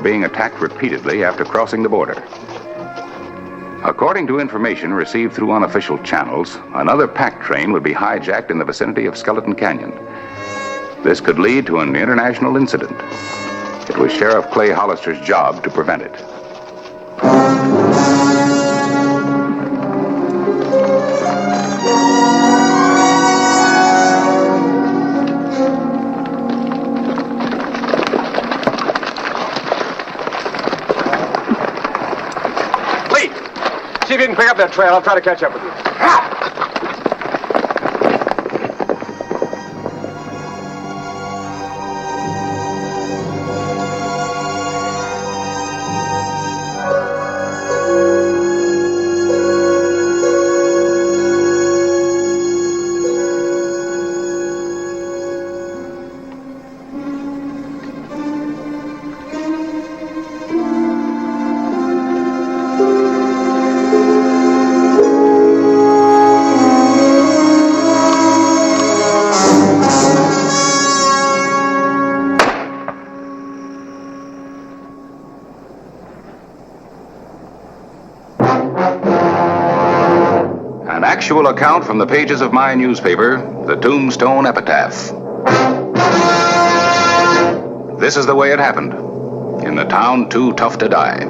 being attacked repeatedly after crossing the border. According to information received through unofficial channels, another pack train would be hijacked in the vicinity of Skeleton Canyon. This could lead to an international incident. It was Sheriff Clay Hollister's job to prevent it. See if you can pick up that trail. I'll try to catch up with you. Actual account from the pages of my newspaper, the Tombstone Epitaph. This is the way it happened, in the town too tough to die.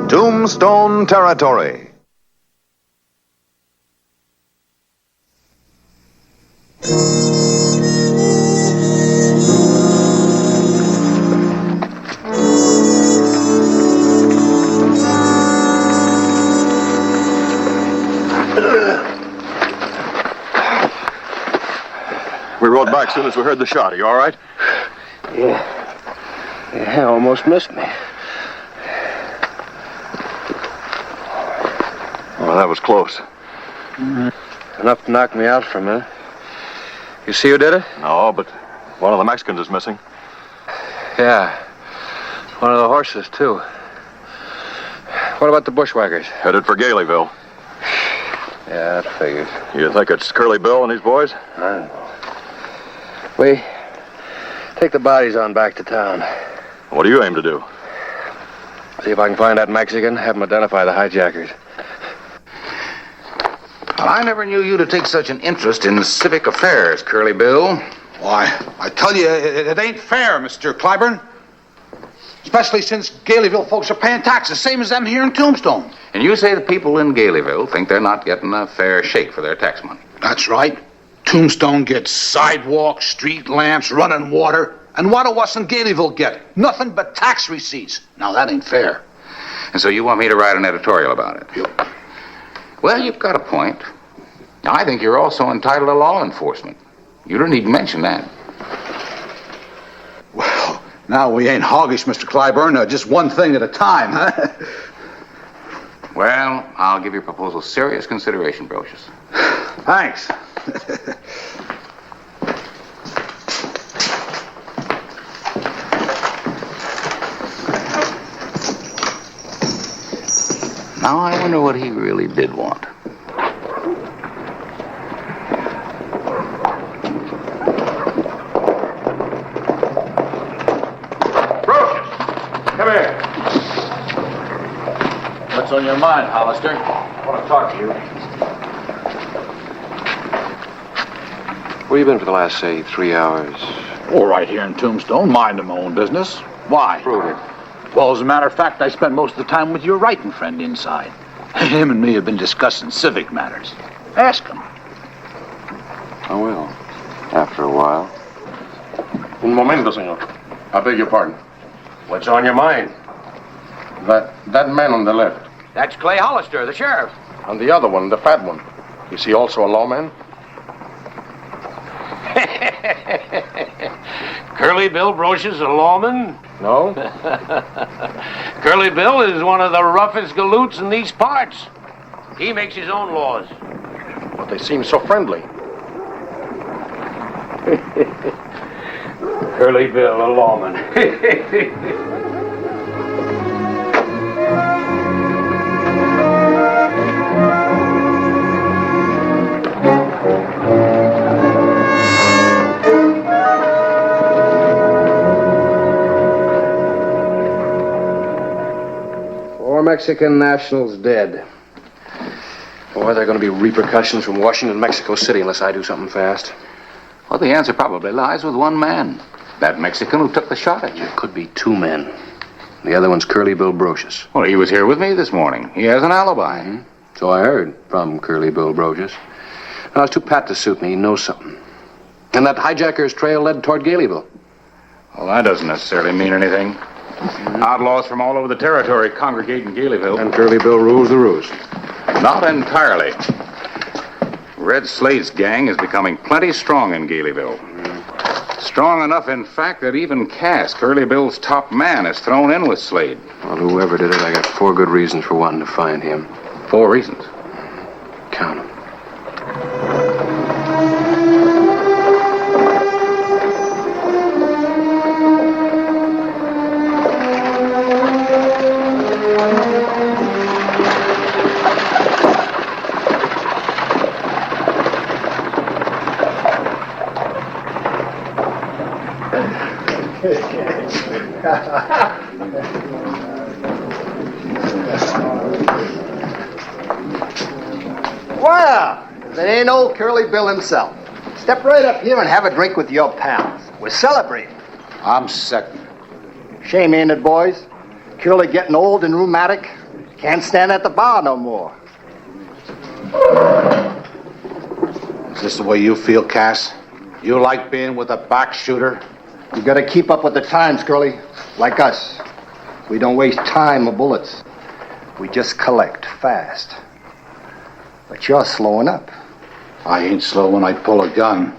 Tombstone Territory. We rode back as soon as we heard the shot. Are you all right? Yeah, almost missed me. Well, that was close. Enough to knock me out for a minute. You see who did it? No, but one of the Mexicans is missing. Yeah. One of the horses, too. What about the bushwhackers? Headed for Galeyville. Yeah, that figures. You think it's Curly Bill and his boys? I don't know. We take the bodies on back to town. What do you aim to do? See if I can find that Mexican, have him identify the hijackers. Well, I never knew you to take such an interest in civic affairs, Curly Bill. Why, I tell you, it ain't fair, Mr. Clyburn. Especially since Galeyville folks are paying taxes, same as them here in Tombstone. And you say the people in Galeyville think they're not getting a fair shake for their tax money. That's right. Tombstone gets sidewalks, street lamps, running water. And what do us in Galeyville get? Nothing but tax receipts. Now, that ain't fair. And so you want me to write an editorial about it? Yep. Well, you've got a point. I think you're also entitled to law enforcement. You don't even mention that. Well, now we ain't hoggish, Mr. Clyburn. Just one thing at a time, huh? Well, I'll give your proposal serious consideration, Brocious. Thanks. Now, I wonder what he really did want. Brocious, come here. What's on your mind, Hollister? I want to talk to you. Where you been for the last, say, 3 hours? All right, here in Tombstone, minding my own business. Why? Prove it. Well, as a matter of fact, I spent most of the time with your writing friend inside. Him and me have been discussing civic matters. Ask him. I will. After a while. Un momento, senor. I beg your pardon. What's on your mind? That man on the left. That's Clay Hollister, the sheriff. And the other one, the fat one. Is he also a lawman? Curly Bill Brocious, a lawman? No? Curly Bill is one of the roughest galoots in these parts. He makes his own laws. But they seem so friendly. Curly Bill, a lawman. Mexican national's dead. Boy, there are going to be repercussions from Washington, Mexico City unless I do something fast. Well, the answer probably lies with one man. That Mexican who took the shot at you. It could be two men. The other one's Curly Bill Brocious. Well, he was here with me this morning. He has an alibi. Mm-hmm. So I heard from Curly Bill Brocious. Now, it's too pat to suit me. He knows something. And that hijacker's trail led toward Galeyville. Well, that doesn't necessarily mean anything. Outlaws from all over the territory congregate in Galeyville. And Curly Bill rules the roost. Not entirely. Red Slade's gang is becoming plenty strong in Galeyville. Strong enough, in fact, that even Cass, Curly Bill's top man, is thrown in with Slade. Well, whoever did it, I got 4 good reasons for wanting to find him. 4 reasons. Count 'em. Well, if it ain't old Curly Bill himself. Step right up here and have a drink with your pals. We're celebrating. I'm second. Shame, ain't it, boys? Curly getting old and rheumatic. Can't stand at the bar no more. Is this the way you feel, Cass? You like being with a back shooter? You gotta keep up with the times, Curly. Like us. We don't waste time or bullets. We just collect fast. But you're slowing up. I ain't slow when I pull a gun.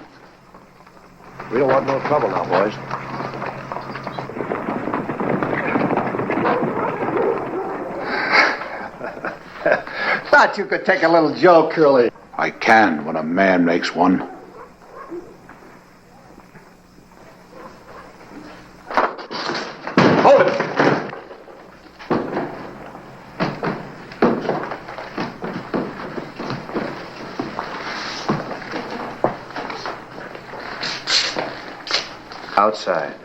We don't want no trouble now, boys. Thought you could take a little joke, Curly. I can when a man makes one. Hold it! Outside.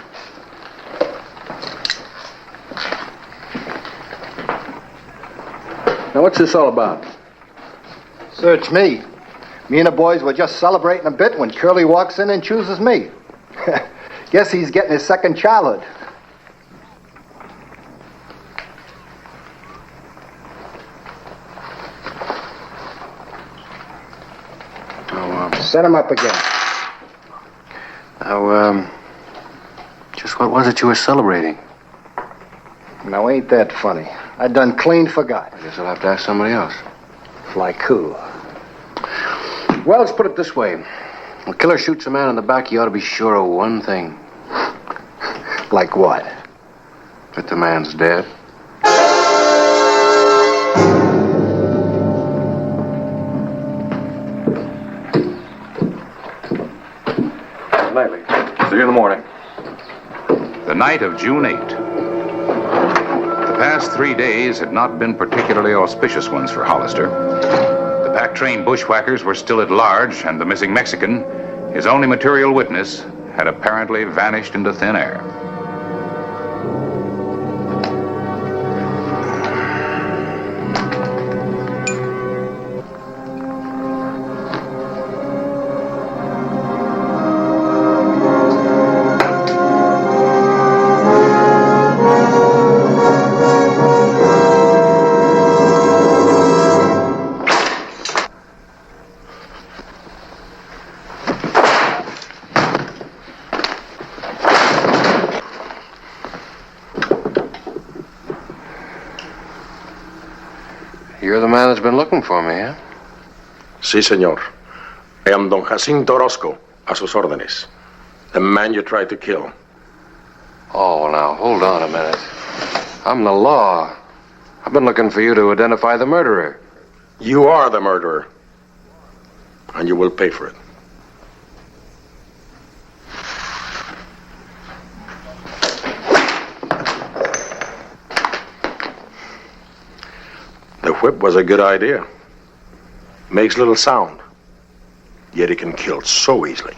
Now, what's this all about? Search me. Me and the boys were just celebrating a bit when Curly walks in and chooses me. Guess he's getting his second childhood. Set him up again. Now, just what was it you were celebrating? Now, ain't that funny? I done clean forgot. I guess I'll have to ask somebody else. Like who? Well, let's put it this way. When a killer shoots a man in the back, you ought to be sure of one thing. Like what? That the man's dead. Nightly. See you in the morning. The night of June 8. The past 3 days had not been particularly auspicious ones for Hollister. The pack train bushwhackers were still at large, and the missing Mexican, his only material witness, had apparently vanished into thin air. You're the man that's been looking for me, huh? Sí, señor. I am Don Jacinto Orozco, a sus órdenes. The man you tried to kill. Oh, now, hold on a minute. I'm the law. I've been looking for you to identify the murderer. You are the murderer. And you will pay for it. The whip was a good idea. Makes little sound. Yet it can kill so easily.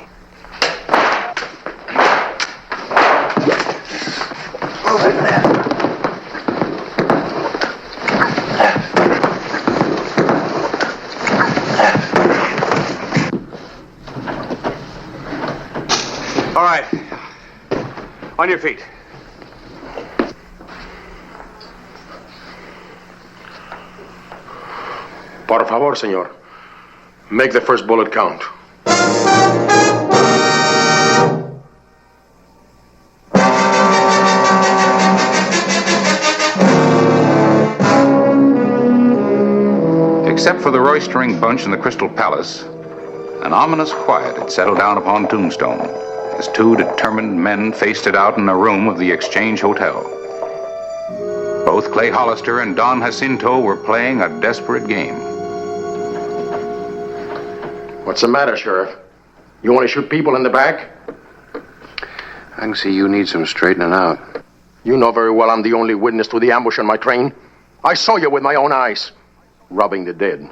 On your feet. Por favor, señor. Make the first bullet count. Except for the roistering bunch in the Crystal Palace, an ominous quiet had settled down upon Tombstone as two determined men faced it out in a room of the Exchange Hotel. Both Clay Hollister and Don Jacinto were playing a desperate game. What's the matter, Sheriff? You want to shoot people in the back? I can see you need some straightening out. You know very well I'm the only witness to the ambush on my train. I saw you with my own eyes, robbing the dead.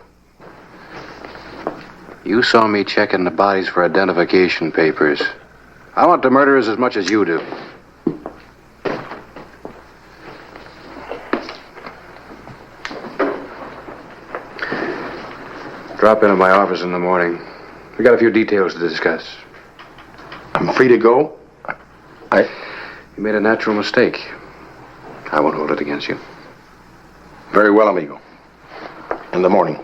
You saw me checking the bodies for identification papers. I want the murderers as much as you do. Drop into my office in the morning. We got a few details to discuss. I'm free to go? You made a natural mistake. I won't hold it against you. Very well, amigo. In the morning.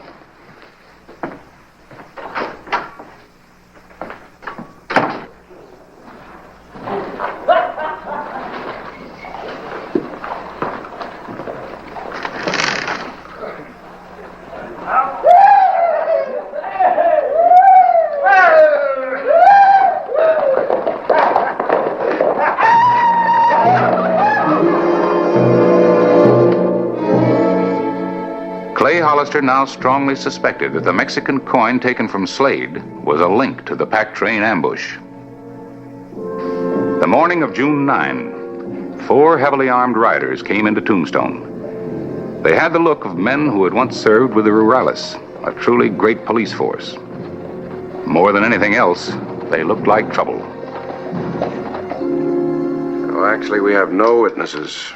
Clay Hollister now strongly suspected that the Mexican coin taken from Slade was a link to the pack train ambush. The morning of June 9, 4 heavily armed riders came into Tombstone. They had the look of men who had once served with the Rurales, a truly great police force. More than anything else, they looked like trouble. Oh, actually, we have no witnesses.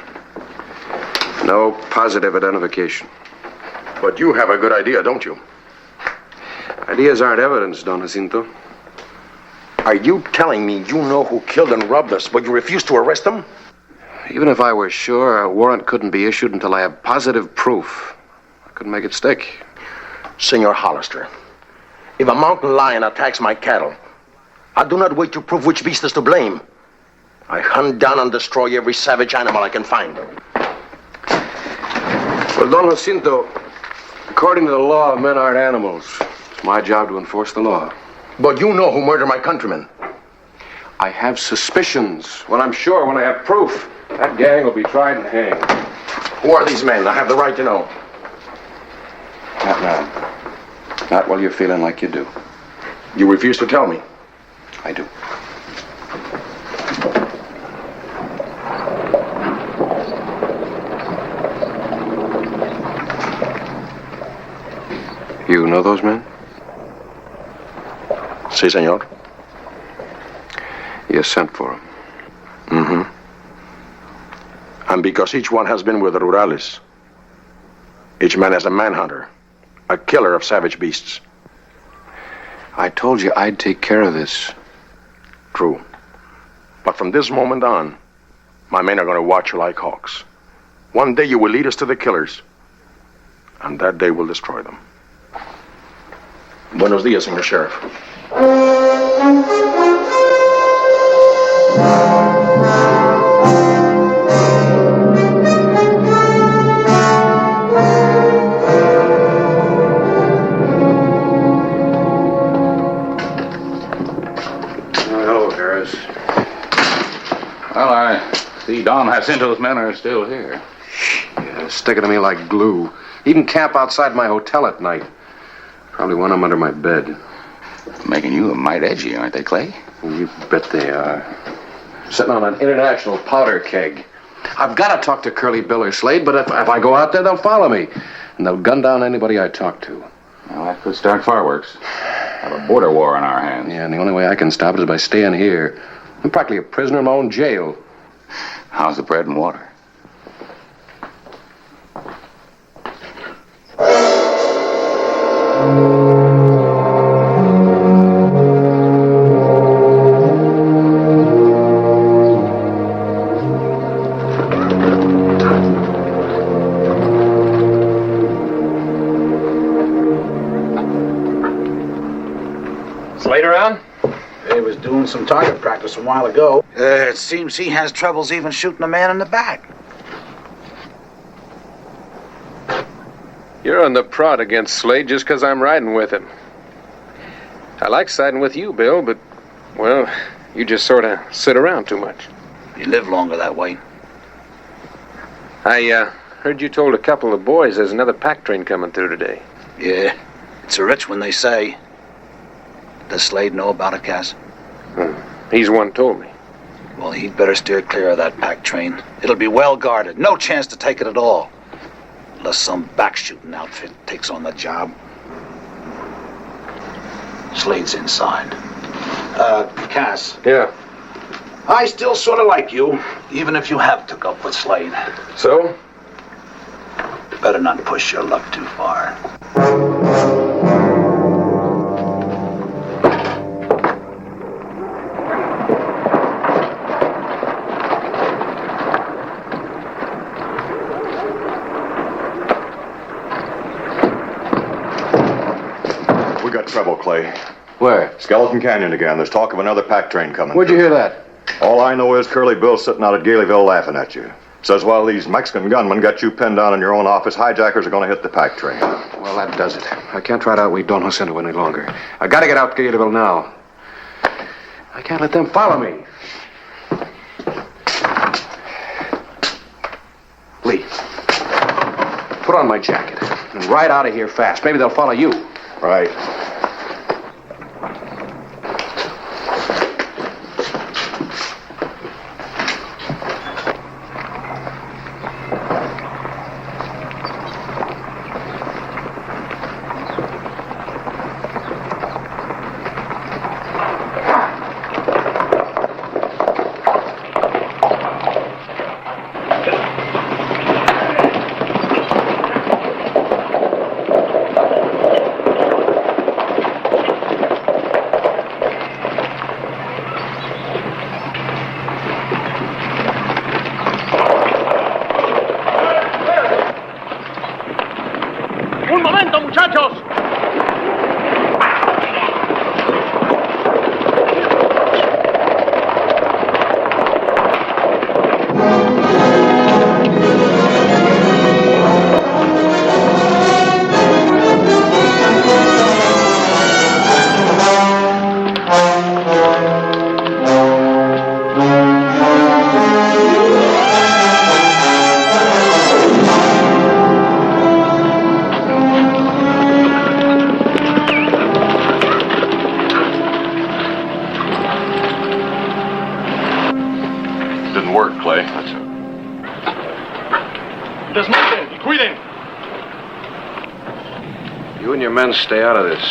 No positive identification. But you have a good idea, don't you? Ideas aren't evidence, Don Jacinto. Are you telling me you know who killed and robbed us, but you refuse to arrest them? Even if I were sure, a warrant couldn't be issued until I have positive proof. I couldn't make it stick. Senor Hollister, if a mountain lion attacks my cattle, I do not wait to prove which beast is to blame. I hunt down and destroy every savage animal I can find. Well, Don Jacinto, according to the law, men aren't animals. It's my job to enforce the law. But you know who murdered my countrymen. I have suspicions. When I'm sure, when I have proof, that gang will be tried and hanged. Who are these men? I have the right to know. Not now. Not while you're feeling like you do. You refuse to tell me. I do. You know those men? Si, senor. You sent for them. Mm-hmm. And because each one has been with the Rurales, each man is a manhunter, a killer of savage beasts. I told you I'd take care of this. True. But from this moment on, my men are going to watch you like hawks. One day you will lead us to the killers, and that day will destroy them. Buenos dias, señor Sheriff. Hello, Harris. Well, I see Don Jacinto's men are still here. Yeah, sticking to me like glue. Even camp outside my hotel at night. Probably one of them under my bed. Making you a mite edgy, aren't they, Clay? You bet they are. Sitting on an international powder keg. I've got to talk to Curly Bill or Slade, but if I go out there, they'll follow me. And they'll gun down anybody I talk to. Well, that could start fireworks. Have a border war on our hands. Yeah, and the only way I can stop it is by staying here. I'm practically a prisoner in my own jail. How's the bread and water? Slade was doing some target practice a while ago. It seems he has troubles even shooting a man in the back. You're on the prod against Slade just because I'm riding with him. I like siding with you, Bill, but, well, you just sort of sit around too much. You live longer that way. I heard you told a couple of boys there's another pack train coming through today. Yeah, it's a rich one, they say. Does Slade know about it, Cass? He's one told me. Well, he'd better steer clear of that pack train. It'll be well guarded. No chance to take it at all. Unless some back-shooting outfit takes on the job. Slade's inside. Cass. Yeah. I still sort of like you, even if you have took up with Slade. So? Better not push your luck too far. We got trouble, Clay. Where? Skeleton Canyon again. There's talk of another pack train coming. Where'd you hear that? All I know is Curly Bill's sitting out at Galeyville laughing at you. Says while these Mexican gunmen got you pinned down in your own office, hijackers are going to hit the pack train. Well, that does it. I can't ride out Don Jacinto any longer. I gotta get out to Galeyville now. I can't let them follow me. Lee, put on my jacket and ride out of here fast. Maybe they'll follow you. Right. ¡Un momento, muchachos! Didn't work, Clay. Desmonten y cuiden. You and your men stay out of this.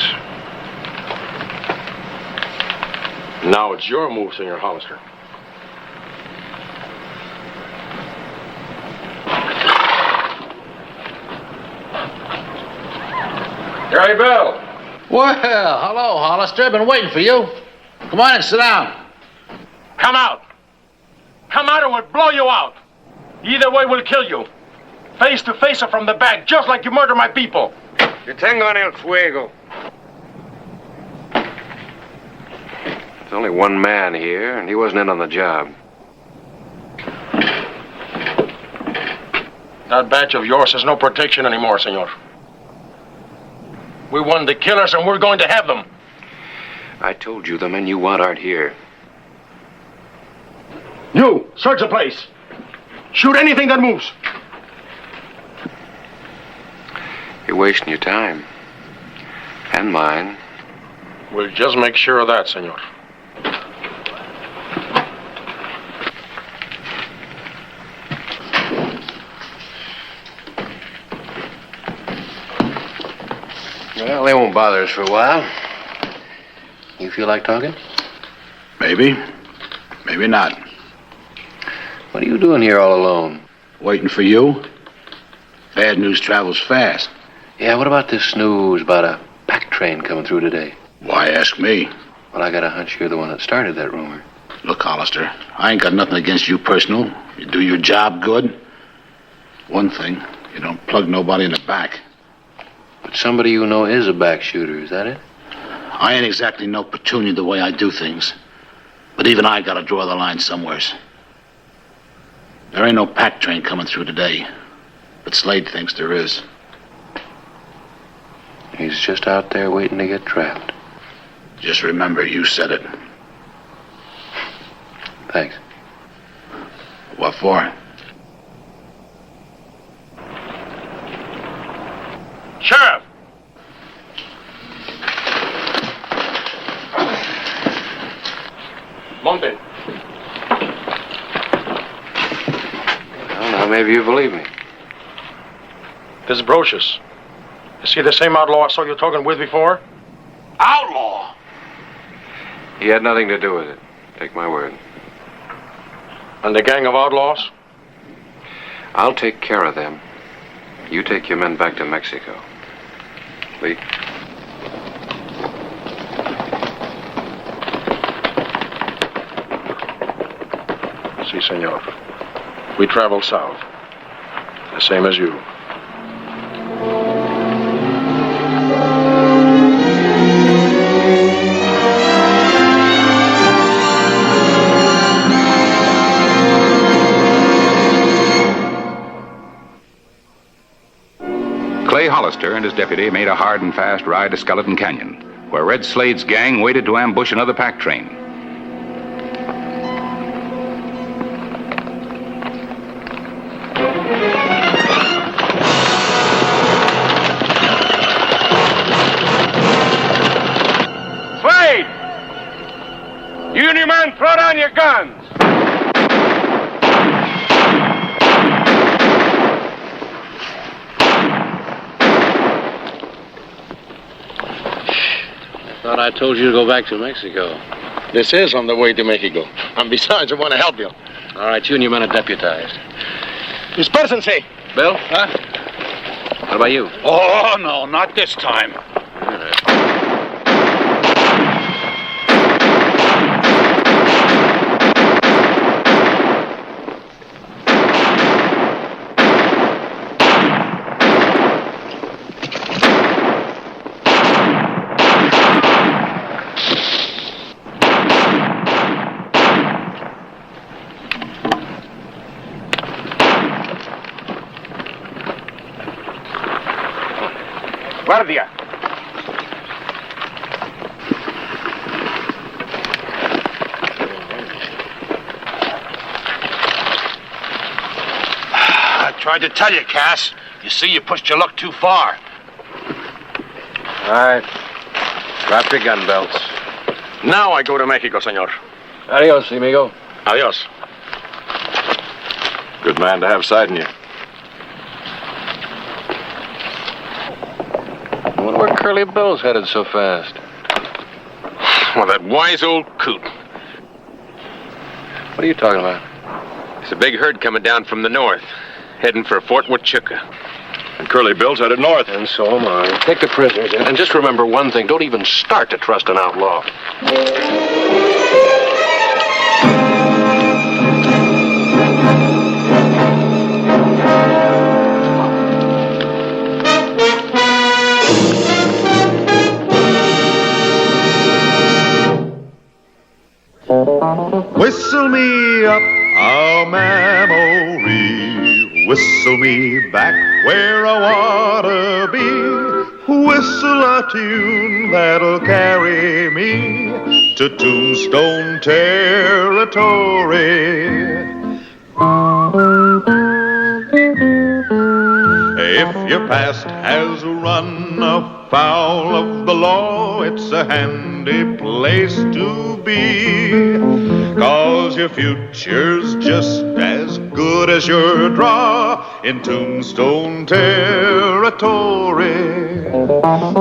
Now it's your move, Senor Hollister. Curly Bill! Well, hello, Hollister. Been waiting for you. Come on and sit down. Come out. Come out or we'll blow you out. Either way, we'll kill you. Face to face or from the back, just like you murdered my people. Detengan el fuego. There's only one man here, and he wasn't in on the job. That badge of yours has no protection anymore, senor. We won the killers and we're going to have them. I told you the men you want aren't here. You, search the place. Shoot anything that moves. You're wasting your time. And mine. We'll just make sure of that, senor. Well, they won't bother us for a while. You feel like talking? Maybe. Maybe not. What are you doing here all alone? Waiting for you. Bad news travels fast. Yeah, what about this news about a pack train coming through today? Why ask me? Well, I got a hunch you're the one that started that rumor. Look, Hollister, I ain't got nothing against you personal. You do your job good. One thing, you don't plug nobody in the back. But somebody you know is a back shooter, is that it? I ain't exactly no petunia the way I do things. But even I gotta draw the line somewheres. There ain't no pack train coming through today. But Slade thinks there is. He's just out there waiting to get trapped. Just remember, you said it. Thanks. What for? Sheriff! Monte. Well, now maybe you believe me. This is Brocious. Is he the same outlaw I saw you talking with before? Outlaw! He had nothing to do with it. Take my word. And the gang of outlaws? I'll take care of them. You take your men back to Mexico. Lee? Si, senor. We travel south. The same as you. Clay Hollister and his deputy made a hard and fast ride to Skeleton Canyon, where Red Slade's gang waited to ambush another pack train. Slade! You and your men, throw down your guns! Thought I told you to go back to Mexico. This is on the way to Mexico. And besides, I want to help you. All right, you and your men are deputized. Dispersense. Bill? Huh? What about you? Oh, no, not this time. All right. Guardia. I tried to tell you, Cass. You see, you pushed your luck too far. All right. Drop your gun belts. Now I go to Mexico, senor. Adios, amigo. Adios. Good man to have siding you. I wonder where Curly Bill's headed so fast. Well, that wise old coot. What are you talking about? There's a big herd coming down from the north, heading for Fort Huachuca. And Curly Bill's headed north. And so am I. Take the prisoners, and just remember one thing. Don't even start to trust an outlaw. Whistle me up a memory, whistle me back where I wanna be, whistle a tune that'll carry me to Tombstone territory. If your past has run afoul of the law, it's a handy place to be, 'cause your future's just as good as your draw in Tombstone territory.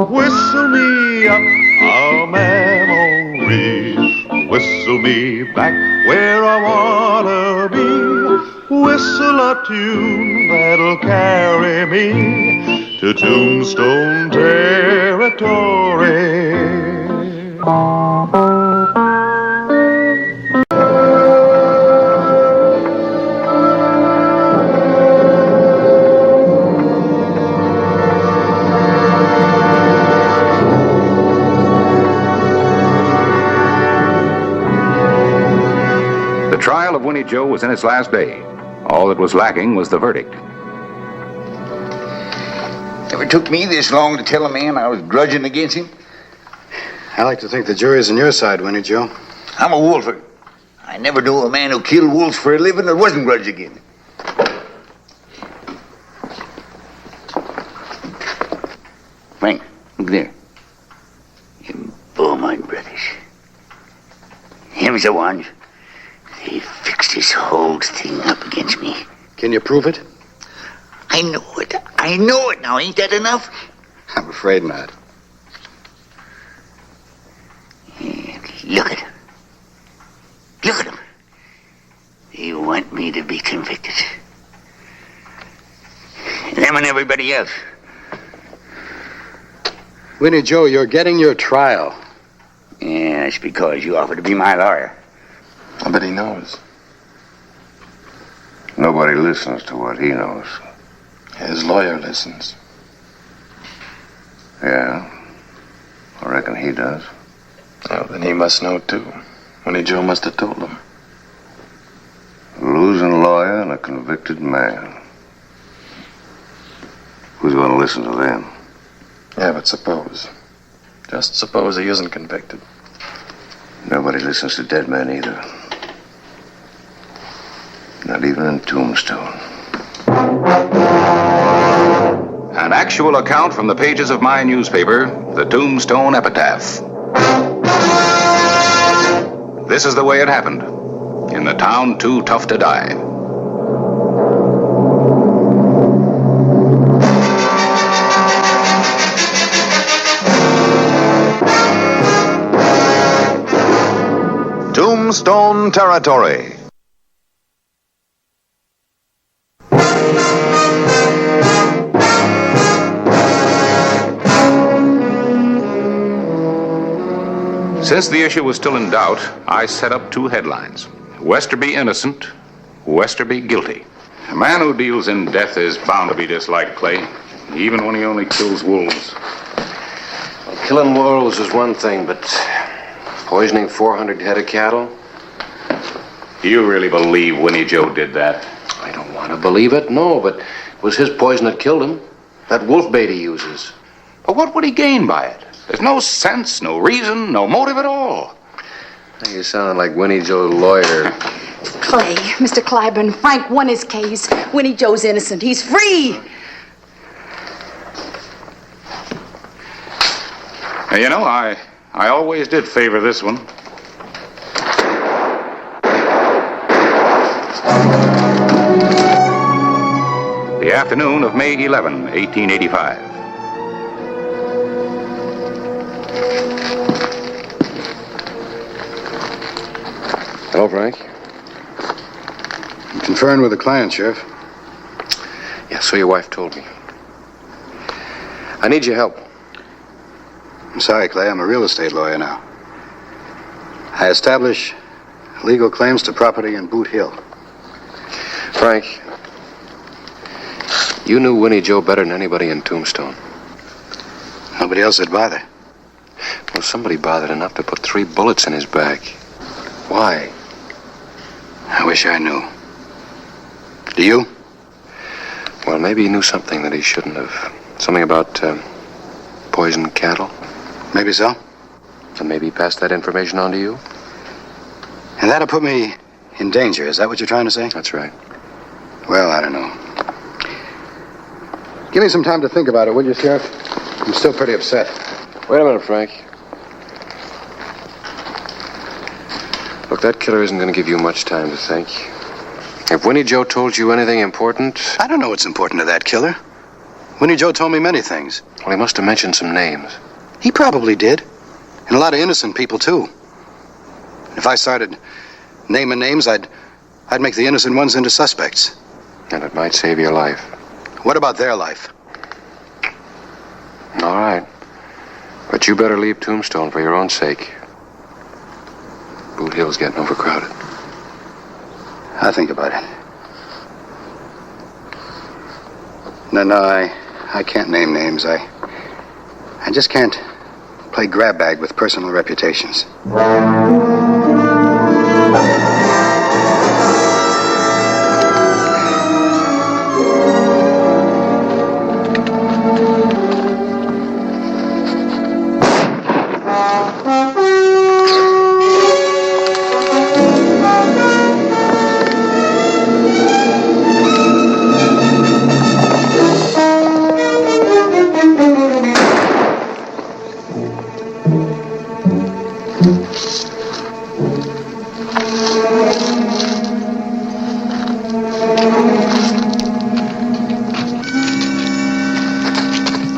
Whistle me up a memory, whistle me back where I wanna be, whistle a tune that'll carry me to Tombstone territory. Joe was in its last day. All that was lacking was the verdict. Never took me this long to tell a man I was grudging against him. I like to think the jury's on your side, Winnie Joe. I'm a wolfer. I never knew a man who killed wolves for a living that wasn't grudged against him. Frank, look there. Them Beaumont brothers. Him's the one. They fixed this whole thing up against me. Can you prove it? I know it. I know it now. Ain't that enough? I'm afraid not. Look at him. Look at him. They want me to be convicted. Them and everybody else. Winnie Joe, you're getting your trial. Yeah, that's because you offered to be my lawyer. I bet he knows. Nobody listens to what he knows. His lawyer listens. Yeah, I reckon he does. Oh, then he must know, too. Winnie Joe must have told him. A losing lawyer and a convicted man. Who's going to listen to them? Yeah, but suppose. Just suppose he isn't convicted. Nobody listens to dead men either. Not even in Tombstone. An actual account from the pages of my newspaper, the Tombstone Epitaph. This is the way it happened. In the town too tough to die. Tombstone Territory. Since the issue was still in doubt, I set up two headlines. Westerby innocent, Westerby guilty. A man who deals in death is bound to be disliked, Clay, even when he only kills wolves. Well, killing wolves is one thing, but poisoning 400 head of cattle? Do you really believe Winnie Joe did that? I don't want to believe it, no, but it was his poison that killed him. That wolf bait he uses. But what would he gain by it? There's no sense, no reason, no motive at all. You sound like Winnie Joe's lawyer. Clay, Mr. Clyburn, Frank won his case. Winnie Joe's innocent. He's free. Now, you know, I always did favor this one. The afternoon of May 11, 1885. Hello, Frank. I'm conferring with the client, Sheriff. Yeah, so your wife told me. I need your help. I'm sorry, Clay. I'm a real estate lawyer now. I establish legal claims to property in Boot Hill. Frank, you knew Winnie Joe better than anybody in Tombstone. Nobody else would bother. Well, somebody bothered enough to put 3 bullets in his back. Why? I wish I knew. Do you? Well, maybe he knew something that he shouldn't have. Something about poisoned cattle. Maybe so. And maybe he passed that information on to you? And that'll put me in danger. Is that what you're trying to say? That's right. Well, I don't know. Give me some time to think about it, will you, Sheriff? I'm still pretty upset. Wait a minute, Frank. Look, that killer isn't going to give you much time to think. If Winnie Joe told you anything important... I don't know what's important to that killer. Winnie Joe told me many things. Well, he must have mentioned some names. He probably did. And a lot of innocent people, too. If I started naming names, I'd make the innocent ones into suspects. And it might save your life. What about their life? All right. But you better leave Tombstone for your own sake. Boot Hill's getting overcrowded. I'll think about it. No, I can't name names. I just can't play grab bag with personal reputations. I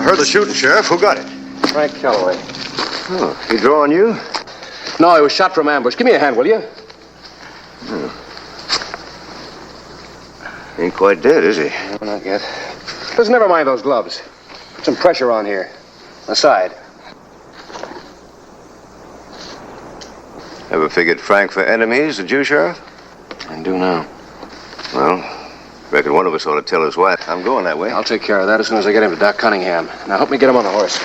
heard the shooting, Sheriff. Who got it? Frank Calloway. Oh, he drew on you? No, he was shot from ambush. Give me a hand, will you? Ain't quite dead, is he? No, not yet. Listen, never mind those gloves. Put some pressure on here. Aside. Ever figured Frank for enemies, did you, Sheriff? I do now. Well, reckon one of us ought to tell his wife. I'm going that way. I'll take care of that as soon as I get him to Doc Cunningham. Now help me get him on the horse.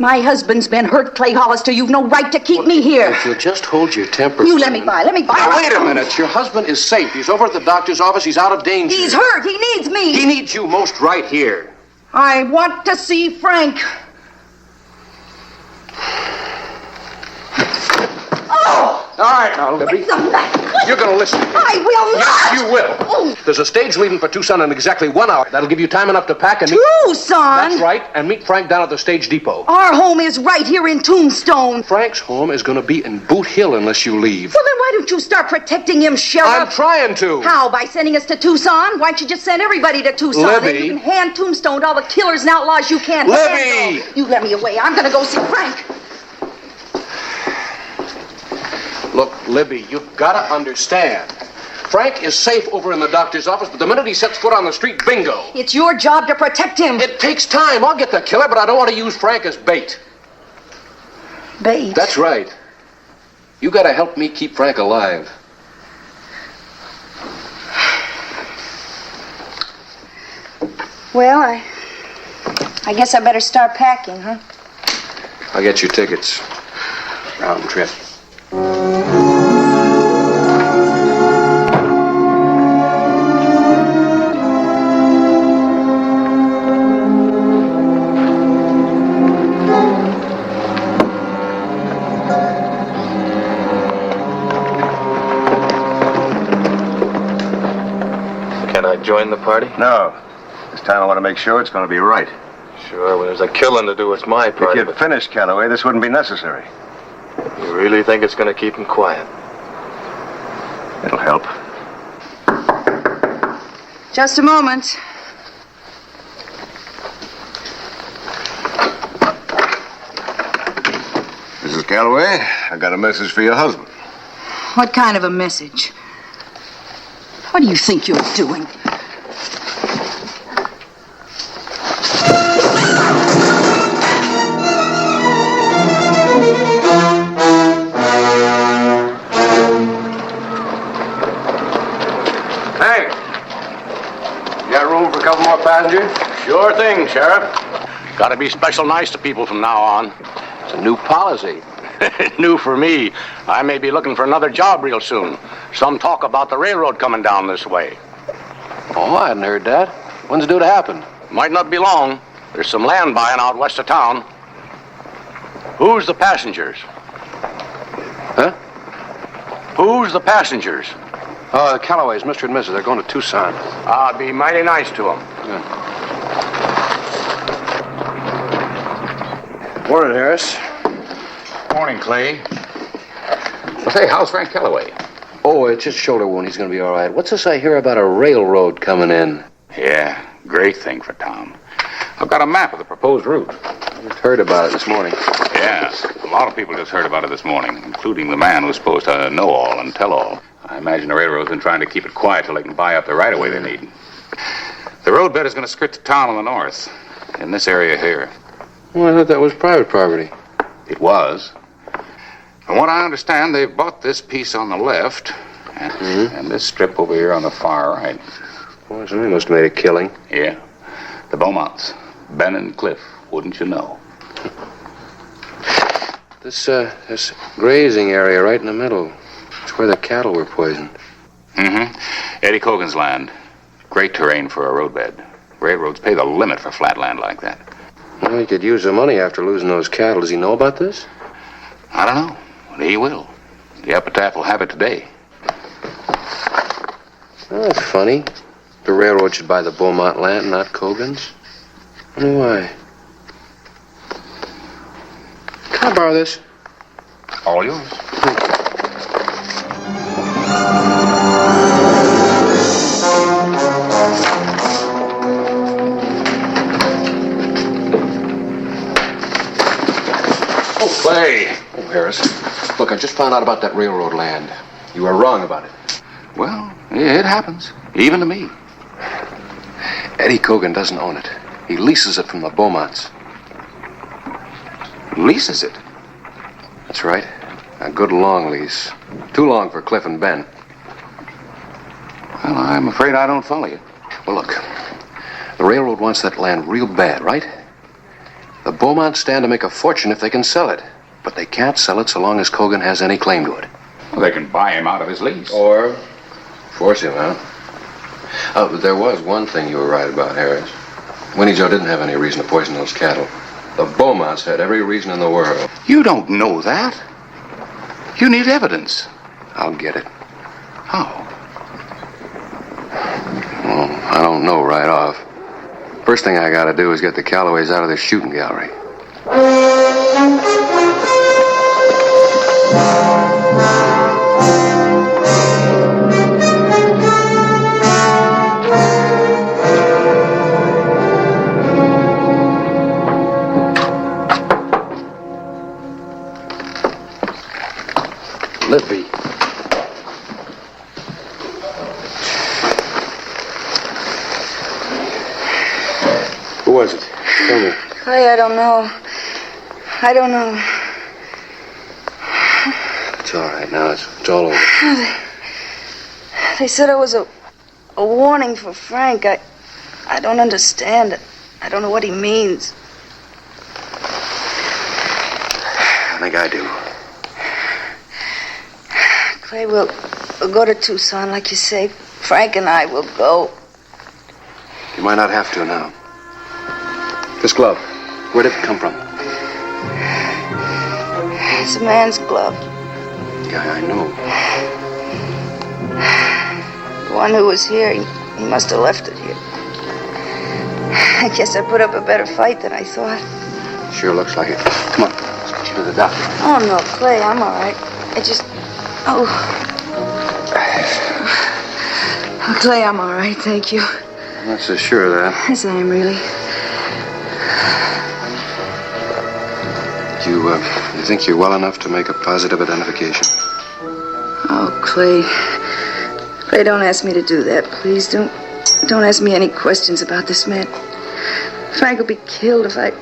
My husband's been hurt, Clay Hollister. You've no right to keep me here. If you'll just hold your temper. You let me by. Now, wait a minute. Your husband is safe. He's over at the doctor's office. He's out of danger. He's hurt. He needs me. He needs you most right here. I want to see Frank. Oh! All right, now, Libby. You're going to listen to me. I will not. Yes, you will. Oh. There's a stage leaving for Tucson in exactly 1 hour. That'll give you time enough to pack and Tucson? That's right, and meet Frank down at the stage depot. Our home is right here in Tombstone. Frank's home is going to be in Boot Hill unless you leave. Well, then why don't you start protecting him, Sheriff? I'm trying to. How? By sending us to Tucson? Why don't you just send everybody to Tucson? Libby. Then you can hand Tombstone to all the killers and outlaws you can Libby. handle. You let me away. I'm going to go see Frank. Look, Libby, you've got to understand. Frank is safe over in the doctor's office, but the minute he sets foot on the street, bingo. It's your job to protect him. It takes time. I'll get the killer, but I don't want to use Frank as bait. Bait? That's right. You got to help me keep Frank alive. Well, I guess I better start packing, huh? I'll get you tickets. Round trip. Can I join the party? No. This time I want to make sure it's going to be right. Sure, when there's a killing to do, it's my party. If you'd finished, Calloway, this wouldn't be necessary. You really think it's going to keep him quiet? It'll help. Just a moment. Mrs. Calloway, I got a message for your husband. What kind of a message? What do you think you're doing? Hey, you got room for a couple more passengers? Sure thing, Sheriff. Got to be special nice to people from now on. It's a new policy. New for me. I may be looking for another job real soon. Some talk about the railroad coming down this way. Oh, I hadn't heard that. When's it due to happen? Might not be long. There's some land buying out west of town. Who's the passengers? Huh? Who's the passengers? The Callaways, Mr. and Mrs. They're going to Tucson. I'd be mighty nice to them. Morning, Harris. Morning, Clay. Well, say, how's Frank Calloway? Oh, it's just a shoulder wound. He's going to be all right. What's this I hear about a railroad coming in? Yeah, great thing for Tom. I've got a map of the proposed route. I just heard about it this morning. Yeah, a lot of people just heard about it this morning, including the man who's supposed to know all and tell all. I imagine the railroad's been trying to keep it quiet till they can buy up the right-of-way they need. The roadbed is going to skirt the town on the north, in this area here. Well, I thought that was private property. It was. From what I understand, they've bought this piece on the left and this strip over here on the far right. Boy, somebody must have made a killing. Yeah. The Beaumonts. Ben and Cliff, wouldn't you know? This grazing area right in the middle. It's where the cattle were poisoned. Eddie Cogan's land. Great terrain for a roadbed. Railroads pay the limit for flat land like that. Well, he could use the money after losing those cattle. Does he know about this? I don't know. But he will. The epitaph will have it today. Oh, that's funny. The railroad should buy the Beaumont land, not Cogan's. I wonder why. Can I borrow this? All yours. Oh, Clay. Oh, Harris. Look, I just found out about that railroad land. You were wrong about it. Well, it happens. Even to me. Eddie Cogan doesn't own it. He leases it from the Beaumonts. Leases it? That's right. A good long lease. Too long for Cliff and Ben. Well, I'm afraid I don't follow you. Well, look. The railroad wants that land real bad, right? The Beaumonts stand to make a fortune if they can sell it. But they can't sell it so long as Cogan has any claim to it. Well, they can buy him out of his lease. Or force him out. Oh, but there was one thing you were right about, Harris. Winnie Joe didn't have any reason to poison those cattle. The Beaumonts had every reason in the world. You don't know that. You need evidence. I'll get it. How? Well, I don't know right off. First thing I gotta do is get the Callaways out of this shooting gallery. Lippy. Who was it? Tell me. Clay, I don't know. I don't know. It's all right now. It's all over. They said it was a warning for Frank. I don't understand it. I don't know what he means. I think I do. Clay, we'll go to Tucson, like you say. Frank and I will go. You might not have to now. This glove, where did it come from? It's a man's glove. Yeah, I know. The one who was here, he must have left it here. I guess I put up a better fight than I thought. Sure looks like it. Come on, let's get you to the doctor. Oh, no, Clay, I'm all right. I just... Oh, Clay, I'm all right, thank you. I'm not so sure of that. Yes, I am, really. You think you're well enough to make a positive identification? Oh, Clay. Clay, don't ask me to do that, please. Don't ask me any questions about this man. Frank will be killed if I...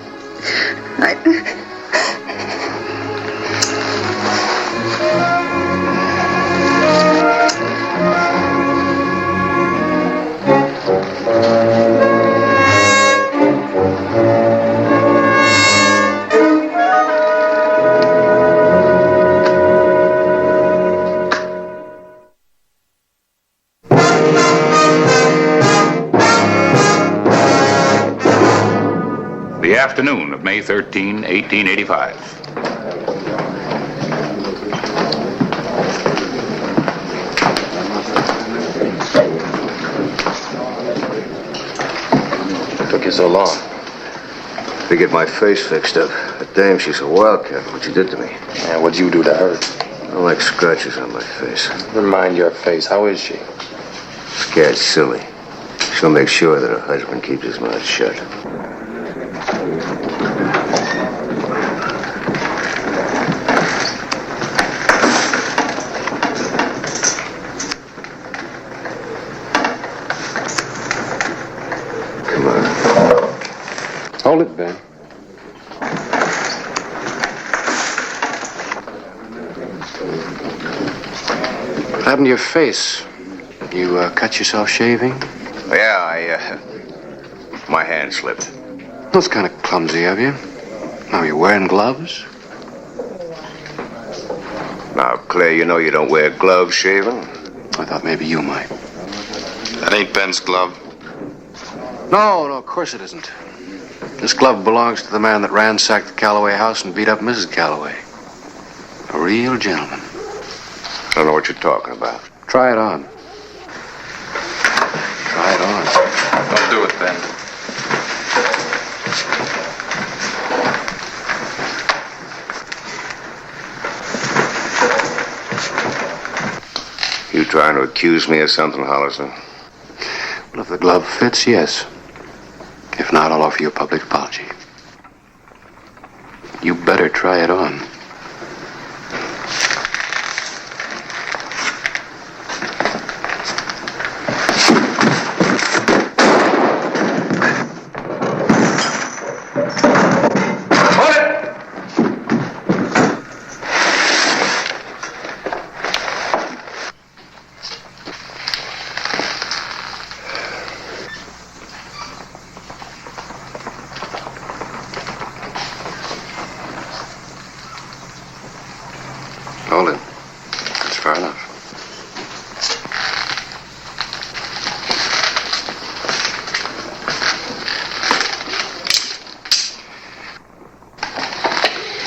The afternoon of May 13, 1885. What took you so long? To get my face fixed up. But damn, she's a wildcat, what you did to me. And what'd you do to her? I don't like scratches on my face. Never mind your face. How is she? Scared silly. She'll make sure that her husband keeps his mouth shut. Hold it, Ben. What happened to your face? You cut yourself shaving? Yeah, my hand slipped. That's kind of clumsy of you. Now you're wearing gloves? Now, Clay, you know you don't wear gloves shaving. I thought maybe you might. That ain't Ben's glove. No, of course it isn't. This glove belongs to the man that ransacked the Calloway house and beat up Mrs. Calloway. A real gentleman. I don't know what you're talking about. Try it on. Try it on. Don't do it, Ben. You trying to accuse me of something, Hollister? Well, if the glove fits, yes. If not, I'll offer you a public apology. You better try it on. Hold it. That's far enough.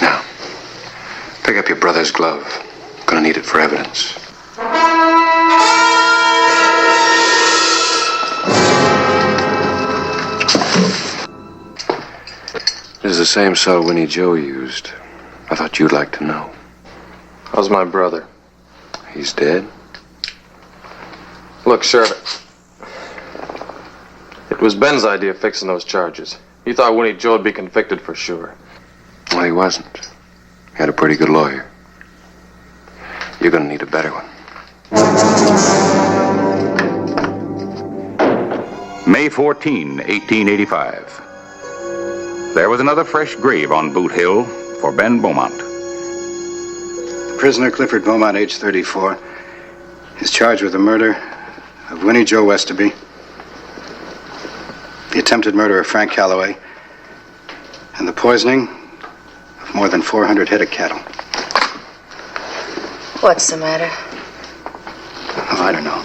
Now, pick up your brother's glove. Gonna need it for evidence. This is the same saw Winnie Joe used. I thought you'd like to know. How's my brother? He's dead? Look, Sheriff. It was Ben's idea fixing those charges. He thought Winnie Joe would be convicted for sure. Well, he wasn't. He had a pretty good lawyer. You're gonna need a better one. May 14, 1885. There was another fresh grave on Boot Hill for Ben Beaumont. Prisoner Clifford Beaumont, age 34, is charged with the murder of Winnie Joe Westerby, the attempted murder of Frank Calloway, and the poisoning of more than 400 head of cattle. What's the matter? Oh, I don't know.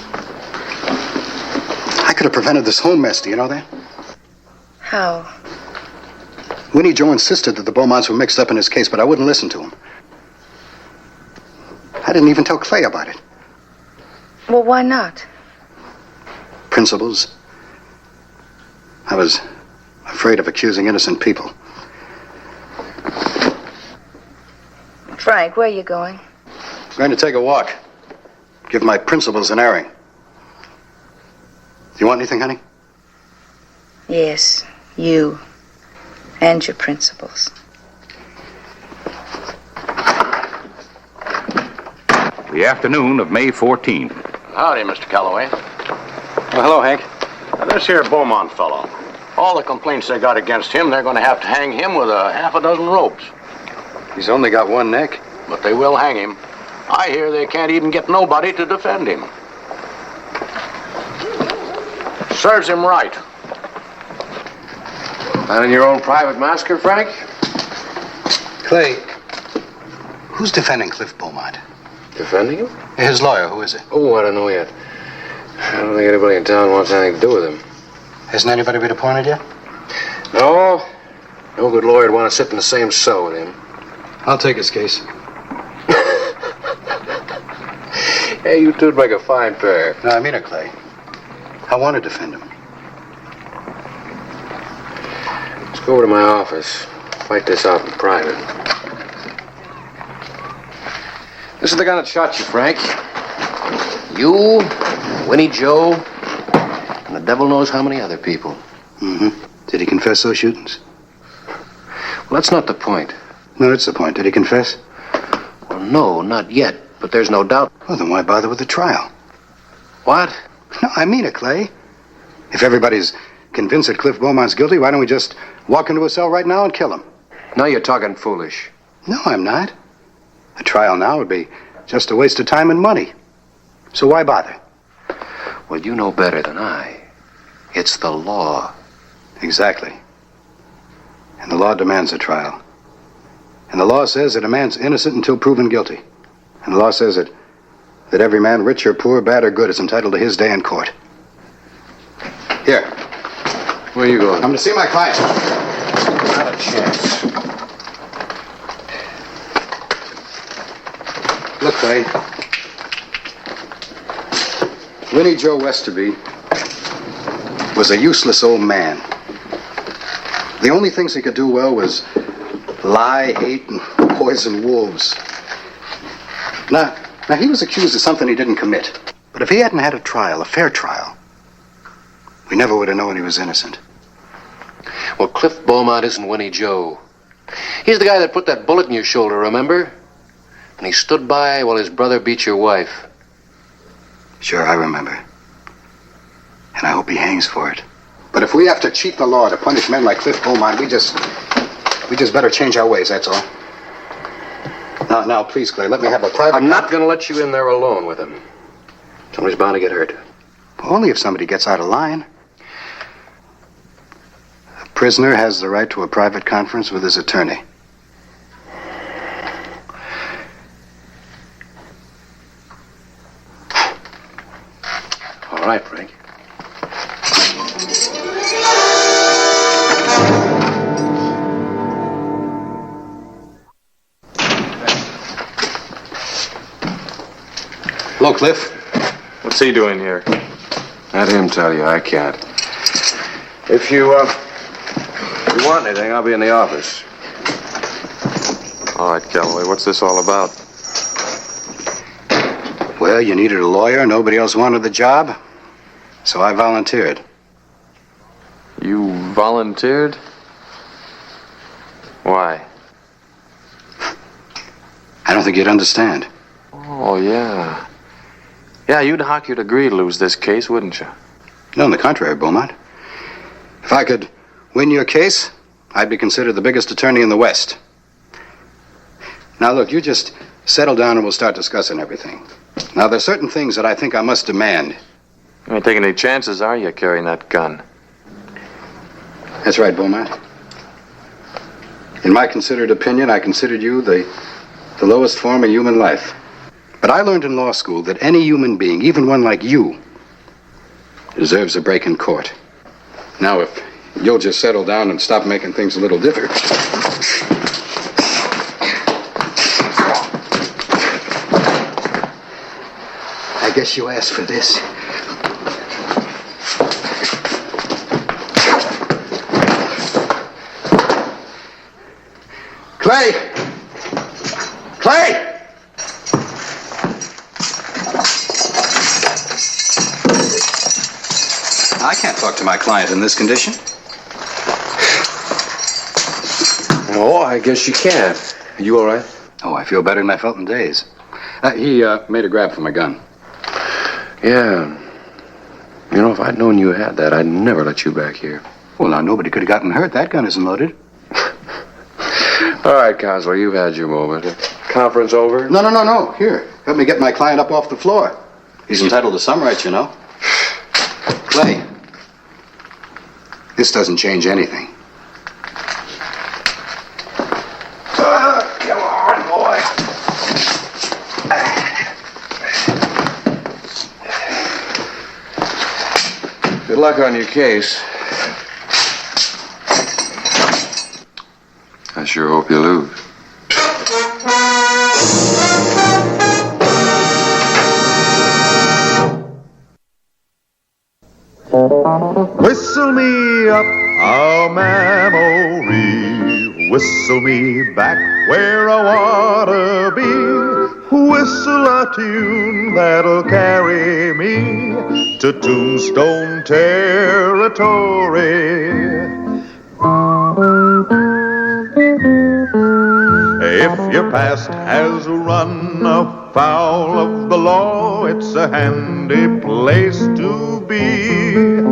I could have prevented this whole mess, do you know that? How? Winnie Joe insisted that the Beaumonts were mixed up in his case, but I wouldn't listen to him. I didn't even tell Clay about it. Well, why not? Principles. I was afraid of accusing innocent people. Frank, where are you going? I'm going to take a walk. Give my principles an airing. Do you want anything, honey? Yes, you and your principles. The afternoon of May 14. Howdy, Mr. Calloway. Well, hello, Hank. Now, this here Beaumont fellow, all the complaints they got against him, they're going to have to hang him with a half a dozen ropes. He's only got one neck. But they will hang him. I hear they can't even get nobody to defend him. Serves him right. Planning your own private massacre, Frank? Clay, who's defending Cliff Beaumont? Defending him? His lawyer, who is it? Oh, I don't know yet. I don't think anybody in town wants anything to do with him. Hasn't anybody been appointed yet? No. No good lawyer would want to sit in the same cell with him. I'll take his case. Hey, you two'd make a fine pair. No, I mean it, Clay. I want to defend him. Let's go over to my office. Fight this out in private. This is the guy that shot you, Frank. You, Winnie Joe, and the devil knows how many other people. Mm-hmm. Did he confess those shootings? Well, that's not the point. No, it's the point. Did he confess? Well, no, not yet, but there's no doubt. Well, then why bother with the trial? What? No, I mean it, Clay. If everybody's convinced that Cliff Beaumont's guilty, why don't we just walk into a cell right now and kill him? Now you're talking foolish. No, I'm not. A trial now would be just a waste of time and money. So why bother? Well, you know better than I. It's the law. Exactly. And the law demands a trial. And the law says that a man's innocent until proven guilty. And the law says that every man, rich or poor, bad or good, is entitled to his day in court. Here. Where are you going? I'm to see my client. Not a chance. Look, Clay. Winnie Joe Westerby was a useless old man. The only things he could do well was lie, hate, and poison wolves. Now, he was accused of something he didn't commit. But if he hadn't had a trial, a fair trial, we never would have known he was innocent. Well, Cliff Beaumont isn't Winnie Joe. He's the guy that put that bullet in your shoulder, remember? And he stood by while his brother beat your wife. Sure, I remember. And I hope he hangs for it. But if we have to cheat the law to punish men like Cliff Beaumont, we just better change our ways, that's all. Now, please, Clay, let me have a private... I'm not going to let you in there alone with him. Somebody's bound to get hurt. Only if somebody gets out of line. A prisoner has the right to a private conference with his attorney. All right, Frank. Hello, Cliff. What's he doing here? Let him tell you. I can't. If you want anything, I'll be in the office. All right, Calloway, what's this all about? Well, you needed a lawyer. Nobody else wanted the job. So I volunteered. You volunteered? Why? I don't think you'd understand. Oh, yeah. Yeah, you'd hock your degree to lose this case, wouldn't you? No, on the contrary, Beaumont. If I could win your case, I'd be considered the biggest attorney in the West. Now, look, you just settle down and we'll start discussing everything. Now, there's certain things that I think I must demand. You ain't taking any chances, are you, carrying that gun? That's right, Beaumont. In my considered opinion, I considered you the lowest form of human life. But I learned in law school that any human being, even one like you, deserves a break in court. Now, if you'll just settle down and stop making things a little different. I guess you asked for this. Clay! Clay! I can't talk to my client in this condition. Oh, I guess you can. Are you all right? Oh, I feel better than I felt in days. He made a grab for my gun. Yeah. You know, if I'd known you had that, I'd never let you back here. Well, now, nobody could have gotten hurt. That gun isn't loaded. All right, Counselor, you've had your moment. Conference over? No. Here, help me get my client up off the floor. He's entitled to some rights, you know. Clay, this doesn't change anything. Come on, boy. Good luck on your case. I sure hope you lose. Whistle me up a memory, whistle me back where I wanna be, whistle a tune that'll carry me to Tombstone territory. If your past has run afoul of the law, it's a handy place to be,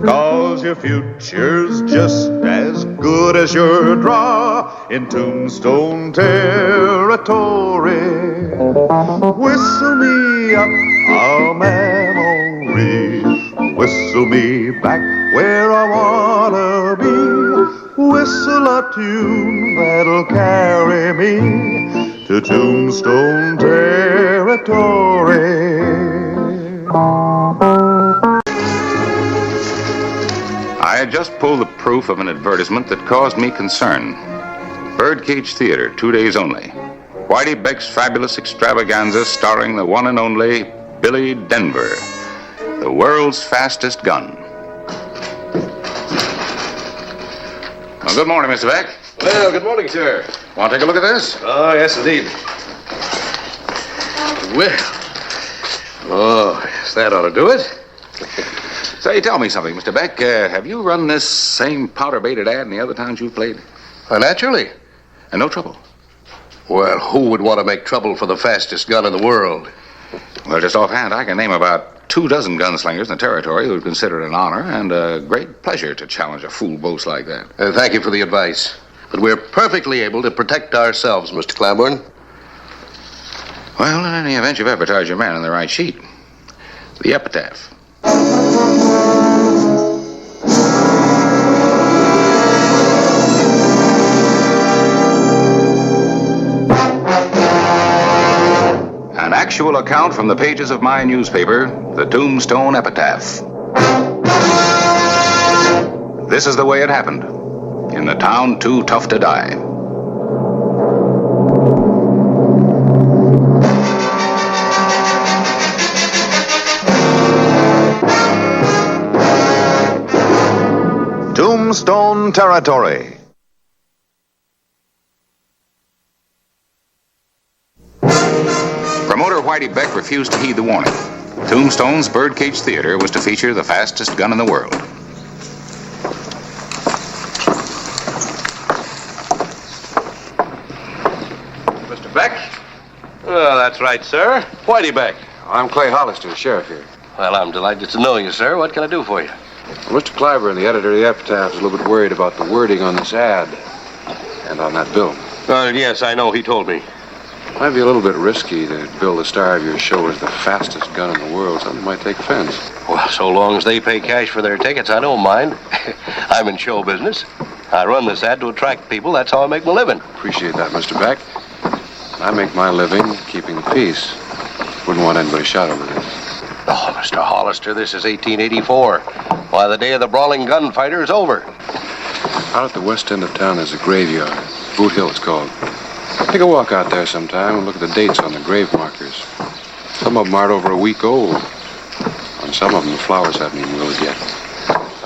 'cause your future's just as good as your draw in Tombstone territory. Whistle me up a memory, whistle me back where I wanna be, whistle a tune that'll carry me to Tombstone territory. I I had just pulled the proof of an advertisement that caused me concern. Birdcage Theater, 2 days only. Whitey Beck's fabulous extravaganza starring the one and only Billy Denver, the world's fastest gun. Well, good morning, Mr. Beck. Well, good morning, sir. Want to take a look at this? Oh, yes, indeed. Well. Oh, yes, that ought to do it. Say, tell me something, Mr. Beck. Have you run this same powder-baited ad in the other towns you've played? Naturally. And no trouble? Well, who would want to make trouble for the fastest gun in the world? Well, just offhand, I can name about 24 gunslingers in the territory who would consider it an honor and a great pleasure to challenge a fool boast like that. Thank you for the advice. But we're perfectly able to protect ourselves, Mr. Claiborne. Well, in any event, you've advertised your man on the right sheet. The epitaph. An actual account from the pages of my newspaper, the Tombstone Epitaph. This is the way it happened. In the town too tough to die. Tombstone Territory. Promoter Whitey Beck refused to heed the warning. Tombstone's Birdcage Theater was to feature the fastest gun in the world. Mr. Beck? Oh, that's right, sir. Whitey Beck. I'm Clay Hollister, sheriff here. Well, I'm delighted to know you, sir. What can I do for you? Well, Mr. Clyburn, the editor of the Epitaph, is a little bit worried about the wording on this ad and on that bill. Yes, I know. He told me. Might be a little bit risky to bill the star of your show as the fastest gun in the world. Some might take offense. Well, so long as they pay cash for their tickets, I don't mind. I'm in show business. I run this ad to attract people. That's how I make my living. Appreciate that, Mr. Beck. I make my living keeping the peace. Wouldn't want anybody shot over this. Oh, Mr. Hollister, this is 1884. Why, the day of the brawling gunfighter is over. Out at the west end of town, there's a graveyard. Boot Hill, it's called. Take a walk out there sometime and look at the dates on the grave markers. Some of them aren't over a week old. On some of them, the flowers haven't even wilted yet.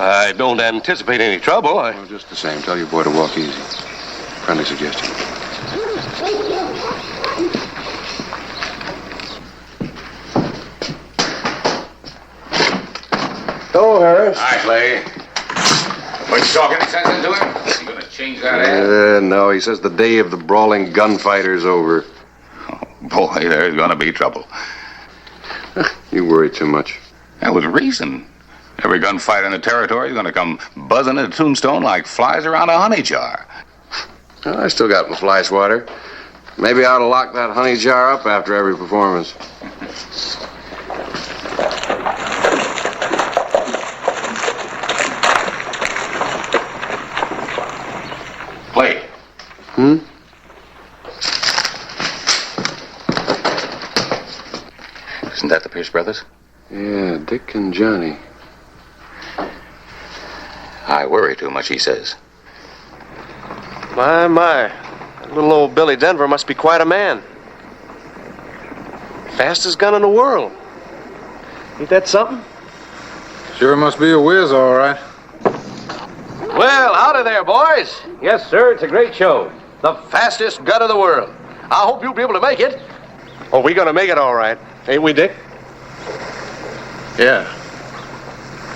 I don't anticipate any trouble. Well, just the same, tell your boy to walk easy. Friendly suggestion. Hello, Harris. Hi, Clay. What, you talk any sense into him? You gonna change that ad? No, he says the day of the brawling gunfighter's over. Oh, boy, there's gonna be trouble. You worry too much. That was reason. Every gunfighter in the territory is gonna come buzzing into Tombstone like flies around a honey jar. Well, I still got my fly swatter. Maybe I ought to lock that honey jar up after every performance. Clay. Isn't that the Pierce brothers? Yeah, Dick and Johnny. I worry too much, he says. My. That little old Billy Denver must be quite a man. Fastest gun in the world. Ain't that something? Sure must be a whiz, all right. Well, howdy there, boys. Yes, sir, it's a great show. The fastest gun in the world. I hope you'll be able to make it. Oh, we're gonna make it all right. Ain't we, Dick? Yeah.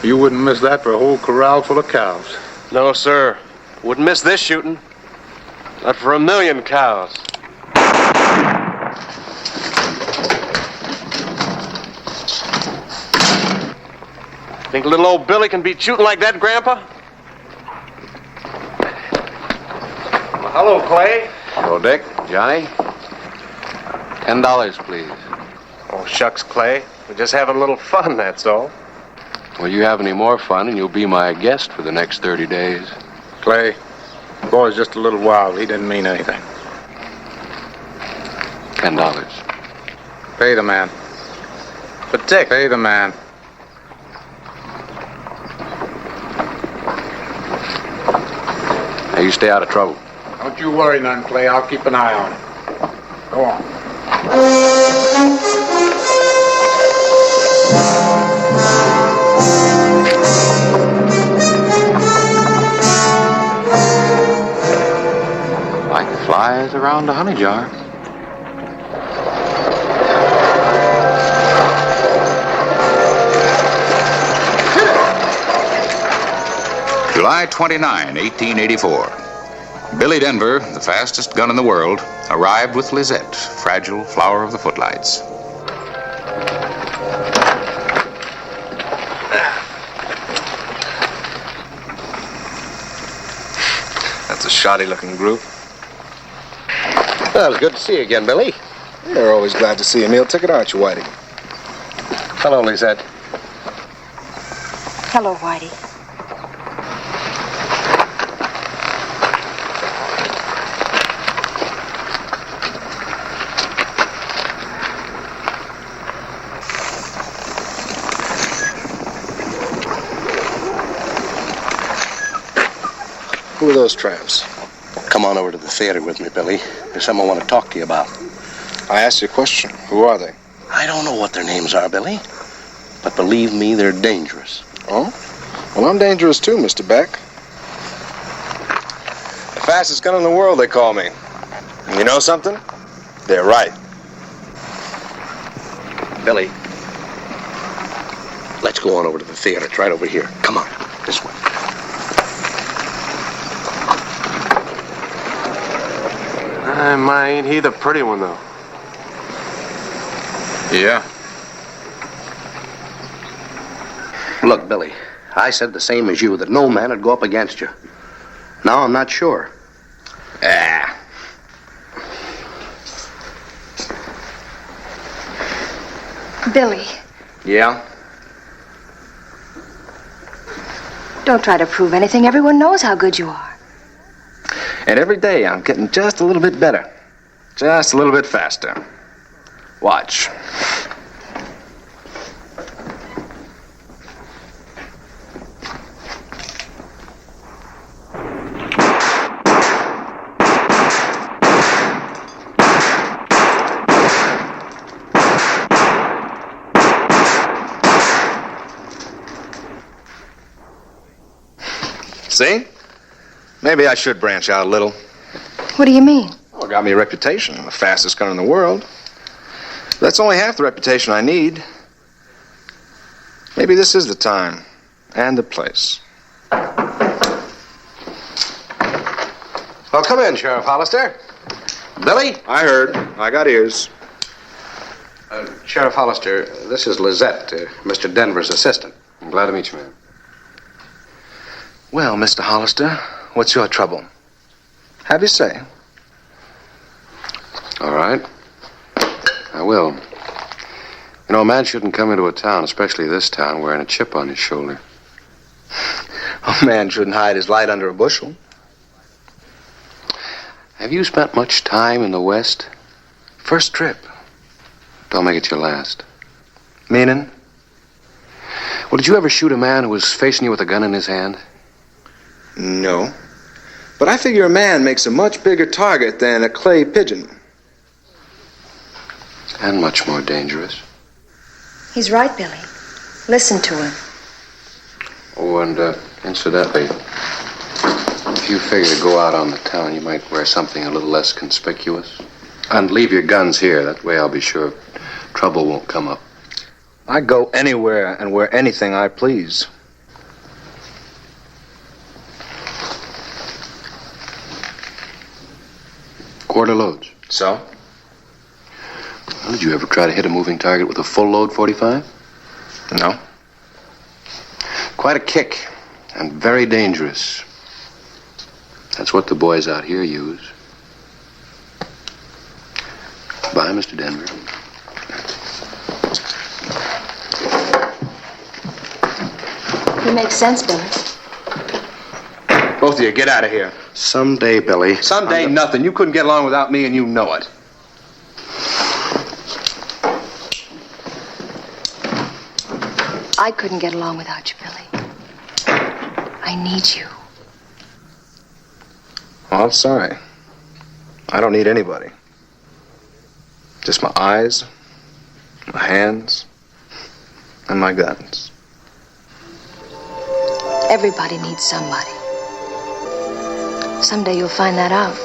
You wouldn't miss that for a whole corral full of cows. No, sir. Wouldn't miss this shooting. Not for 1,000,000 cows. Think little old Billy can beat shooting like that, Grandpa? Well, hello, Clay. Hello, Dick. Johnny? $10, please. Oh, shucks, Clay. We're just having a little fun, that's all. Well, you have any more fun, and you'll be my guest for the next 30 days. Clay, the boy's just a little wild. He didn't mean anything. $10. Pay the man. But, Dick... Pay the man. you stay out of trouble. Don't you worry none, Clay. I'll keep an eye on it. Go on. Like flies around a honey jar. July 29, 1884. Billy Denver, the fastest gun in the world, arrived with Lizette, fragile flower of the footlights. That's a shoddy-looking group. Well, it's good to see you again, Billy. You're always glad to see a meal ticket, aren't you, Whitey? Hello, Lizette. Hello, Whitey. Who are those tramps? Come on over to the theater with me, Billy. There's something I want to talk to you about. I asked you a question. Who are they? I don't know what their names are, Billy. But believe me, they're dangerous. Oh? Well, I'm dangerous too, Mr. Beck. The fastest gun in the world, they call me. And you know something? They're right. Billy, let's go on over to the theater. It's right over here. Come on, this way. My, ain't he the pretty one, though? Yeah. Look, Billy, I said the same as you, that no man would go up against you. Now I'm not sure. Billy, Yeah? don't try to prove anything. Everyone knows how good you are. And every day I'm getting just a little bit better. Just a little bit faster. Watch. See? Maybe I should branch out a little. What do you mean? Well, got me a reputation. I'm the fastest gun in the world. That's only half the reputation I need. Maybe this is the time and the place. Well, come in, Sheriff Hollister. Billy? I heard. I got ears. Sheriff Hollister, this is Lizette, Mr. Denver's assistant. I'm glad to meet you, man. Well, Mr. Hollister, what's your trouble? Have you say? All right. I will. You know, a man shouldn't come into a town, especially this town, wearing a chip on his shoulder. A man shouldn't hide his light under a bushel. Have you spent much time in the West? First trip. Don't make it your last. Meaning? Well, did you ever shoot a man who was facing you with a gun in his hand? No. But I figure a man makes a much bigger target than a clay pigeon. And much more dangerous. He's right, Billy. Listen to him. Oh, and incidentally, if you figure to go out on the town, you might wear something a little less conspicuous. And leave your guns here. That way I'll be sure trouble won't come up. I go anywhere and wear anything I please. Quarter loads. So? Well, did you ever try to hit a moving target with a full load 45? No. Quite a kick, and very dangerous. That's what the boys out here use. Bye, Mr. Denver. He makes sense, Billy. Both of you, get out of here. Someday, Billy. Someday, nothing. You couldn't get along without me, and you know it. I couldn't get along without you, Billy. I need you. Oh, I'm sorry. I don't need anybody. Just my eyes, my hands, and my guns. Everybody needs somebody. Someday you'll find that out.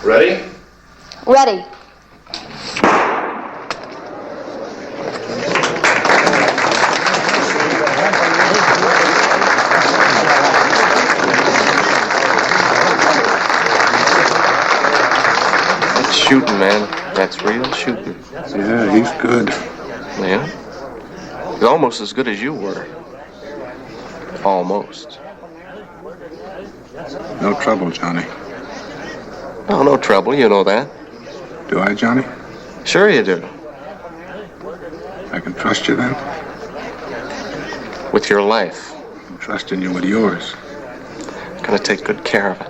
Ready? Ready. That's shooting, man. That's real shooting. Yeah, he's good. Yeah? He's almost as good as you were. Almost. No trouble, Johnny. Oh, no trouble. You know that. Do I, Johnny? Sure you do. I can trust you then? With your life. I'm trusting you with yours. I'm gonna take good care of it.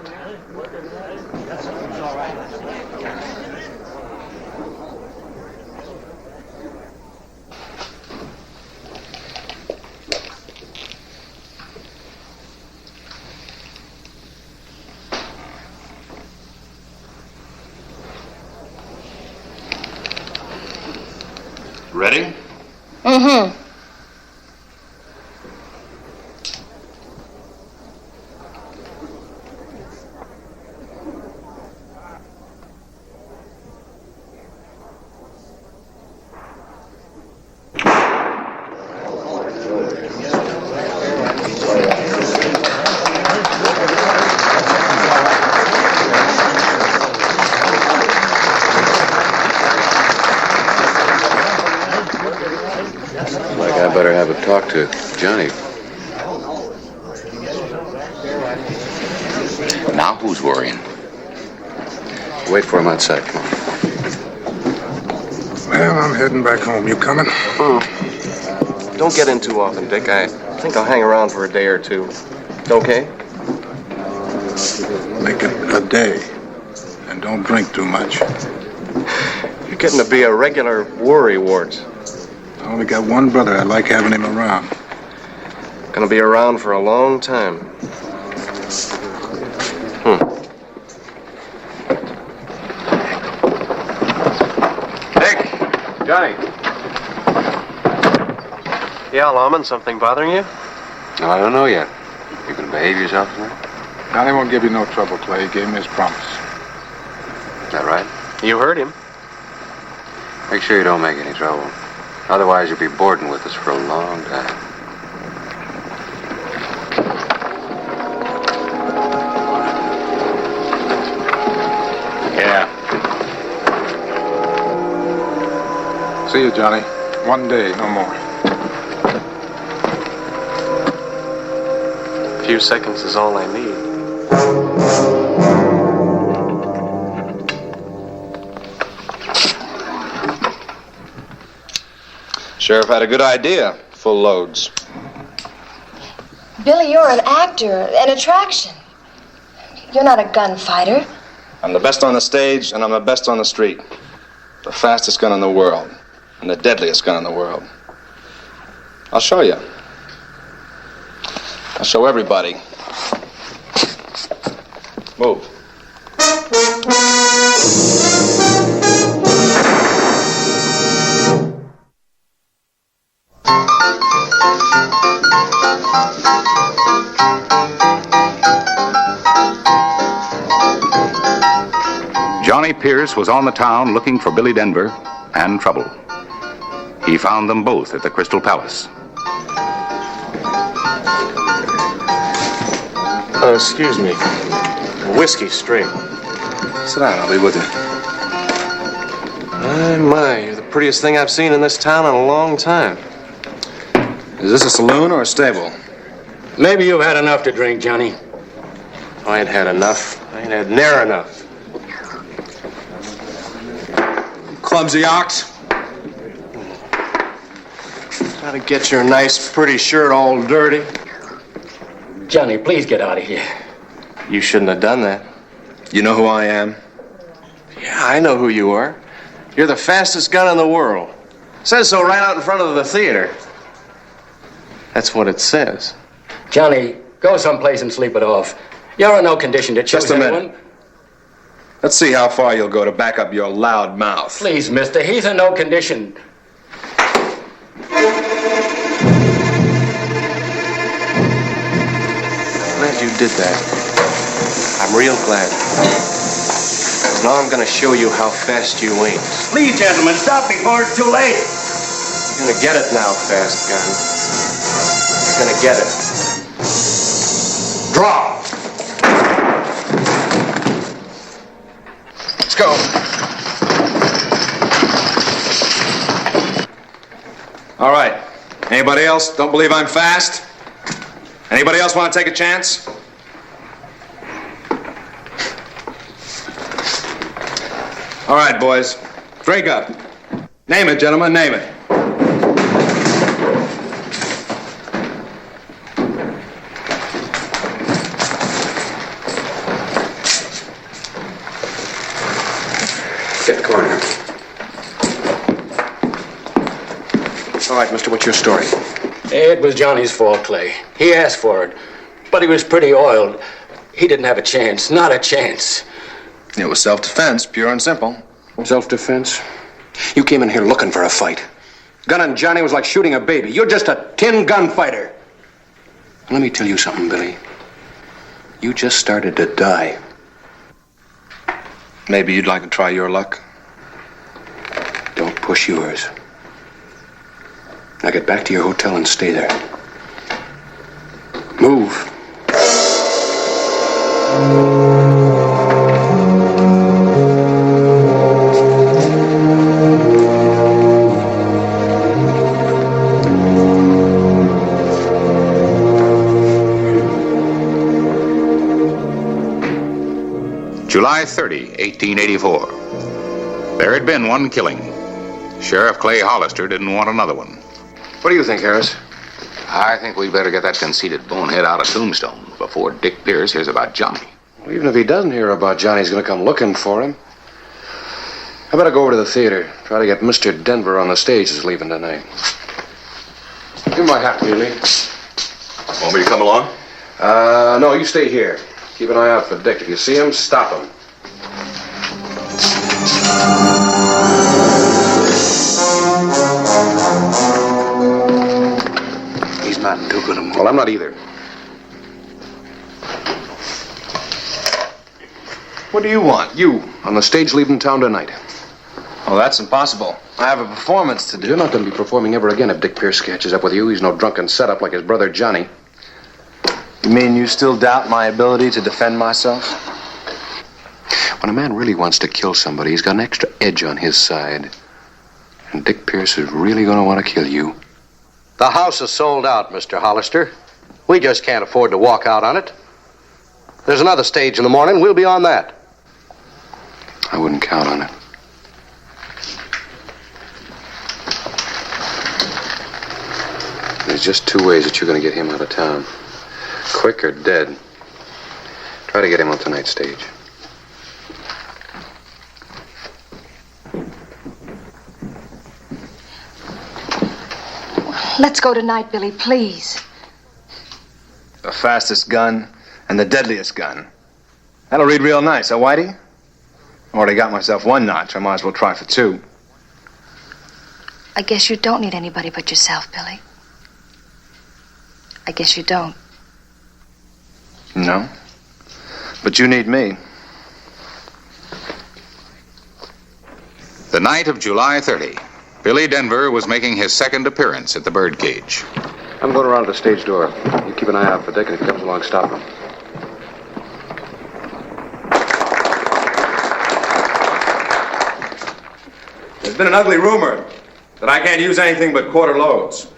Ready? Mm-hmm. I better have a talk to Johnny. Now who's worrying? Wait for him outside. Come on. Well, I'm heading back home. You coming? Don't get in too often, Dick. I think I'll hang around for a day or two. Okay? Make it a day. And don't drink too much. You're getting to be a regular worry wart. I only got one brother. I like having him around. Gonna be around for a long time. Dick! Johnny! Yeah, Lawman, something bothering you? No, I don't know yet. You can behave yourself tonight? Johnny won't give you no trouble, Clay. He gave me his promise. Is that right? You heard him. Make sure you don't make any trouble. Otherwise, you'll be boarding with us for a long time. Yeah. See you, Johnny. One day, no more. A few seconds is all I need. Sheriff had a good idea. Full loads. Billy, you're an actor, an attraction. You're not a gunfighter. I'm the best on the stage, and I'm the best on the street. The fastest gun in the world, and the deadliest gun in the world. I'll show you. I'll show everybody. Move. Johnny Pierce was on the town looking for Billy Denver and trouble. He found them both at the Crystal Palace. Excuse me. Whiskey straight. Sit down, I'll be with you. My, you're the prettiest thing I've seen in this town in a long time. Is this a saloon or a stable? Maybe you've had enough to drink, Johnny. I ain't had enough. I ain't had near enough. Clumsy ox. Gotta get your nice, pretty shirt all dirty. Johnny, please get out of here. You shouldn't have done that. You know who I am? Yeah, I know who you are. You're the fastest gun in the world. Says so right out in front of the theater. That's what it says. Johnny, go someplace and sleep it off. You're in no condition to choose Just a minute. anyone. Let's see how far you'll go to back up your loud mouth. Please, mister, he's in no condition. Glad you did that. I'm real glad. Now I'm gonna show you how fast you ain't. Please, gentlemen, stop before it's too late. You're gonna get it now, fast gun. You're gonna get it. Draw! Let's go. All right. Anybody else don't believe I'm fast? Anybody else want to take a chance? All right, boys. Drink up. Name it, gentlemen, name it. Get the corner. All right, mister, what's your story? It was Johnny's fault, Clay. He asked for it, but he was pretty oiled. He didn't have a chance, not a chance. It was self-defense, pure and simple. Self-defense? You came in here looking for a fight. Gunning Johnny was like shooting a baby. You're just a tin gunfighter. Let me tell you something, Billy. You just started to die. Maybe you'd like to try your luck? Don't push yours. Now get back to your hotel and stay there. Move. July 30, 1884. There had been one killing. Sheriff Clay Hollister didn't want another one. What do you think, Harris? I think we'd better get that conceited bonehead out of Tombstone before Dick Pierce hears about Johnny. Well, even if he doesn't hear about Johnny, he's going to come looking for him. I better go over to the theater. Try to get Mr. Denver on the stage who's leaving tonight. You might have to, Lee. Want me to come along? No, you stay here. Keep an eye out for Dick. If you see him, stop him. He's not in too good a mood. Well, I'm not either. What do you want? You, on the stage leaving town tonight. Oh, that's impossible. I have a performance to do. You're not going to be performing ever again if Dick Pierce catches up with you. He's no drunken setup like his brother Johnny. You mean you still doubt my ability to defend myself? When a man really wants to kill somebody, he's got an extra edge on his side. And Dick Pierce is really going to want to kill you. The house is sold out, Mr. Hollister. We just can't afford to walk out on it. There's another stage in the morning. We'll be on that. I wouldn't count on it. There's just two ways that you're going to get him out of town. Quick or dead. Try to get him on tonight's stage. Let's go tonight, Billy, please. The fastest gun and the deadliest gun. That'll read real nice, huh, Whitey? Already got myself one notch. I might as well try for two. I guess you don't need anybody but yourself, Billy. I guess you don't. No. But you need me. The night of July 30, Billy Denver was making his second appearance at the Birdcage. I'm going around to the stage door. You keep an eye out for Dick, and if he comes along, stop him. There's been an ugly rumor that I can't use anything but quarter loads.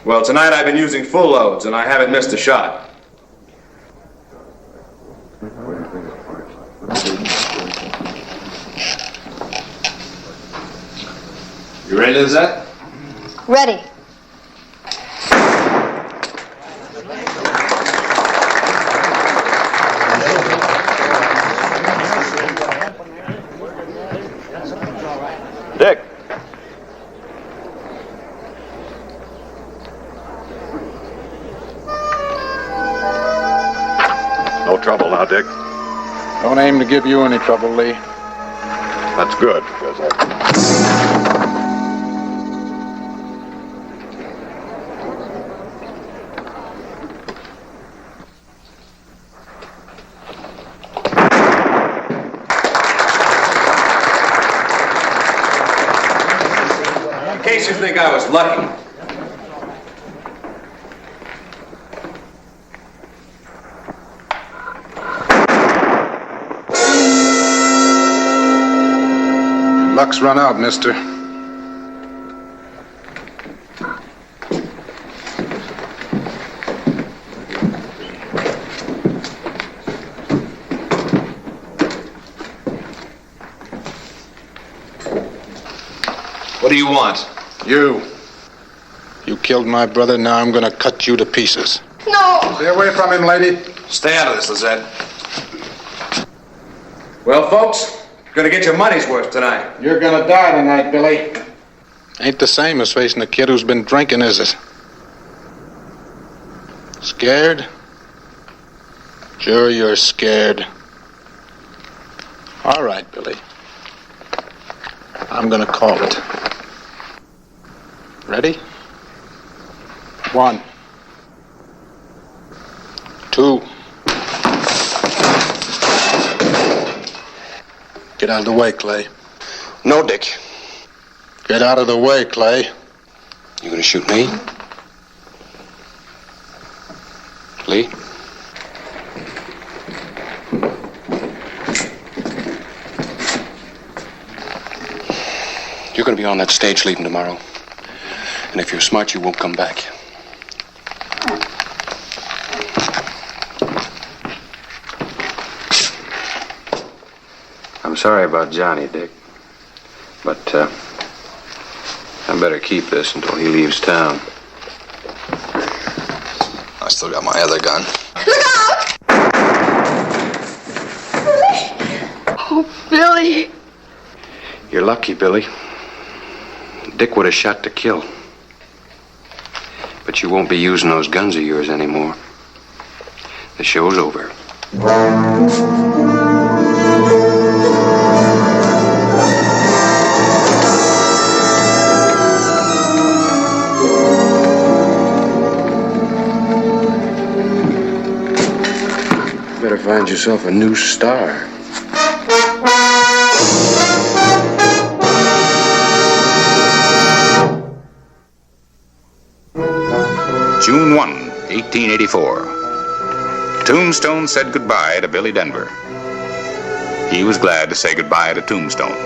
Well, tonight I've been using full loads, and I haven't missed a shot. You ready, Lizette? Ready. pistol now, Dick. Don't aim to give you any trouble, Lee. That's good, because In case you think I was lucky. Luck's run out, mister. What do you want? You. You killed my brother, now I'm gonna cut you to pieces. No! Stay away from him, lady. Stay out of this, Lizette. Well, folks, gonna get your money's worth tonight. You're gonna die tonight, Billy. Ain't the same as facing a kid who's been drinking, is it? Scared? Sure you're scared. All right, Billy. I'm gonna call it. Ready? 1, 2. Get out of the way, Clay. No, Dick. Get out of the way, Clay. You gonna shoot me? Lee? You're gonna be on that stage leaving tomorrow. And if you're smart, you won't come back. I'm sorry about Johnny, Dick. But, I better keep this until he leaves town. I still got my other gun. Oh, Billy. You're lucky, Billy. Dick would have shot to kill. But you won't be using those guns of yours anymore. The show's over. Better find yourself a new star. June 1, 1884. Tombstone said goodbye to Billy Denver. He was glad to say goodbye to Tombstone.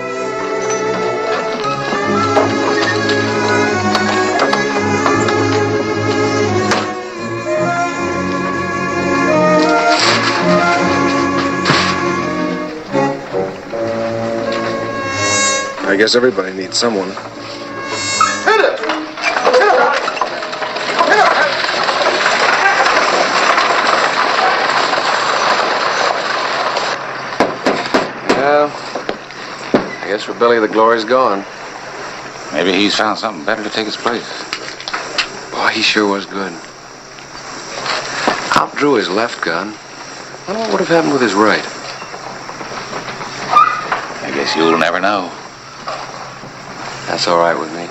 I guess everybody needs someone. Well, I guess for Billy the glory's gone. Maybe he's found something better to take his place. Boy, he sure was good. Outdrew his left gun. I wonder what would have happened with his right. I guess you'll never know. That's all right with me.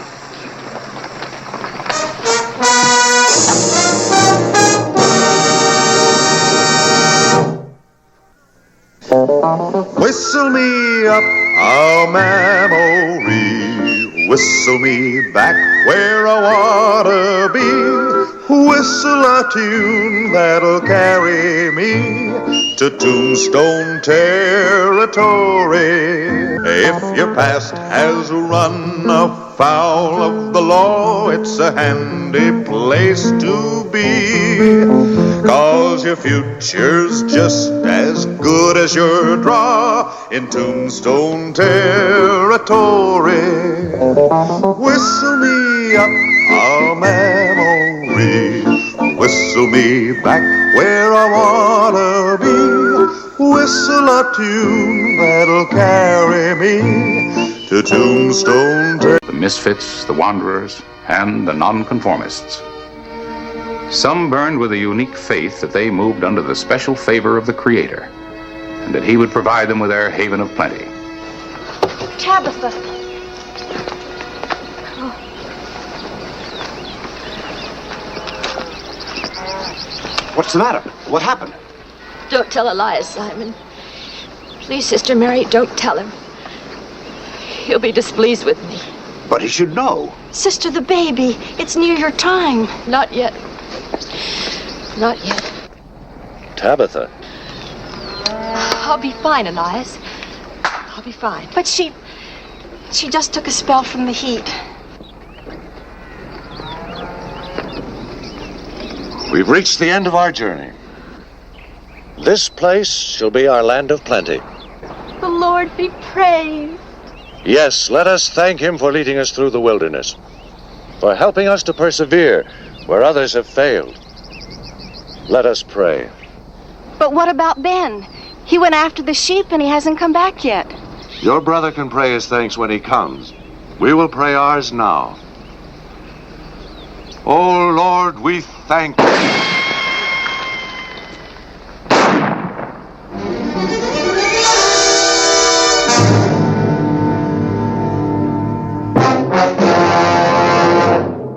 Whistle me up a memory, whistle me back where I wanna be, whistle a tune that'll carry me to Tombstone territory. If your past has run afoul of the law, it's a handy place to be, 'cause your future's just as good as your draw in Tombstone territory. Whistle me up a memory, whistle me back where I wanna be, whistle a tune that'll carry me to Tombstone. The misfits, the wanderers, and the nonconformists. Some burned with a unique faith that they moved under the special favor of the Creator, and that he would provide them with their haven of plenty. Tabitha. What's the matter? What happened? Don't tell Elias, Simon. Please, Sister Mary, don't tell him. He'll be displeased with me. But he should know. Sister, the baby. It's near your time. Not yet. Not yet. Tabitha. I'll be fine, Elias. I'll be fine. But she just took a spell from the heat. We've reached the end of our journey. This place shall be our land of plenty. The Lord be praised. Yes, let us thank him for leading us through the wilderness, for helping us to persevere where others have failed. Let us pray. But what about Ben? He went after the sheep and he hasn't come back yet. Your brother can pray his thanks when he comes. We will pray ours now. Oh, Lord, we thank you.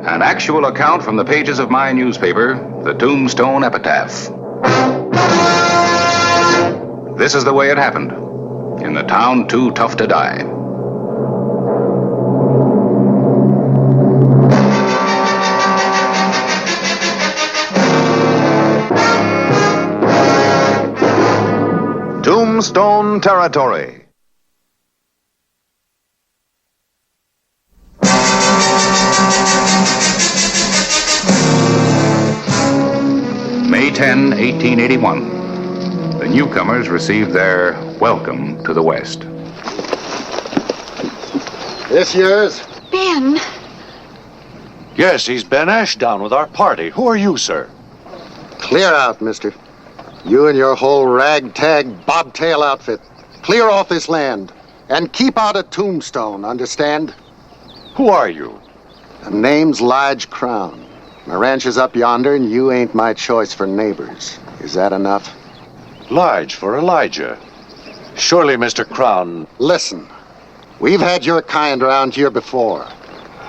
An actual account from the pages of my newspaper, the Tombstone Epitaph. This is the way it happened, in the town too tough to die. Tombstone Territory. May 10, 1881. The newcomers received their welcome to the West. This yours? Ben. Yes, he's Ben Ashdown with our party. Who are you, sir? Clear out, mister. You and your whole ragtag bobtail outfit. Clear off this land. And keep out of Tombstone, understand? Who are you? The name's Lige Crown. My ranch is up yonder, and you ain't my choice for neighbors. Is that enough? Lige for Elijah. Surely, Mr. Crown. Listen, we've had your kind around here before.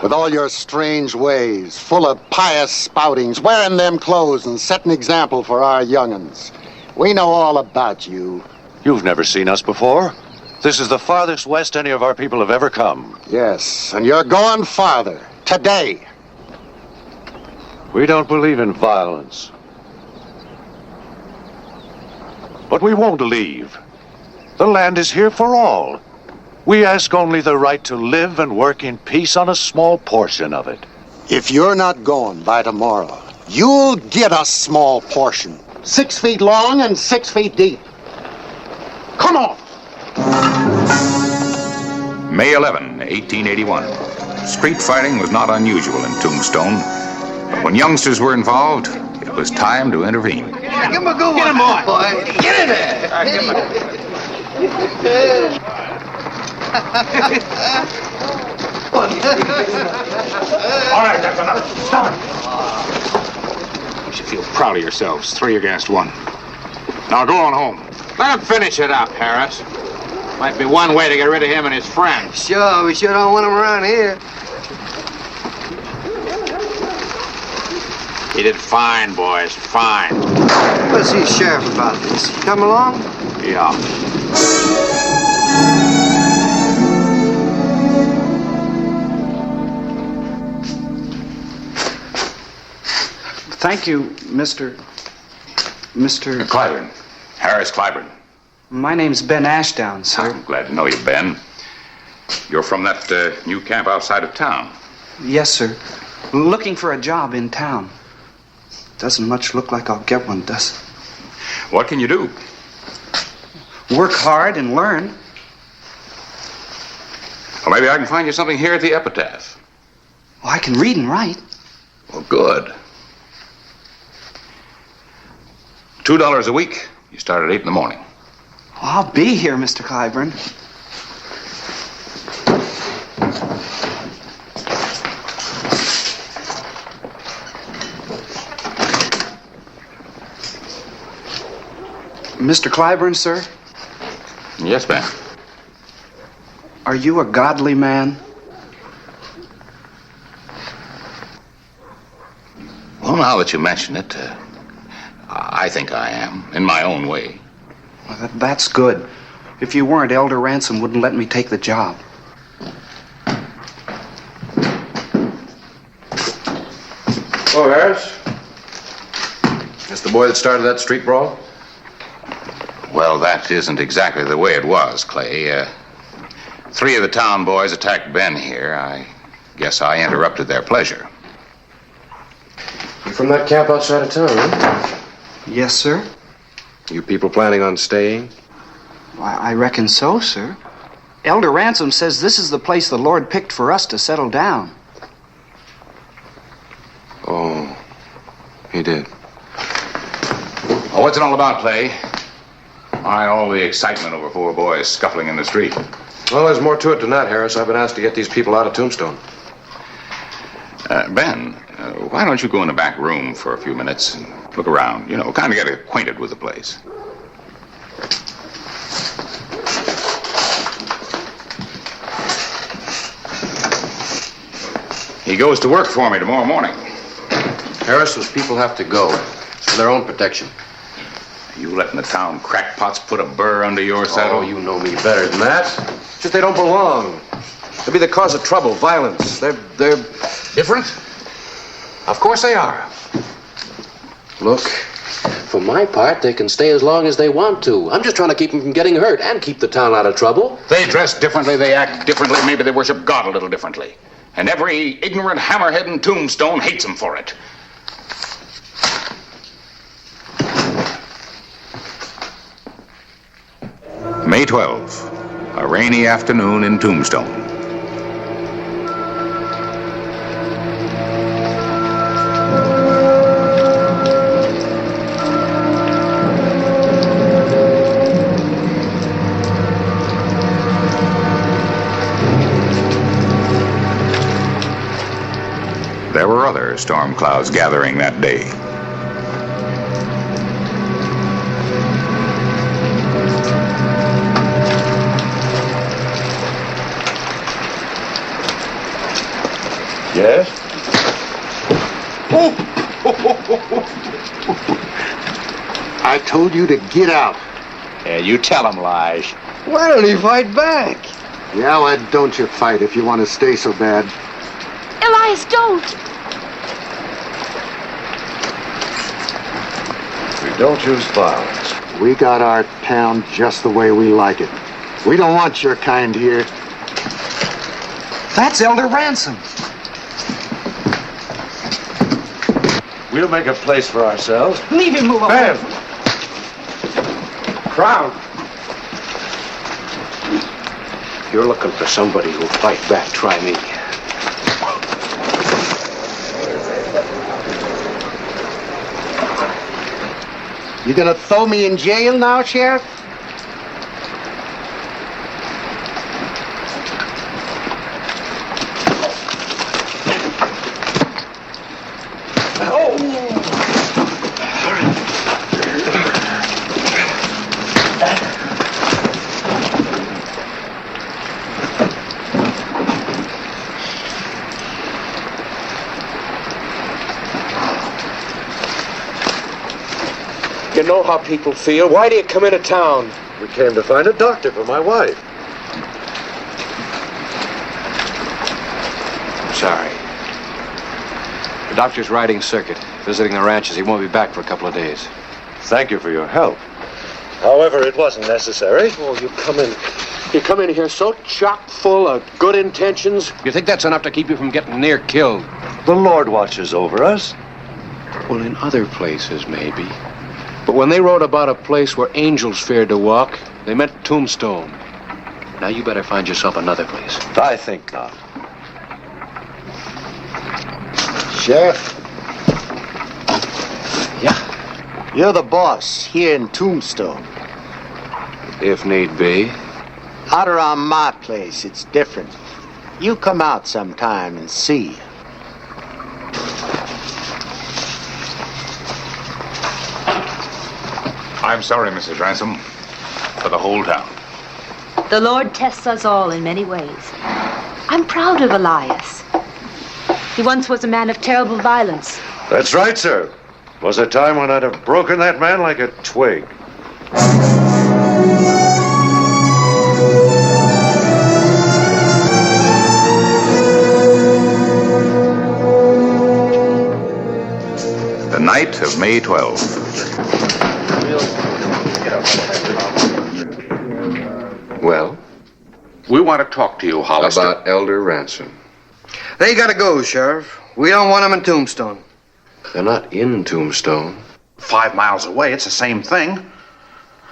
With all your strange ways, full of pious spoutings, wearing them clothes and setting example for our young'uns. We know all about you. You've never seen us before. This is the farthest west any of our people have ever come. Yes, and you're going farther. Today. We don't believe in violence. But we won't leave. The land is here for all. We ask only the right to live and work in peace on a small portion of it. If you're not going by tomorrow, you'll get a small portion. 6 feet long and 6 feet deep. Come on! May 11, 1881. Street fighting was not unusual in Tombstone. But when youngsters were involved, it was time to intervene. Yeah, give him a good one. Get him, boy. Get in there. All right, that's enough. Stop it. You should feel proud of yourselves, 3 against 1. Now go on home. Let him finish it up, Harris. Might be one way to get rid of him and his friends. Sure, we sure don't want him around here. He did fine, boys, fine. We'll see Sheriff about this. Come along? Yeah. Thank you, Mr. Clyburn. Harris Clyburn. My name's Ben Ashdown, sir. I'm glad to know you, Ben. You're from that new camp outside of town. Yes, sir. Looking for a job in town. Doesn't much look like I'll get one, does it? What can you do? Work hard and learn. Or maybe I can find you something here at the Epitaph. Well, I can read and write. Well, good. $2 a week. You start at 8 in the morning. Well, I'll be here, Mr. Clyburn. Mr. Clyburn, sir? Yes, Ben. Are you a godly man? Well, now that you mention it, I think I am, in my own way. Well, that's good. If you weren't, Elder Ransom wouldn't let me take the job. Oh, Harris? That's the boy that started that street brawl? Well, that isn't exactly the way it was, Clay. 3 of the town boys attacked Ben here. I guess I interrupted their pleasure. You from that camp outside of town, huh? Yes, sir. You people planning on staying? I reckon so, sir. Elder Ransom says this is the place the Lord picked for us to settle down. Oh, he did. Oh, what's it all about, Clay? Why all the excitement over 4 boys scuffling in the street? Well, there's more to it than that, Harris. I've been asked to get these people out of Tombstone. Ben, why don't you go in the back room for a few minutes and look around? You know, kind of get acquainted with the place. He goes to work for me tomorrow morning. Harris, those people have to go. It's for their own protection. You letting the town crackpots put a burr under your saddle? Oh, you know me better than that. Just they don't belong. They'll be the cause of trouble, violence. They're different? Of course they are. Look, for my part, they can stay as long as they want to. I'm just trying to keep them from getting hurt and keep the town out of trouble. They dress differently, they act differently, maybe they worship God a little differently. And every ignorant hammerhead in Tombstone hates them for it. May 12, a rainy afternoon in Tombstone. There were other storm clouds gathering that day. Yes? I told you to get out. Yeah, you tell him, Lige. Why don't he fight back? Yeah, why don't you fight if you want to stay so bad? Elias, don't! We don't use violence. We got our town just the way we like it. We don't want your kind here. That's Elder Ransom. We'll make a place for ourselves. Leave him move on. Ben! Crowd! If you're looking for somebody who'll fight back, try me. You gonna throw me in jail now, Sheriff? You know how people feel. Why do you come into town? We came to find a doctor for my wife. Sorry. The doctor's riding circuit, visiting the ranches. He won't be back for a couple of days. Thank you for your help. However, it wasn't necessary. Oh, you come in here so chock full of good intentions. You think that's enough to keep you from getting near killed? The Lord watches over us. Well, in other places, maybe. But when they wrote about a place where angels feared to walk, they meant Tombstone. Now you better find yourself another place. I think not. Sheriff? Yeah? You're the boss here in Tombstone. If need be. Out around my place, it's different. You come out sometime and see. I'm sorry, Mrs. Ransom, for the whole town. The Lord tests us all in many ways. I'm proud of Elias. He once was a man of terrible violence. That's right, sir. Was a time when I'd have broken that man like a twig. The night of May 12. Well? We want to talk to you, Hollister. About Elder Ransom. They gotta go, Sheriff. We don't want them in Tombstone. They're not in Tombstone. 5 miles away, it's the same thing.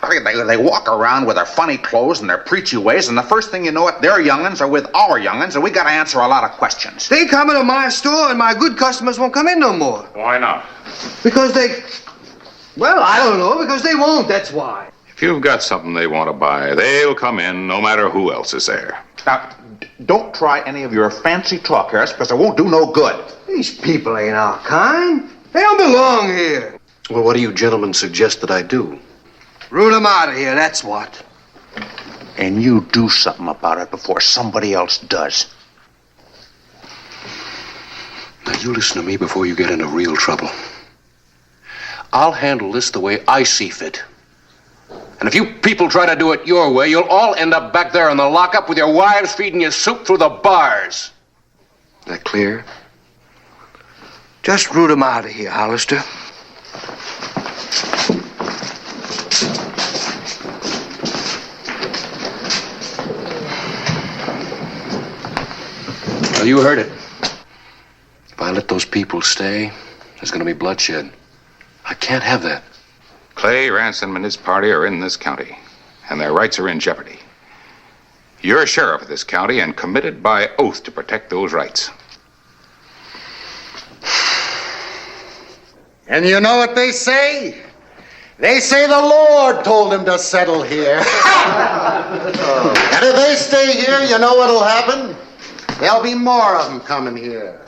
I mean, they walk around with their funny clothes and their preachy ways, and the first thing you know it, their young'uns are with our young'uns, and we gotta answer a lot of questions. They come into my store and my good customers won't come in no more. Why not? Because they... Well, I don't know. Because they won't, that's why. If you've got something they want to buy, they'll come in no matter who else is there. Now, don't try any of your fancy talk, Harris, because it won't do no good. These people ain't our kind. They don't belong here. Well, what do you gentlemen suggest that I do? Root them out of here, that's what. And you do something about it before somebody else does. Now, you listen to me before you get into real trouble. I'll handle this the way I see fit. And if you people try to do it your way, you'll all end up back there in the lockup with your wives feeding you soup through the bars. That clear? Just root them out of here, Hollister. Well, you heard it. If I let those people stay, there's going to be bloodshed. I can't have that. Clay, Ransom, and his party are in this county, and their rights are in jeopardy. You're sheriff of this county and committed by oath to protect those rights. And you know what they say? They say the Lord told him to settle here. And if they stay here, you know what'll happen? There'll be more of them coming here.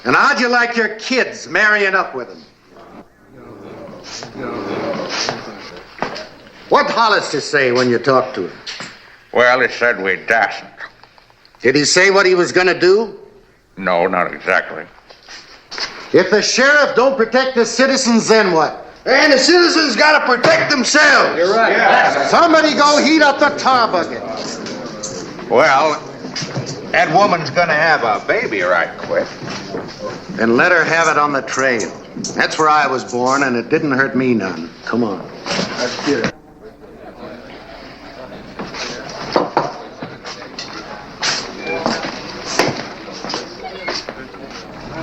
And how'd you like your kids marrying up with them? What'd Hollister say when you talked to him? Well, he said we dasn't. Did he say what he was gonna do? No, not exactly. If the sheriff don't protect the citizens, then what? And the citizens gotta protect themselves. You're right. Yeah. Somebody go heat up the tar bucket. Well, that woman's gonna have a baby right quick. And let her have it on the trail. That's where I was born, and it didn't hurt me none. Come on. Let's get it.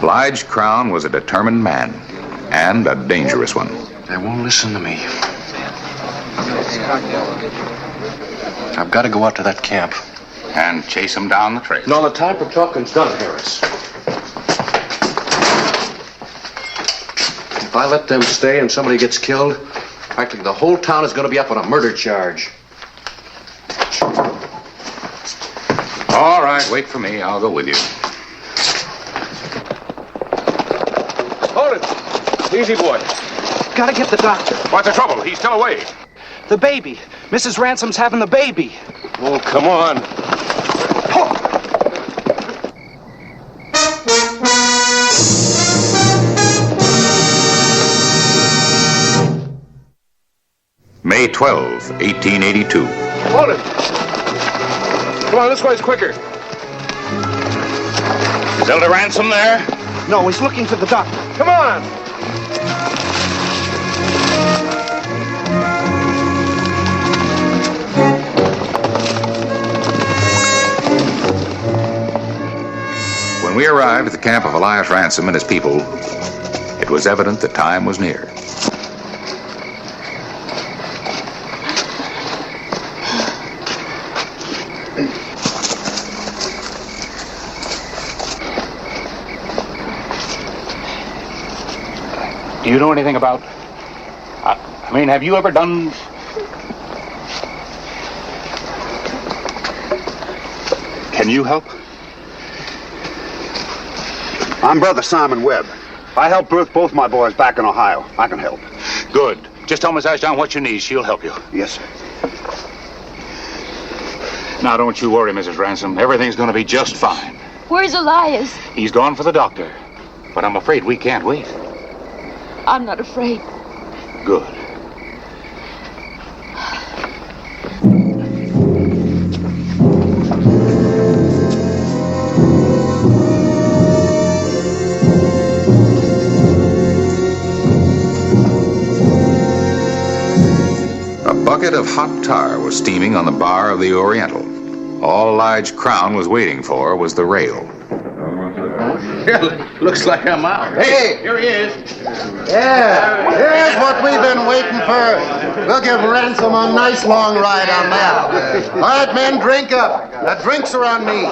Lige Crown was a determined man, and a dangerous one. They won't listen to me. I've got to go out to that camp. And chase him down the trail. No, the time for talking's done, Harris. If I let them stay and somebody gets killed, practically the whole town is going to be up on a murder charge. All right, wait for me. I'll go with you. Hold it. Easy, boy. Gotta get the doctor. What's the trouble? He's still away. The baby. Mrs. Ransom's having the baby. Oh, come on. May 12, 1882. Hold it. Come on, this way's quicker. Is Elder Ransom there? No, he's looking for the doctor. Come on. When we arrived at the camp of Elias Ransom and his people, it was evident the time was near. Do you know anything about... I mean, have you ever done... Can you help? I'm Brother Simon Webb. I helped birth both my boys back in Ohio. I can help. Good. Just tell Miss Ashdown what you need. She'll help you. Yes, sir. Now, don't you worry, Mrs. Ransom. Everything's going to be just fine. Where's Elias? He's gone for the doctor. But I'm afraid we can't wait. I'm not afraid. Good. A bucket of hot tar was steaming on the bar of the Oriental. All Lige Crown was waiting for was the rail. Looks like I'm out. Hey! Here he is. Yeah, here's what we've been waiting for. We'll give Ransom a nice long ride on that. All right, men, drink up. The drinks are on me.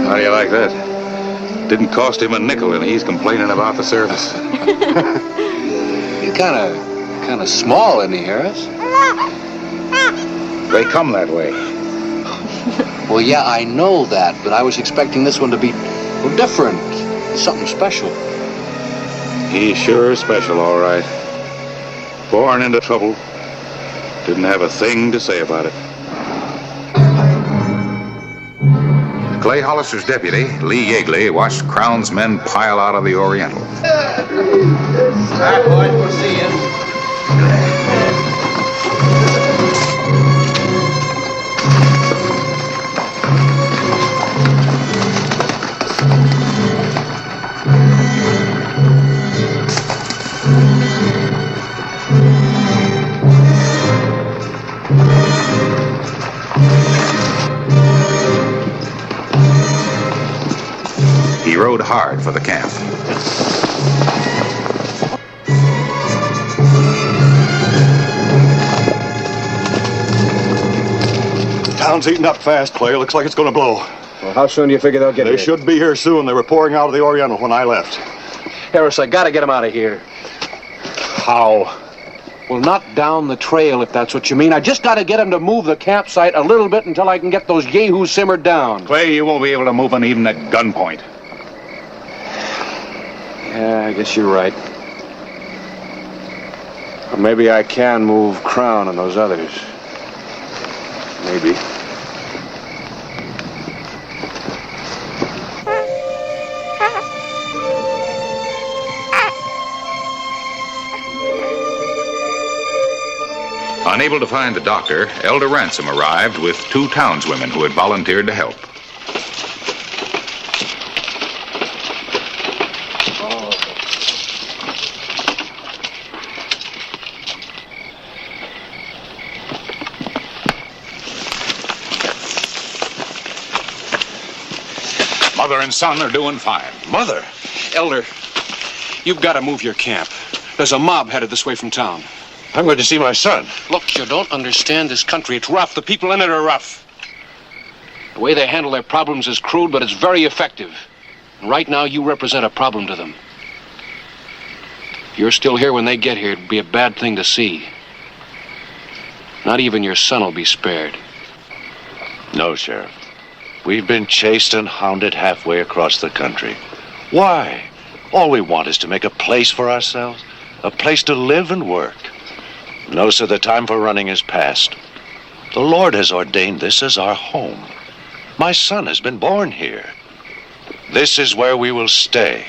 How do you like that? Didn't cost him a nickel, and he's complaining about the service. You're kind of small, isn't he, Harris? They come that way. Well, yeah, I know that, but I was expecting this one to be different, something special. He's sure special, all right. Born into trouble. Didn't have a thing to say about it. Clay Hollister's deputy, Lee Yeagley, watched Crown's men pile out of the Oriental. All right, boys, we'll see you. He rode hard for the camp. Town's eating up fast, Clay. Looks like it's going to blow. Well, how soon do you figure they'll get They here? should be here soon. They were pouring out of the Oriental when I left. Harris, I gotta get them out of here. How? Well, not down the trail, if that's what you mean. I just got to get them to move the campsite a little bit until I can get those yahoos simmered down. Clay, you won't be able to move them even at gunpoint. Yeah, I guess you're right. Or maybe I can move Crown and those others. Maybe. Unable to find the doctor, Elder Ransom arrived with two townswomen who had volunteered to help. Mother and son are doing fine. Mother? Elder, you've got to move your camp. There's a mob headed this way from town. I'm going to see my son. Look, you don't understand this country. It's rough. The people in it are rough. The way they handle their problems is crude, but it's very effective. And right now, you represent a problem to them. If you're still here when they get here, it'd be a bad thing to see. Not even your son will be spared. No, Sheriff. We've been chased and hounded halfway across the country. Why? All we want is to make a place for ourselves, a place to live and work. No, sir, the time for running is past. The Lord has ordained this as our home. My son has been born here. This is where we will stay.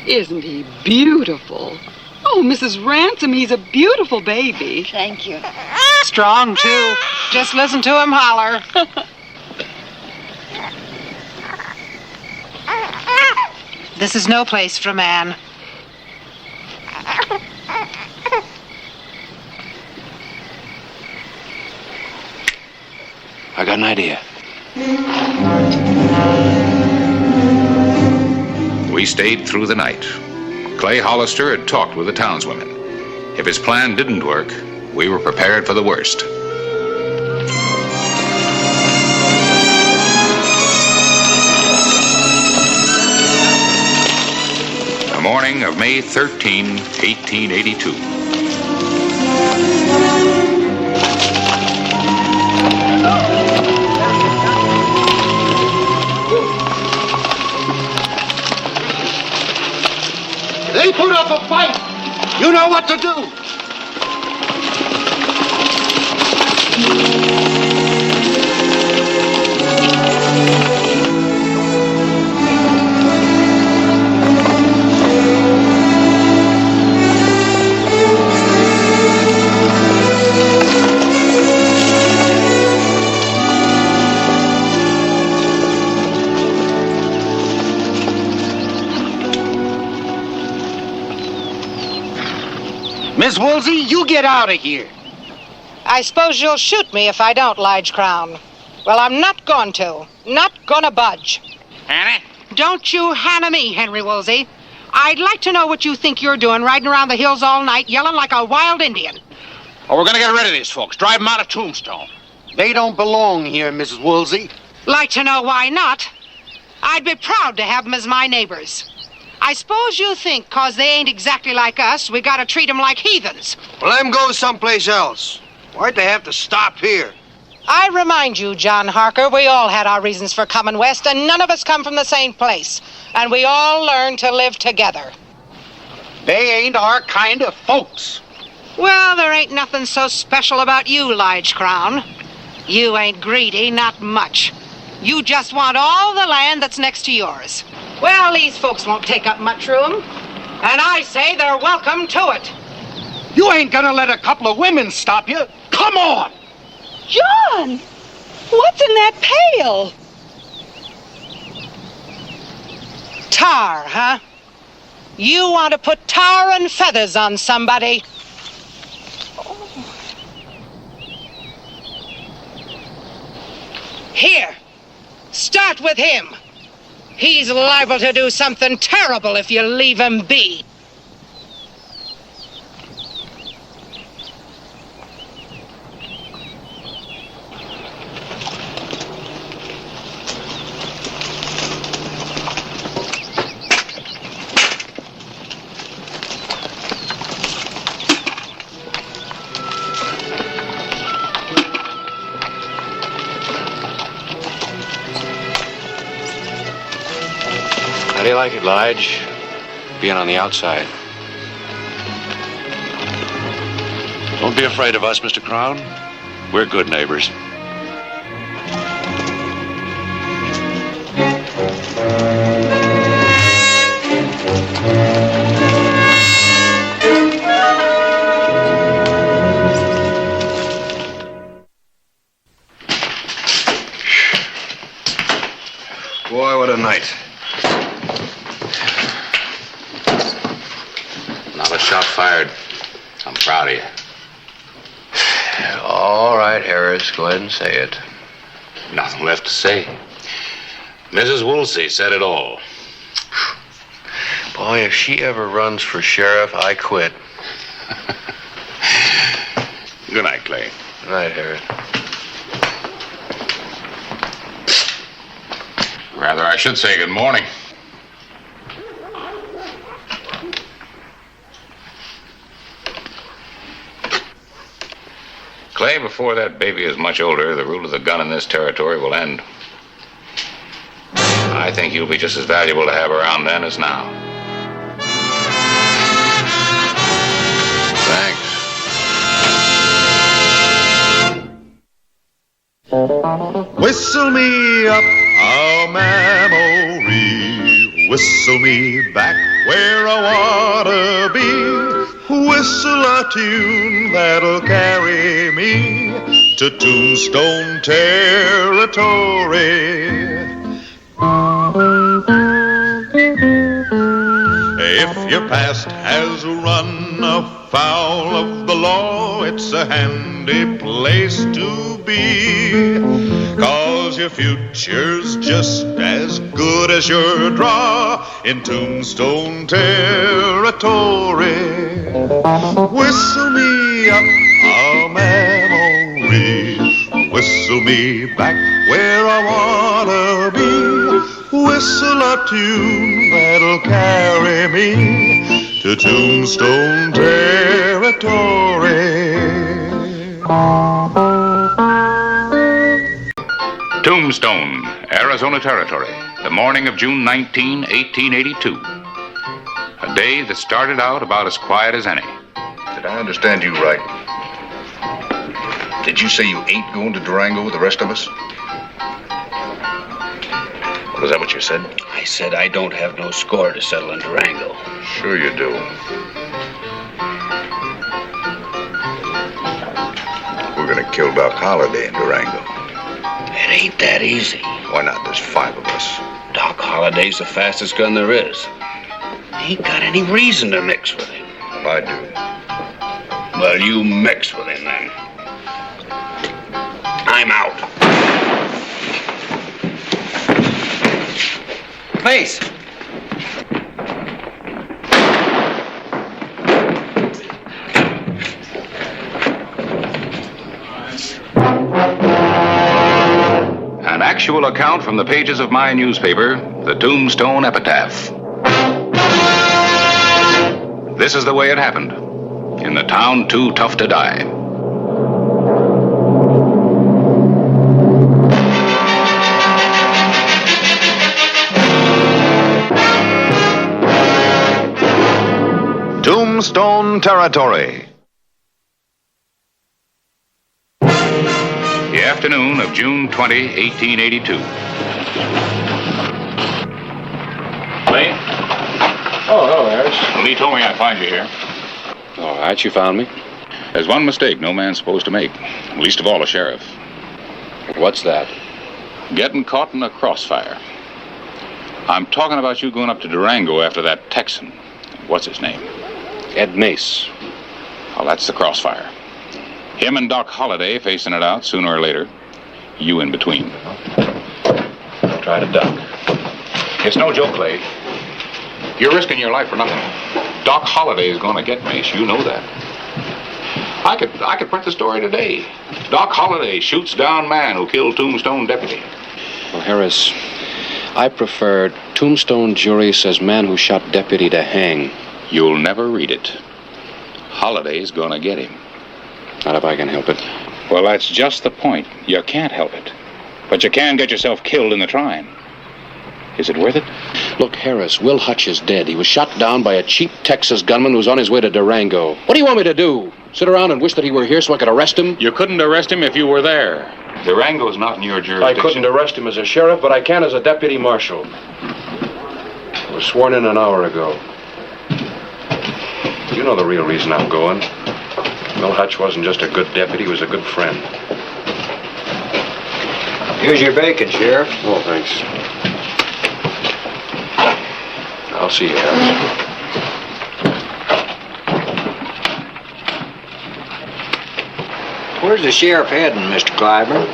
Isn't he beautiful? Oh, Mrs. Ransom, he's a beautiful baby. Thank you. Strong, too. Just listen to him holler. This is no place for a man. I got an idea. We stayed through the night. Clay Hollister had talked with the townswomen. If his plan didn't work, we were prepared for the worst. morning of May 13, 1882. They put up a fight. You know what to do. Miss Woolsey, you get out of here. I suppose you'll shoot me if I don't, Lige Crown. Well, I'm not going to. Not gonna budge. Hannah? Don't you Hannah me, Henry Woolsey. I'd like to know what you think you're doing riding around the hills all night yelling like a wild Indian. Oh, we're gonna get rid of these folks. Drive them out of Tombstone. They don't belong here, Mrs. Woolsey. Like to know why not? I'd be proud to have them as my neighbors. I suppose you think 'cause they ain't exactly like us, we gotta treat them like heathens. Well, let them go someplace else. Why'd they have to stop here? I remind you, John Harker, we all had our reasons for coming west, and none of us come from the same place. And we all learned to live together. They ain't our kind of folks. Well, there ain't nothing so special about you, Lige Crown. You ain't greedy, not much. You just want all the land that's next to yours. Well, these folks won't take up much room, and I say they're welcome to it. You ain't gonna let a couple of women stop you. Come on! John! What's in that pail? Tar, huh? You want to put tar and feathers on somebody. Here, start with him. He's liable to do something terrible if you leave him be. How do you like it, Lige? Being on the outside. Don't be afraid of us, Mr. Crown. We're good neighbors. Boy, what a night. Not a shot fired. I'm proud of you. All right, Harris, go ahead and say it. Nothing left to say. Mrs. Woolsey said it all. Boy, if she ever runs for sheriff, I quit. Good night, Clay. Good night, Harris. Rather, I should say good morning. Clay, before that baby is much older, the rule of the gun in this territory will end. I think you'll be just as valuable to have around then as now. Thanks. Whistle me up a memory, whistle me back where I wanna be. Whistle a tune that'll carry me to Tombstone territory. If your past has run afoul of the law, it's a handy place to be, 'cause your future's just as good as your draw in Tombstone territory. Whistle me up a memory, whistle me back where I wanna be. Whistle a tune that'll carry me me to Tombstone territory. Tombstone, Arizona Territory, the morning of June 19, 1882. A day that started out about as quiet as any. Did I understand you right? Did you say you ain't going to Durango with the rest of us? Was that what you said? I said I don't have no score to settle in Durango. Sure you do. We're gonna kill Doc Holliday in Durango. It ain't that easy. Why not? There's 5 of us. Doc Holliday's the fastest gun there is. Ain't got any reason to mix with him. Well, I do. Well, you mix with him then. I'm out. Mace! An actual account from the pages of my newspaper, the Tombstone Epitaph. This is the way it happened, in the town too tough to die. Tombstone Territory. The afternoon of June 20, 1882. Lee? Oh, hello, Harris. Lee told me I'd find you here. All right, you found me. There's one mistake no man's supposed to make, least of all a sheriff. What's that? Getting caught in a crossfire. I'm talking about you going up to Durango after that Texan. What's his name? Ed Mace. Well, that's the crossfire. Him and Doc Holliday facing it out sooner or later. You in between. Try to duck. It's no joke, Clay. You're risking your life for nothing. Doc Holliday is going to get Mace. You know that. I could print the story today. Doc Holliday shoots down man who killed Tombstone deputy. Well, Harris, I prefer Tombstone jury says man who shot deputy to hang. You'll never read it. Holliday's going to get him. Not if I can help it. Well, that's just the point. You can't help it. But you can get yourself killed in the trying. Is it worth it? Look, Harris, Will Hutch is dead. He was shot down by a cheap Texas gunman who was on his way to Durango. What do you want me to do? Sit around and wish that he were here so I could arrest him? You couldn't arrest him if you were there. Durango's not in your jurisdiction. I couldn't arrest him as a sheriff, but I can as a deputy marshal. I was sworn in an hour ago. You know the real reason I'm going. Will Hutch wasn't just a good deputy, he was a good friend. Here's your bacon, Sheriff. Oh, thanks. I'll see you, Harris. Where's the sheriff heading, Mr. Clyburn?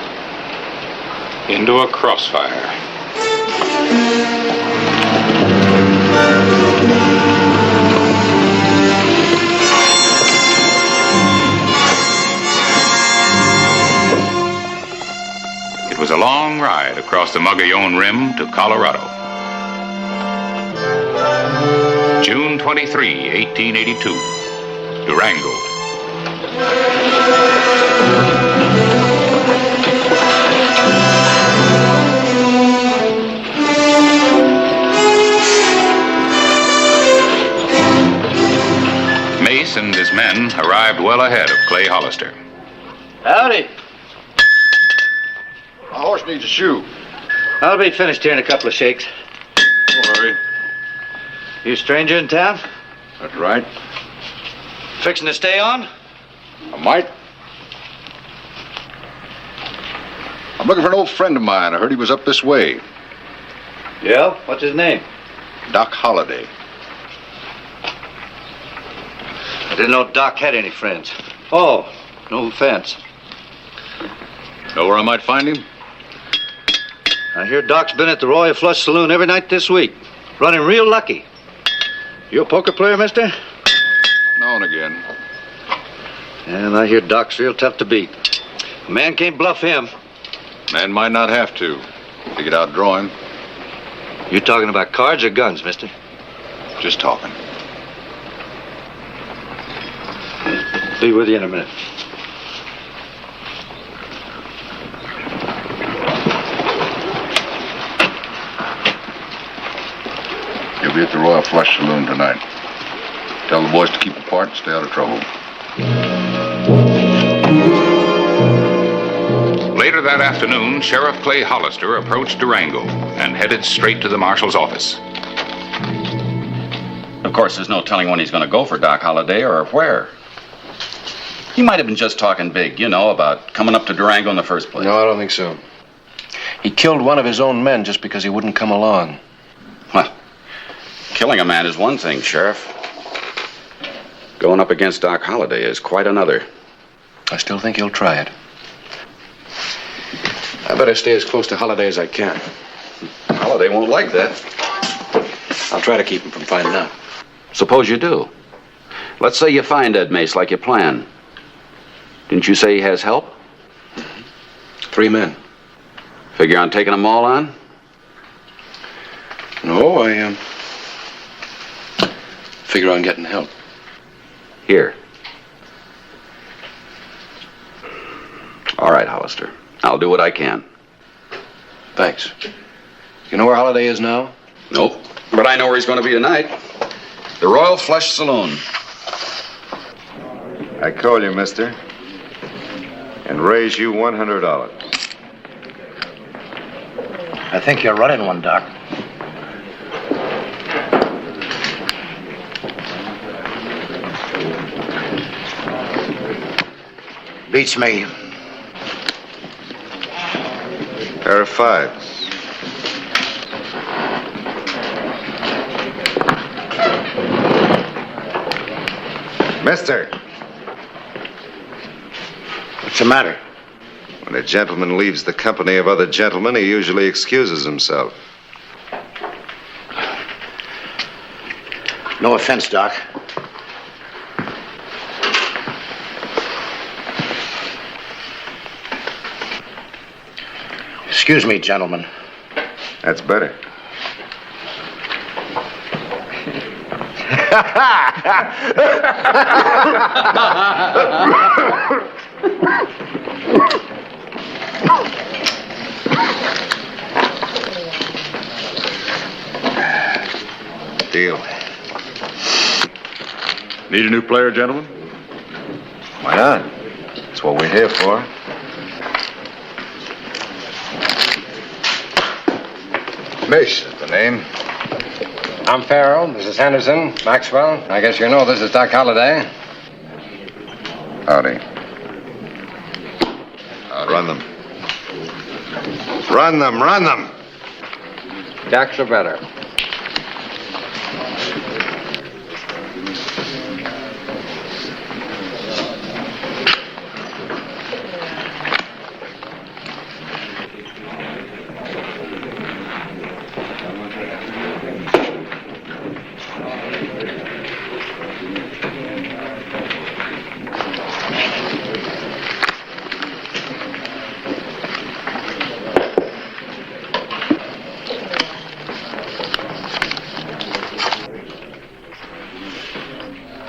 Into a crossfire. It was a long ride across the Mogollon Rim to Colorado. June 23, 1882. Durango. Mace and his men arrived well ahead of Clay Hollister. Howdy. My horse needs a shoe. I'll be finished here in a couple of shakes. Don't hurry. You a stranger in town? That's right. Fixing to stay on? I might. I'm looking for an old friend of mine. I heard he was up this way. Yeah? What's his name? Doc Holliday. I didn't know Doc had any friends. Oh, no offense. Know where I might find him? I hear Doc's been at the Royal Flush Saloon every night this week. Running real lucky. You a poker player, mister? Now and again. And I hear Doc's real tough to beat. A man can't bluff him. Man might not have to. He could outdraw him. You talking about cards or guns, mister? Just talking. Be with you in a minute. You'll be at the Royal Flush Saloon tonight. Tell the boys to keep apart and stay out of trouble. Later that afternoon, Sheriff Clay Hollister approached Durango and headed straight to the marshal's office. Of course, there's no telling when he's going to go for Doc Holliday or where. He might have been just talking big, you know, about coming up to Durango in the first place. No, I don't think so. He killed one of his own men just because he wouldn't come along. Well, killing a man is one thing, Sheriff. Going up against Doc Holliday is quite another. I still think he'll try it. I better stay as close to Holliday as I can. Holliday won't like that. I'll try to keep him from finding out. Suppose you do. Let's say you find Ed Mace like you planned. Didn't you say he has help? 3 men. Figure on taking them all on? No, I figure on getting help. Here. All right, Hollister. I'll do what I can. Thanks. You know where Holliday is now? Nope. But I know where he's going to be tonight. The Royal Flush Saloon. I call you, mister, and raise you $100. I think you're running one, Doc. Beats me. Pair of 5s. Mister. What's the matter? When a gentleman leaves the company of other gentlemen, he usually excuses himself. No offense, Doc. Excuse me, gentlemen. That's better. Deal. Need a new player, gentlemen? Why not? That's what we're here for. Mace is the name. I'm Farrell. This is Henderson. Maxwell. I guess you know this is Doc Holliday. Howdy. Run them. Run them, run them! Jacks are better.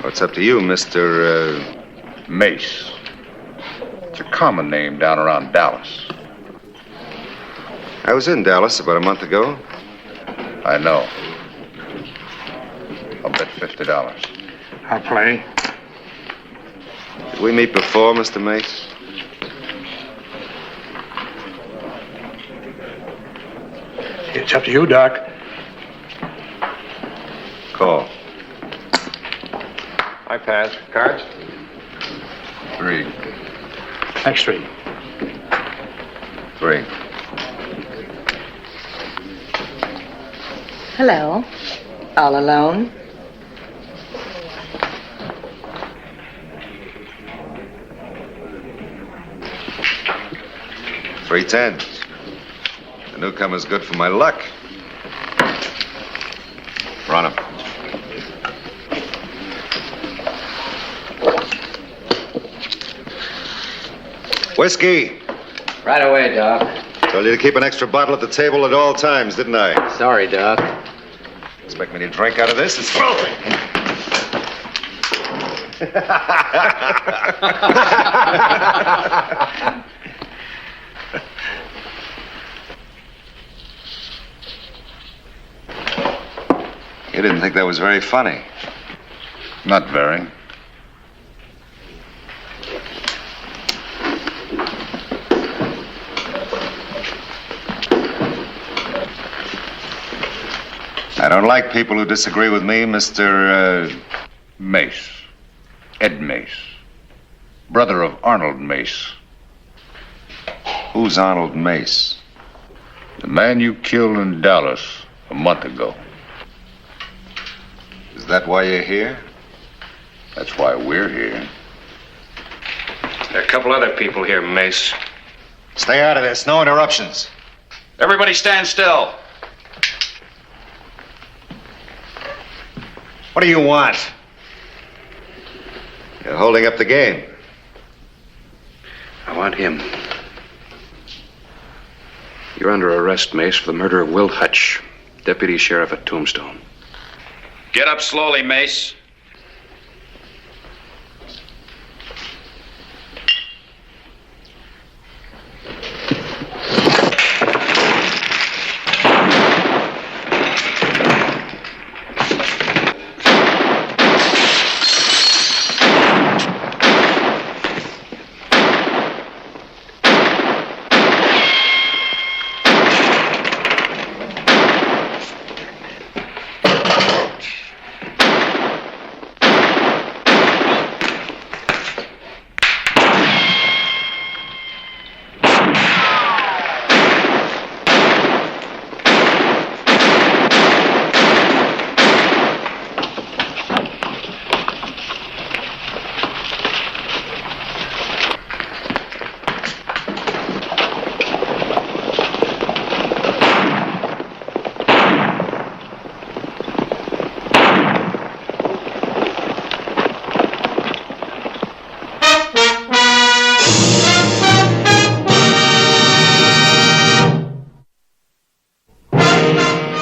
What's up to you, Mr. Mace. It's a common name down around Dallas. I was in Dallas about a month ago. I know. I'll bet $50. I'll play. Did we meet before, Mr. Mace? It's up to you, Doc. Call. I pass. Cards? 3. Next 3. 3. Hello. All alone? Three 10s. The newcomer's good for my luck. Run him. Whiskey. Right away, Doc. Told you to keep an extra bottle at the table at all times, didn't I? Sorry, Doc. Expect me to drink out of this? It's filthy. You didn't think that was very funny? Not very. I don't like people who disagree with me, Mr. Mace. Ed Mace. Brother of Arnold Mace. Who's Arnold Mace? The man you killed in Dallas a month ago. Is that why you're here? That's why we're here. There are a couple other people here, Mace. Stay out of this. No interruptions. Everybody stand still. What do you want? You're holding up the game. I want him. You're under arrest, Mace, for the murder of Will Hutch, deputy sheriff at Tombstone. Get up slowly, Mace.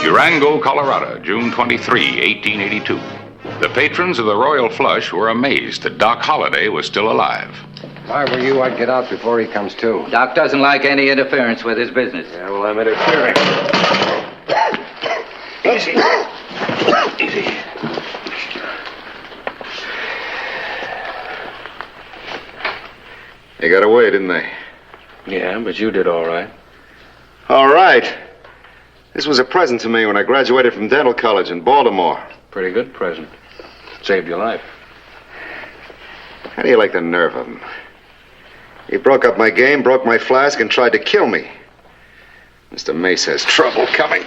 Durango, Colorado, June 23, 1882. The patrons of the Royal Flush were amazed that Doc Holliday was still alive. If I were you, I'd get out before he comes to. Doc doesn't like any interference with his business. Yeah, well, I'm interfering. Easy. Easy. They got away, didn't they? Yeah, but you did all right. All right. This was a present to me when I graduated from dental college in Baltimore. Pretty good present. Saved your life. How do you like the nerve of him? He broke up my game, broke my flask, and tried to kill me. Mr. Mace has trouble coming.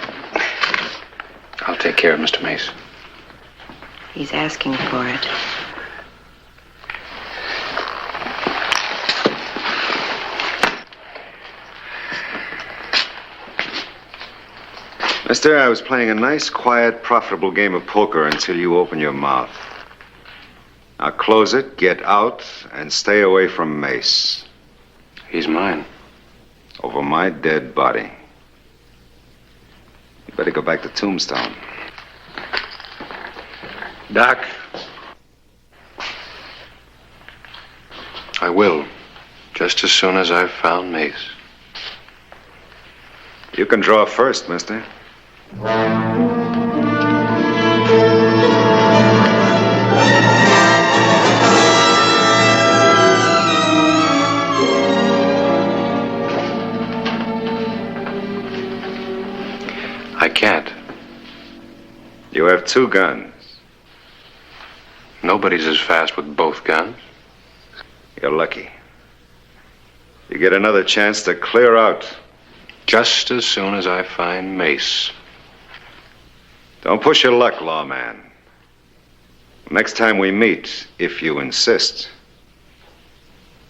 I'll take care of Mr. Mace. He's asking for it. Mister, I was playing a nice, quiet, profitable game of poker until you open your mouth. Now close it, get out, and stay away from Mace. He's mine. Over my dead body. You better go back to Tombstone. Doc. I will. Just as soon as I've found Mace. You can draw first, mister. I can't. You have 2 guns. Nobody's as fast with both guns. You're lucky. You get another chance to clear out. Just as soon as I find Mace. Don't push your luck, lawman. Next time we meet, if you insist,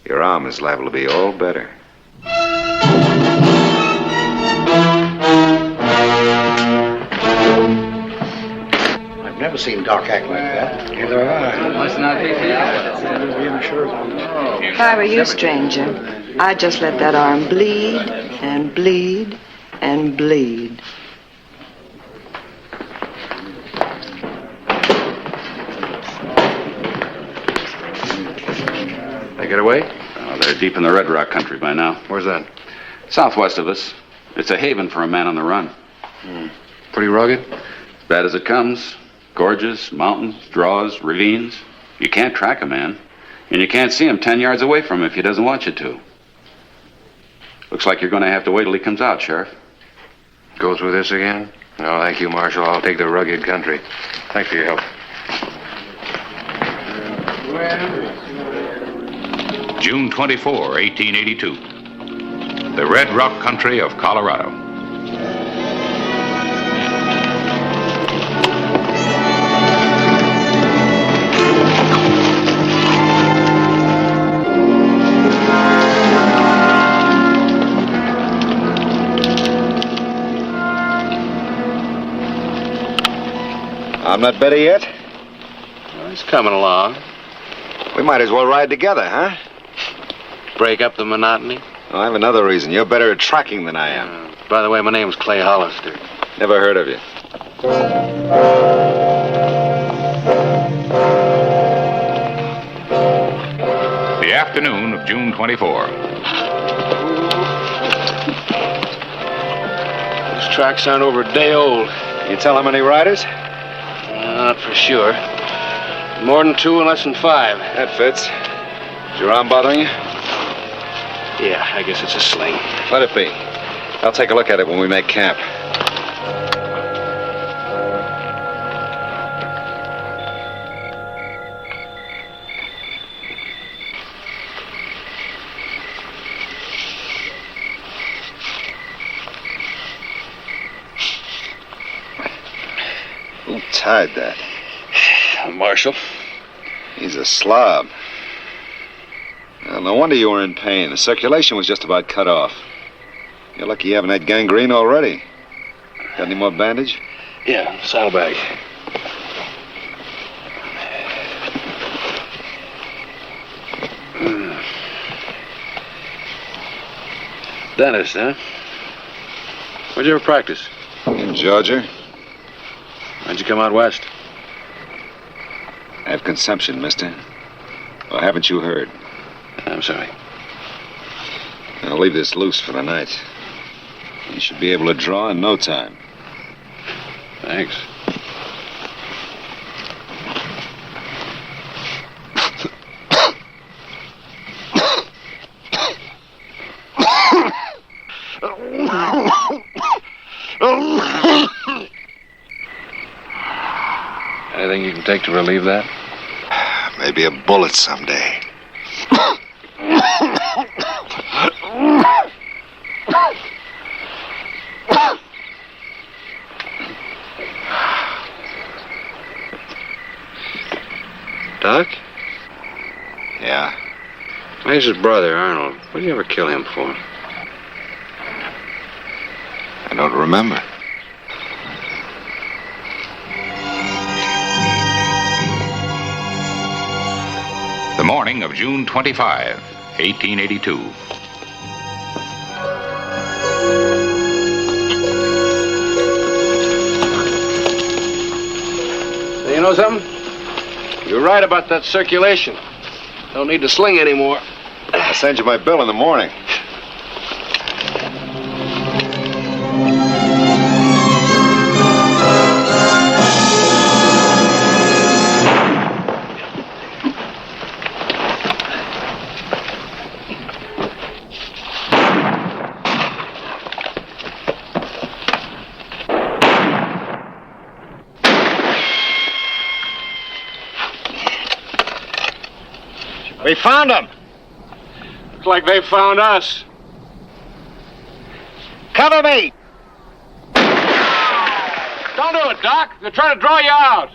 your arm is liable to be all better. I've never seen Doc act like that. Neither have I. Must not be If I were you, stranger, I'd just let that arm bleed and bleed and bleed. They get away? Oh, they're deep in the Red Rock country by now. Where's that? Southwest of us. It's a haven for a man on the run. Pretty rugged? Bad as it comes. Gorges, mountains, draws, ravines. You can't track a man. And you can't see him 10 yards away from him if he doesn't want you to. Looks like you're going to have to wait till he comes out, Sheriff. Go through this again? No, thank you, Marshal. I'll take the rugged country. Thanks for your help. June 24, 1882. The Red Rock country of Colorado. I'm not better yet? Well, he's coming along. We might as well ride together, huh? Break up the monotony. Oh, I have another reason. You're better at tracking than I am. By the way, my name's Clay Hollister. Never heard of you. The afternoon of June 24. Those tracks aren't over a day old. You tell how many riders? Not for sure. More than 2 and less than 5. That fits. Is your arm bothering you? Yeah, I guess it's a sling. Let it be. I'll take a look at it when we make camp. Who tied that? Marshal. He's a slob. Well, no wonder you were in pain. The circulation was just about cut off. You're lucky you haven't had gangrene already. Got any more bandage? Yeah, saddlebag. Dentist, huh? Where'd you ever practice? In Georgia. Why'd you come out west? I have consumption, mister. Or haven't you heard? I'm sorry. I'll leave this loose for the night. You should be able to draw in no time. Thanks. Anything you can take to relieve that? Maybe a bullet someday. Doc? Yeah? He's his brother, Arnold. What did you ever kill him for? I don't remember. The morning of June 25, 1882. You know something? You're right about that circulation. Don't need to sling anymore. I'll send you my bill in the morning. We found them. Looks like they found us. Cover me. Don't do it, Doc. They're trying to draw you out.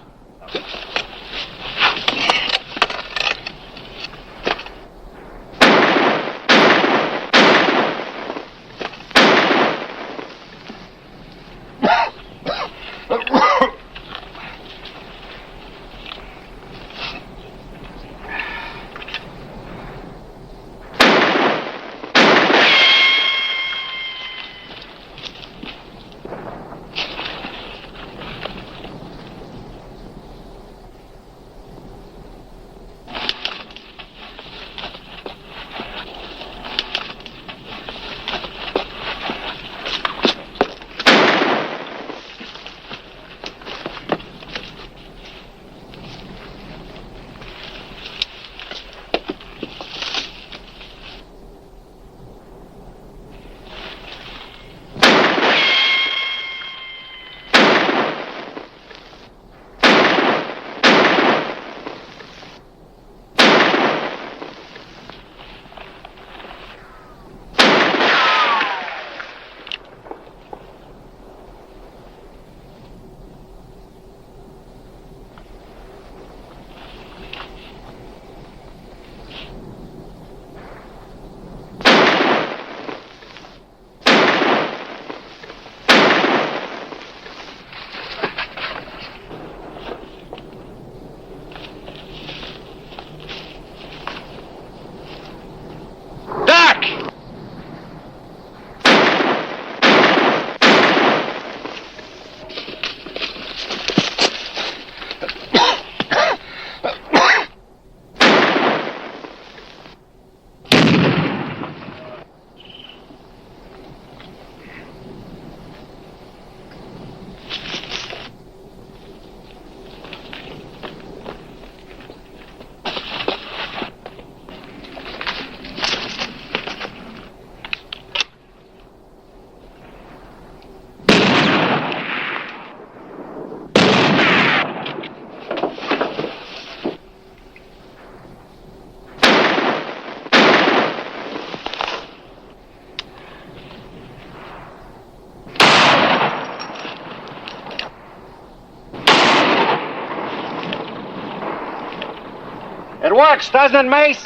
It works, doesn't it, Mace?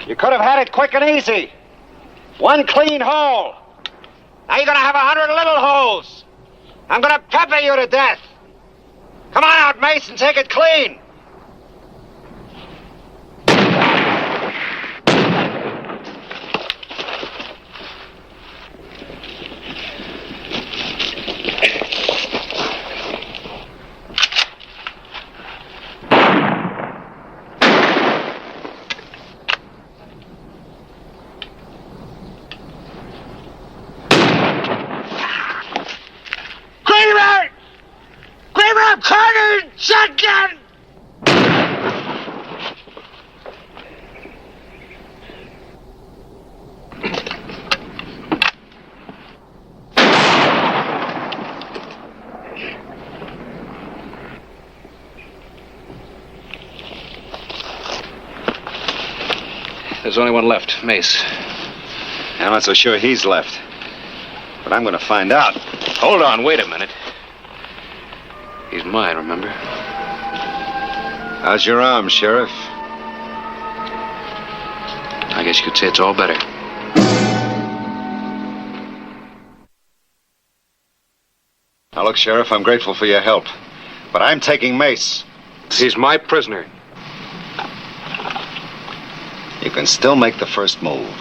You could have had it quick and easy. One clean hole. Now you're gonna have 100 little holes. I'm gonna pepper you to death. Come on out, Mace, and take it clean. Carter! Shotgun! There's only one left, Mace. I'm not so sure he's left. But I'm going to find out. Hold on, wait a minute. He's mine, remember? How's your arm, Sheriff? I guess you could say it's all better. Now, look, Sheriff, I'm grateful for your help. But I'm taking Mace. He's my prisoner. You can still make the first move.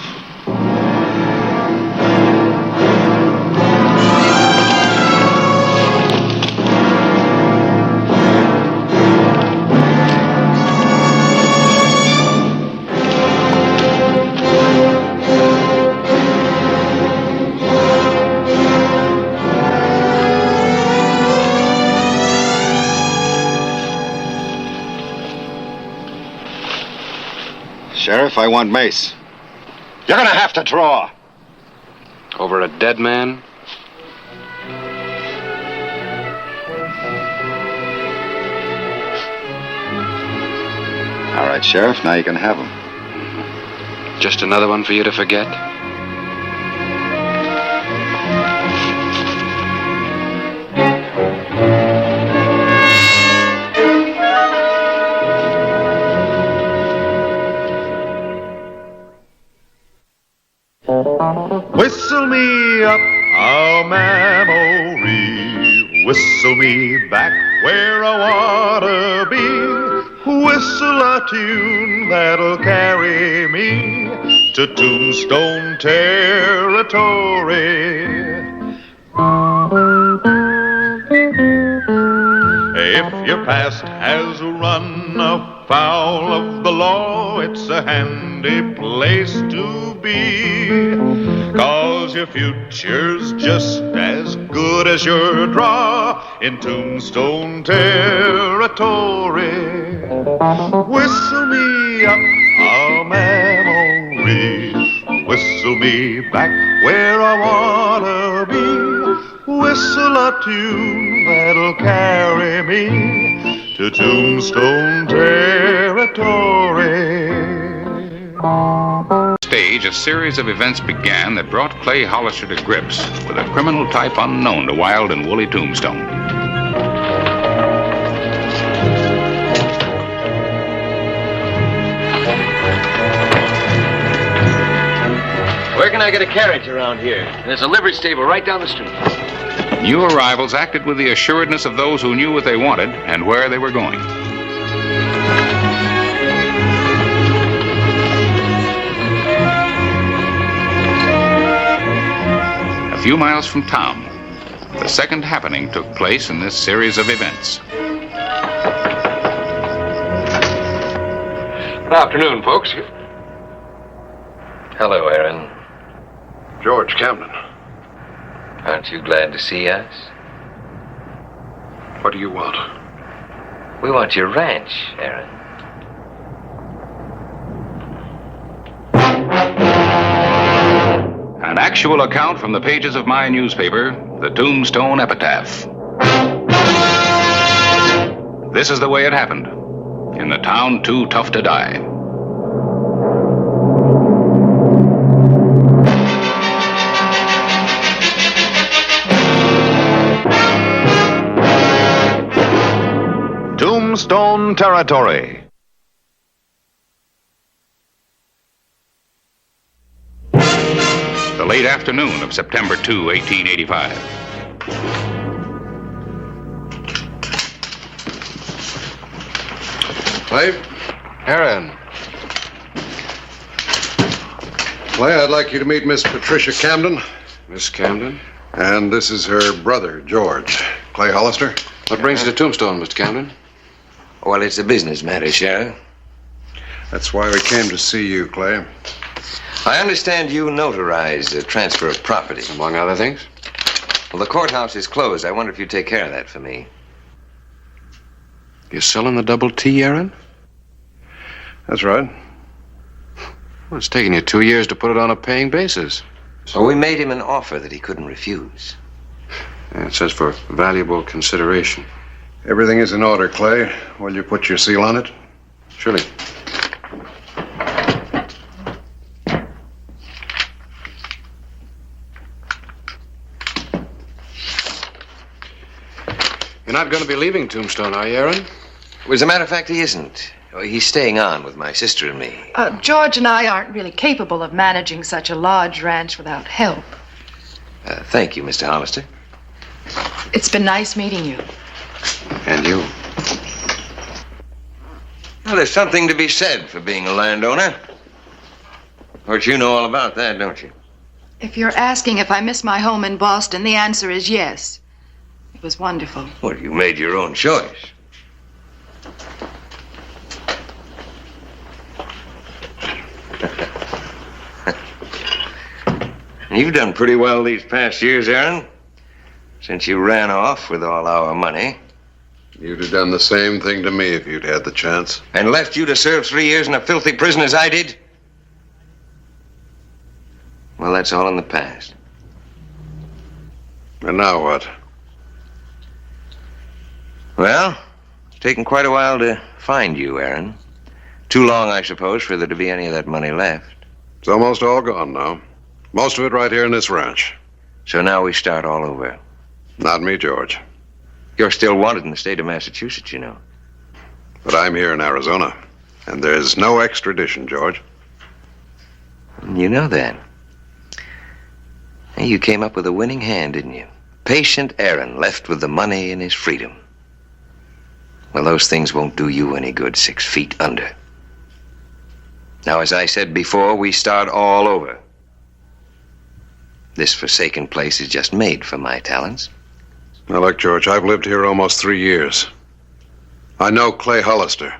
Sheriff, I want Mace. You're gonna have to draw. Over a dead man? All right, Sheriff, now you can have him. Just another one for you to forget? Whistle me up a memory, whistle me back where I wanna be, whistle a tune that'll carry me to Tombstone territory. If your past has run afoul of the law, it's a handy place to be, 'cause your future's just as good as your draw in Tombstone territory. Whistle me up a memory, whistle me back where I wanna be, whistle a tune that'll carry me to Tombstone territory. Stage, a series of events began that brought Clay Hollister to grips with a criminal type unknown to wild and woolly Tombstone. Where can I get a carriage around here? There's a livery stable right down the street. New arrivals acted with the assuredness of those who knew what they wanted and where they were going. A few miles from town, the second happening took place in this series of events. Good afternoon, folks. Hello, Aaron. George Camden. Aren't you glad to see us? What do you want? We want your ranch, Aaron. An actual account from the pages of my newspaper, the Tombstone Epitaph. This is the way it happened, in the town too tough to die. Tombstone territory. the late afternoon of September 2, 1885. Clay? Aaron. Clay, I'd like you to meet Miss Patricia Camden. Miss Camden? And this is her brother, George. Clay Hollister. What brings you to Tombstone, Mr. Camden? Well, it's a business matter, Sheriff. That's why we came to see you, Clay. I understand you notarize a transfer of property. Among other things? Well, the courthouse is closed. I wonder if you'd take care of that for me. You're selling the double T, Aaron? That's right. Well, it's taken you 2 years to put it on a paying basis. So we made him an offer that he couldn't refuse. Yeah, it says for valuable consideration. Everything is in order, Clay. Will you put your seal on it? Surely. You're not going to be leaving Tombstone, are you, Aaron? Well, as a matter of fact, he isn't. He's staying on with my sister and me. George and I aren't really capable of managing such a large ranch without help. Thank you, Mr. Hollister. It's been nice meeting you. And you. Well, there's something to be said for being a landowner. Of course, you know all about that, don't you? If you're asking if I miss my home in Boston, the answer is yes. It was wonderful. Well, you made your own choice. You've done pretty well these past years, Aaron. Since you ran off with all our money. You'd have done the same thing to me if you'd had the chance. And left you to serve 3 years in a filthy prison as I did? Well, that's all in the past. And now what? Well, it's taken quite a while to find you, Aaron. Too long, I suppose, for there to be any of that money left. It's almost all gone now. Most of it right here in this ranch. So now we start all over. Not me, George. You're still wanted in the state of Massachusetts, you know. But I'm here in Arizona. And there's no extradition, George. You know that. Hey, you came up with a winning hand, didn't you? Patient Aaron left with the money and his freedom. Well, those things won't do you any good 6 feet under. Now, as I said before, we start all over. This forsaken place is just made for my talents. Now, look, George, I've lived here almost 3 years. I know Clay Hollister.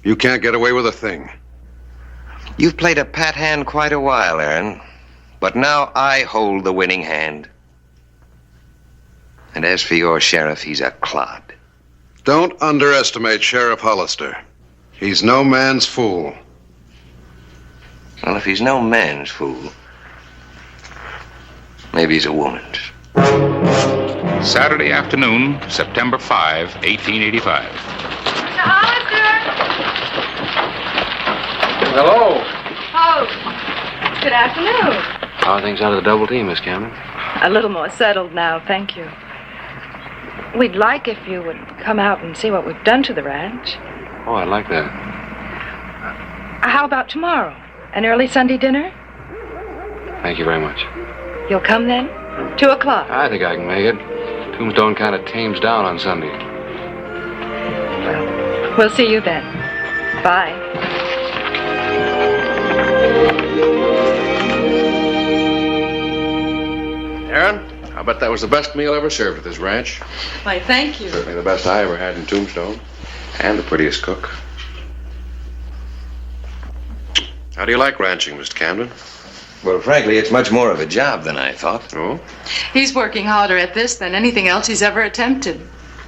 You can't get away with a thing. You've played a pat hand quite a while, Aaron. But now I hold the winning hand. And as for your sheriff, he's a clod. Don't underestimate Sheriff Hollister. He's no man's fool. Well, if he's no man's fool, maybe he's a woman's. Saturday afternoon, September 5, 1885. Mr. Hollister! Hello. Oh, good afternoon. How are things out of the double T, Miss Camden? A little more settled now, thank you. We'd like if you would come out and see what we've done to the ranch. Oh, I'd like that. How about tomorrow? An early Sunday dinner? Thank you very much. You'll come then? 2 o'clock. I think I can make it. Tombstone kind of tames down on Sunday. We'll see you then. Bye. Aaron, I bet that was the best meal ever served at this ranch. Why, thank you. Certainly the best I ever had in Tombstone. And the prettiest cook. How do you like ranching, Mr. Camden? Well, frankly, it's much more of a job than I thought. Oh? He's working harder at this than anything else he's ever attempted.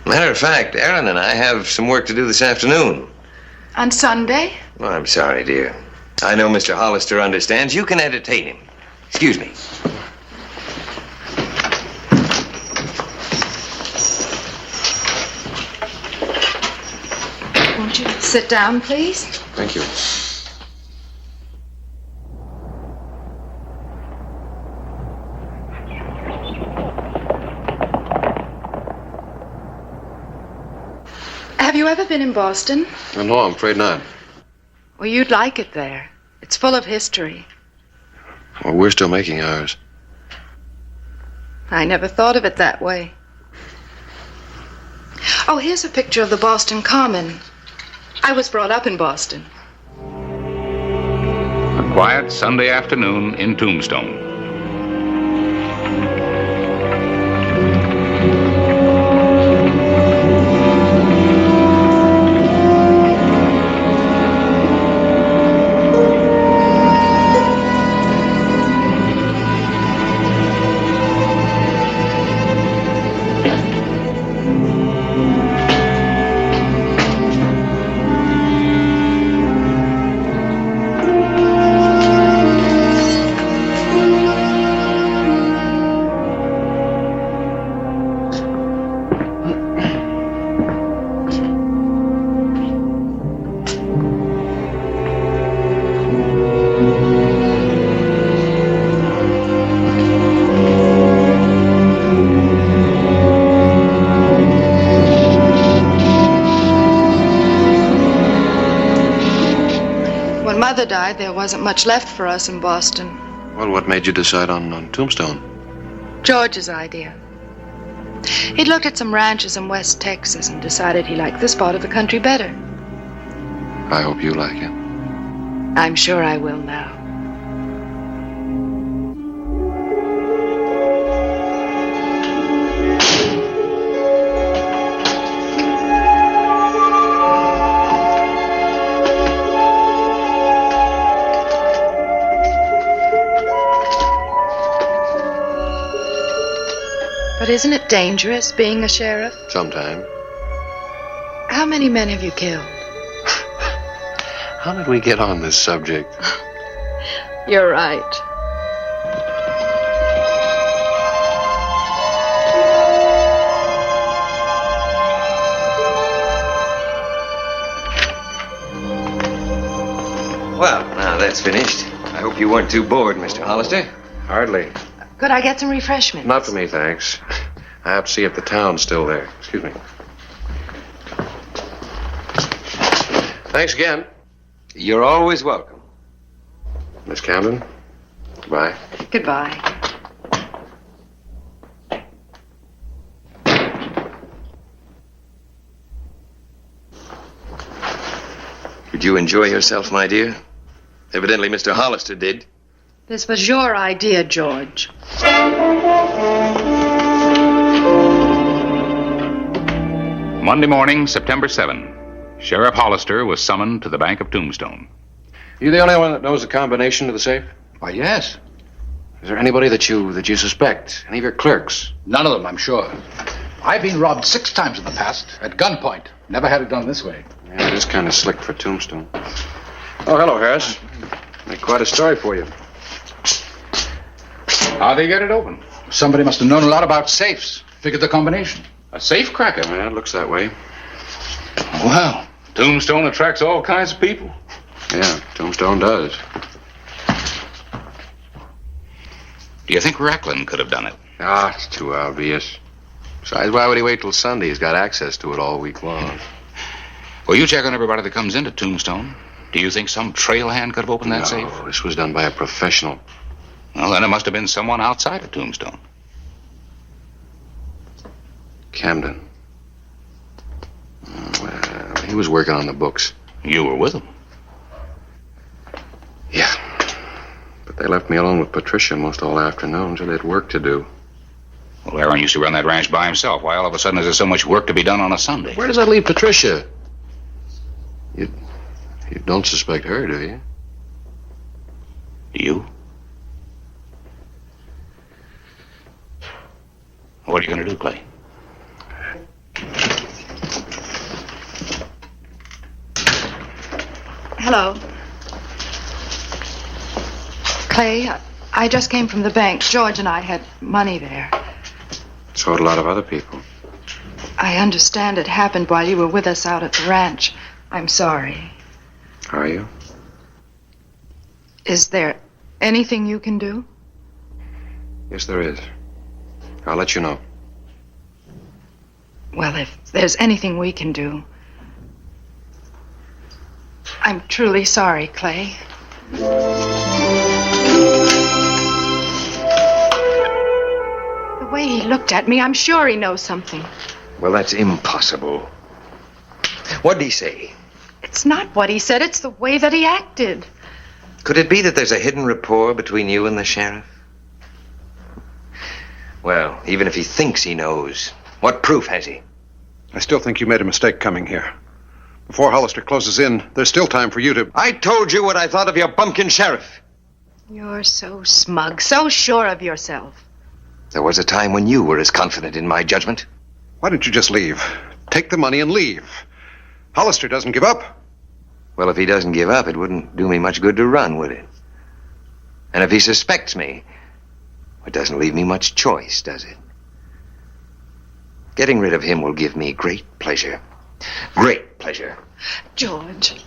Matter of fact, Aaron and I have some work to do this afternoon. On Sunday? Well, I'm sorry, dear. I know Mr. Hollister understands. You can entertain him. Excuse me. Won't you sit down, please? Thank you. Have you ever been in Boston? No, I'm afraid not. Well, you'd like it there. It's full of history. Well, we're still making ours. I never thought of it that way. Oh, here's a picture of the Boston Common. I was brought up in Boston. A quiet Sunday afternoon in Tombstone. When Mother died, there wasn't much left for us in Boston. Well, what made you decide on Tombstone? George's idea. He'd looked at some ranches in West Texas and decided he liked this part of the country better. I hope you like it. I'm sure I will now. But isn't it dangerous being a sheriff? Sometime. How many men have you killed? How did we get on this subject? You're right. Well, now that's finished. I hope you weren't too bored, Mr. Hollister. Hardly. Could I get some refreshments? Not for me, thanks. I have to see if the town's still there. Excuse me. Thanks again. You're always welcome. Miss Camden, goodbye. Goodbye. Did you enjoy yourself, my dear? Evidently, Mr. Hollister did. This was your idea, George. Monday morning, September 7. Sheriff Hollister was summoned to the Bank of Tombstone. You the only one that knows the combination to the safe? Why, yes. Is there anybody that you suspect? Any of your clerks? None of them, I'm sure. I've been robbed 6 times in the past, at gunpoint. Never had it done this way. Yeah, it is kind of slick for Tombstone. Oh, hello, Harris. Make quite a story for you. How'd they get it open? Somebody must have known a lot about safes. Figured the combination. A safe cracker. Yeah, it looks that way. Well, Tombstone attracts all kinds of people. Yeah, Tombstone does. Do you think Reckland could have done it? Ah, it's too obvious. Besides, why would he wait till Sunday? He's got access to it all week long. Well, you check on everybody that comes into Tombstone. Do you think some trail hand could have opened that safe? No, this was done by a professional. Well, then it must have been someone outside of Tombstone. Camden. Well, he was working on the books. You were with him? Yeah. But they left me alone with Patricia most all afternoon, so they had work to do. Well, Aaron used to run that ranch by himself. Why all of a sudden is there so much work to be done on a Sunday? Where does that leave Patricia? You don't suspect her, do you? Do you? What are you going to do, Clay? Hello. Clay, I just came from the bank. George and I had money there. So had a lot of other people. I understand it happened while you were with us out at the ranch. I'm sorry. Are you? Is there anything you can do? Yes, there is. I'll let you know. Well, if there's anything we can do. I'm truly sorry, Clay. way he looked at me, I'm sure he knows something. Well, that's impossible. What'd he say? It's not what he said, it's the way that he acted. Could it be that there's a hidden rapport between you and the sheriff? Well, even if he thinks he knows, what proof has he? I still think you made a mistake coming here. Before Hollister closes in, there's still time for you to... I told you what I thought of your bumpkin sheriff. You're so smug, so sure of yourself. There was a time when you were as confident in my judgment. Why don't you just leave? Take the money and leave. Hollister doesn't give up. Well, if he doesn't give up, it wouldn't do me much good to run, would it? And if he suspects me, it doesn't leave me much choice, does it? Getting rid of him will give me great pleasure. Great pleasure. George,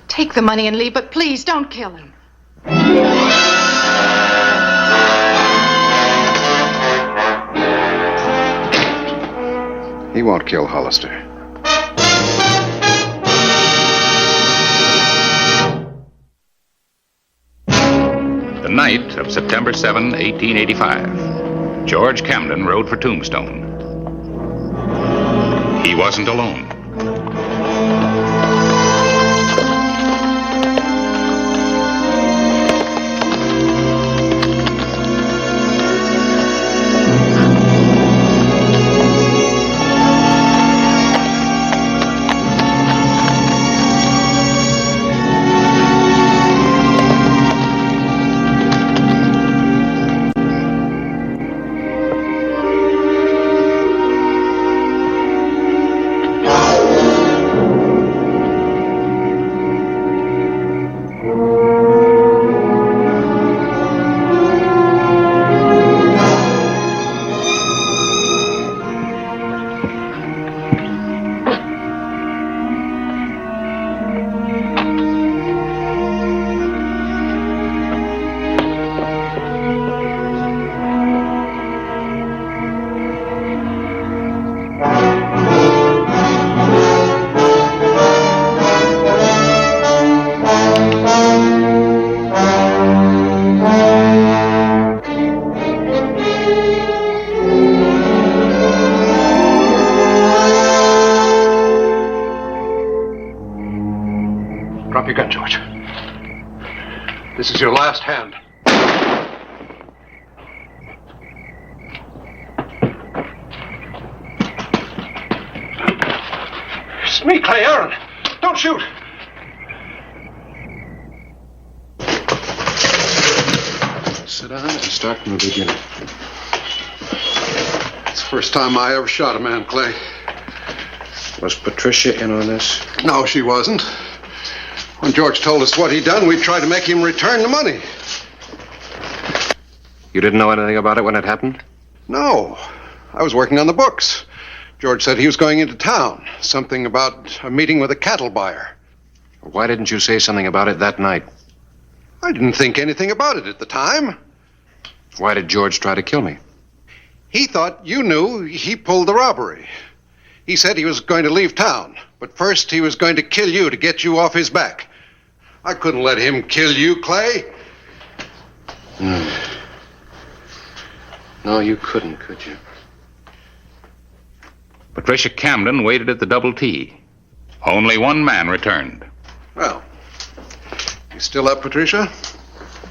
take the money and leave, but please don't kill him. He won't kill Hollister. The night of September 7, 1885, George Camden rode for Tombstone. He wasn't alone. Drop your gun, George. This is your last hand. It's me, Clay Aaron. Don't shoot. Sit down and start from the beginning. It's the first time I ever shot a man, Clay. Was Patricia in on this? No, she wasn't. When George told us what he'd done, we tried to make him return the money. You didn't know anything about it when it happened? No. I was working on the books. George said he was going into town. Something about a meeting with a cattle buyer. Why didn't you say something about it that night? I didn't think anything about it at the time. Why did George try to kill me? He thought you knew he pulled the robbery. He said he was going to leave town, but first he was going to kill you to get you off his back. I couldn't let him kill you, Clay. No, you couldn't, could you? Patricia Camden waited at the Double T. Only one man returned. Well, you still up, Patricia?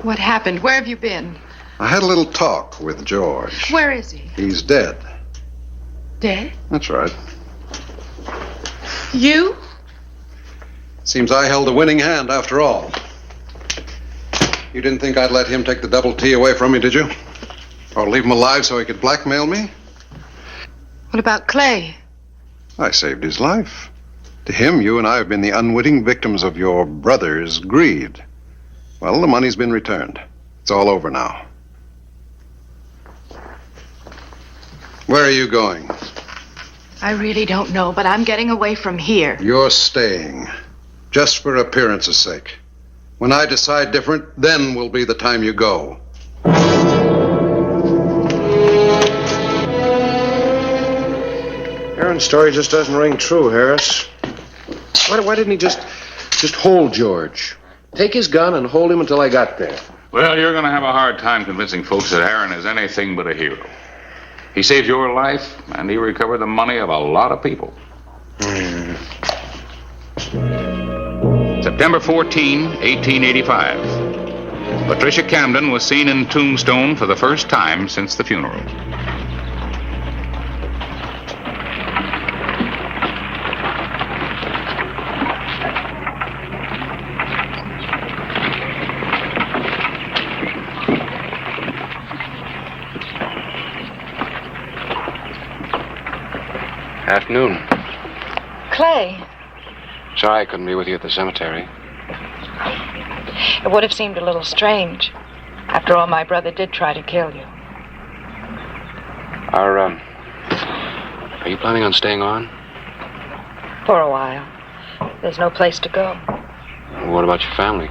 What happened? Where have you been? I had a little talk with George. Where is he? He's dead. Dead? That's right. You? Seems I held a winning hand after all. You didn't think I'd let him take the Double T away from me, did you? Or leave him alive so he could blackmail me? What about Clay? I saved his life. To him, you and I have been the unwitting victims of your brother's greed. Well, the money's been returned. It's all over now. Where are you going? I really don't know, but I'm getting away from here. You're staying. Just for appearance's sake. When I decide different, then will be the time you go. Aaron's story just doesn't ring true, Harris. Why didn't he just hold George? Take his gun and hold him until I got there. Well, you're going to have a hard time convincing folks that Aaron is anything but a hero. He saved your life, and he recovered the money of a lot of people. September 14, 1885. Patricia Camden was seen in Tombstone for the first time since the funeral. Afternoon. Clay, Sorry I couldn't be with you at the cemetery. it would have seemed a little strange. After all, my brother did try to kill you. Are you planning on staying on? For a while. There's no place to go. What about your family?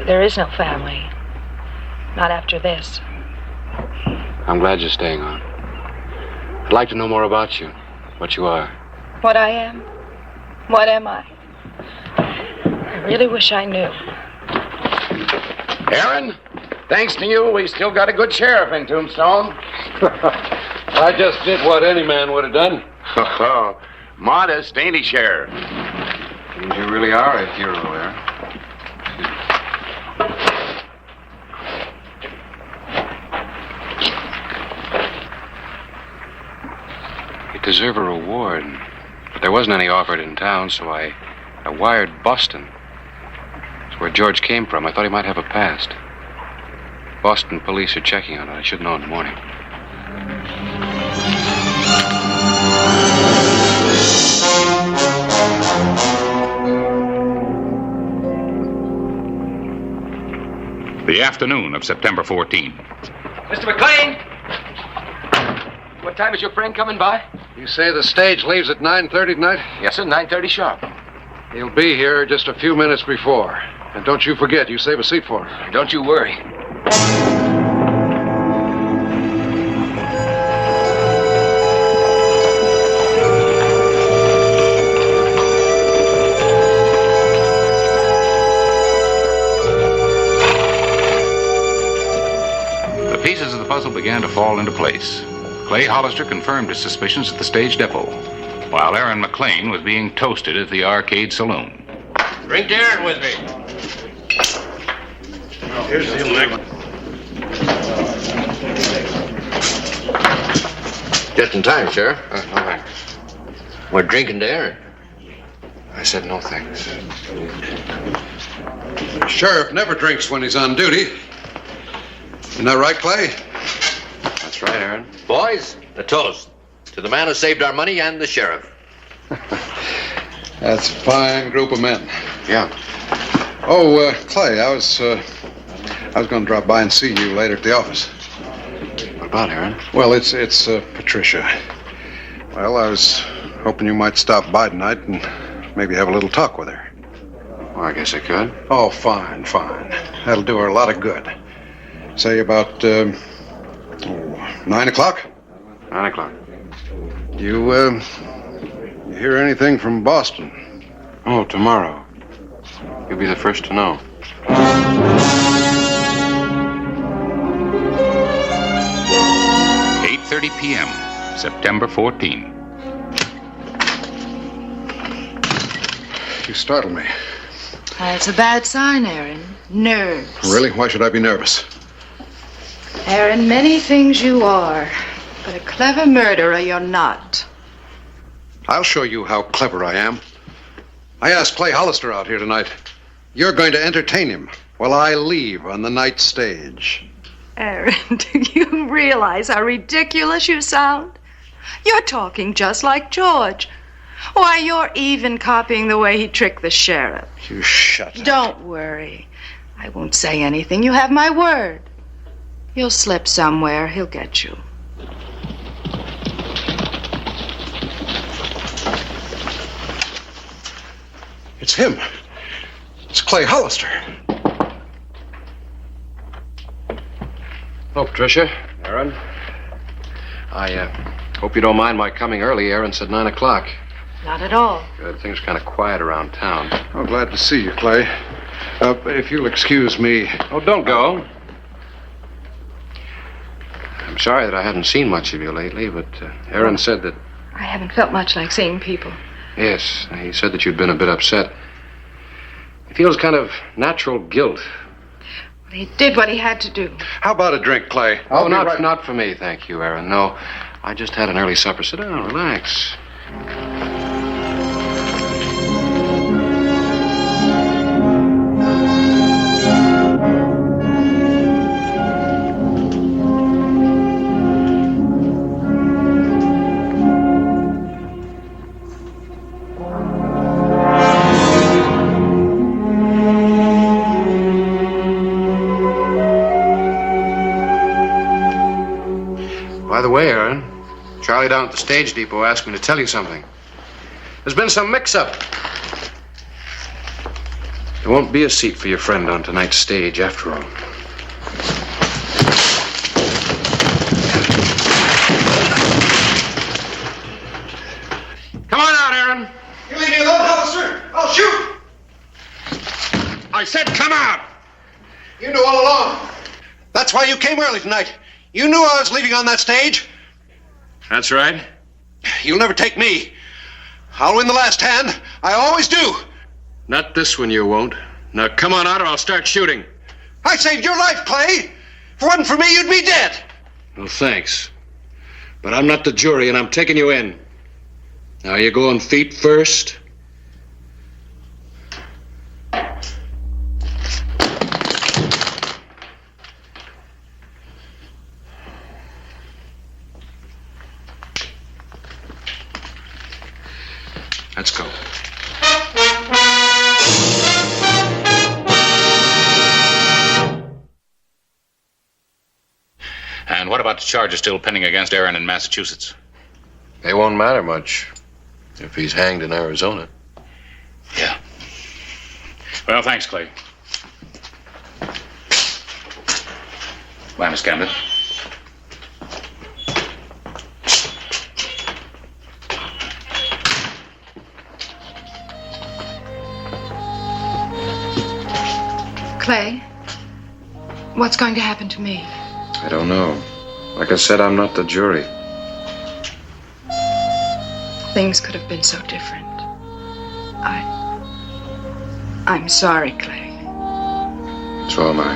There is no family. Not after this. I'm glad you're staying on. I'd like to know more about you, what you are. What I am? What am I? I really wish I knew. Aaron, thanks to you, we still got a good sheriff in Tombstone. I just did what any man would have done. Modest, ain't he, Sheriff? Means you really are a hero, Aaron. You deserve a reward, but there wasn't any offered in town, so I wired Boston. It's where George came from. I thought he might have a past. Boston police are checking on it. I should know in the morning. The afternoon of September 14. Mr. McLean! What time is your friend coming by? You say the stage leaves at 9:30 tonight? Yes, sir, 9:30 sharp. He'll be here just a few minutes before. And don't you forget, you save a seat for him. Don't you worry. The pieces of the puzzle began to fall into place. Clay Hollister confirmed his suspicions at the stage depot, while Aaron McLean was being toasted at the Arcade Saloon. Drink to Aaron with me. Here's the leg. Just in time, Sheriff. No thanks. We're drinking to Aaron. I said no thanks. The sheriff never drinks when he's on duty. Isn't that right, Clay? That's right, Aaron. Boys, a toast to the man who saved our money and the sheriff. That's a fine group of men. Yeah. Oh, Clay, I was going to drop by and see you later at the office. What about, Aaron? Well, it's Patricia. Well, I was hoping you might stop by tonight and maybe have a little talk with her. Well, I guess I could. Oh, fine. That'll do her a lot of good. Say about 9 o'clock? 9 o'clock. You hear anything from Boston? Oh, tomorrow. You'll be the first to know. 8:30 p.m., September 14. You startled me. That's a bad sign, Aaron. Nerves. Really? Why should I be nervous? Aaron, many things you are, but a clever murderer you're not. I'll show you how clever I am. I asked Clay Hollister out here tonight. You're going to entertain him while I leave on the night stage. Aaron, do you realize how ridiculous you sound? You're talking just like George. Why, you're even copying the way he tricked the sheriff. You shut up. Don't worry. I won't say anything. You have my word. You'll slip somewhere. He'll get you. It's him. It's Clay Hollister. Oh, Patricia. Aaron. I hope you don't mind my coming early. Aaron said 9 o'clock. Not at all. Good. Things are kind of quiet around town. Oh, glad to see you, Clay. If you'll excuse me. Oh, don't go. I'm sorry that I hadn't seen much of you lately, but Aaron said that... I haven't felt much like seeing people. Yes, he said that you'd been a bit upset. He feels kind of natural guilt. Well, he did what he had to do. How about a drink, Clay? Oh, not for me, thank you, Aaron. No, I just had an early supper. Sit down, relax. By the way, Aaron, Charlie down at the stage depot asked me to tell you something. There's been some mix-up. There won't be a seat for your friend on tonight's stage, after all. Come on out, Aaron. You leave me alone, Hollister. I'll shoot. I said come out! You knew all along. That's why you came early tonight. You knew I was leaving on that stage. That's right. You'll never take me. I'll win the last hand. I always do. Not this one you won't. Now come on out or I'll start shooting. I saved your life, Clay. If it wasn't for me, you'd be dead. Well, thanks. But I'm not the jury and I'm taking you in. Now you going feet first? Let's go. And what about the charges still pending against Aaron in Massachusetts? They won't matter much if he's hanged in Arizona. Yeah. Well, thanks, Clay. Bye, Miss Camden. Clay, what's going to happen to me? I don't know. Like I said, I'm not the jury. Things could have been so different. I'm sorry, Clay. So am I.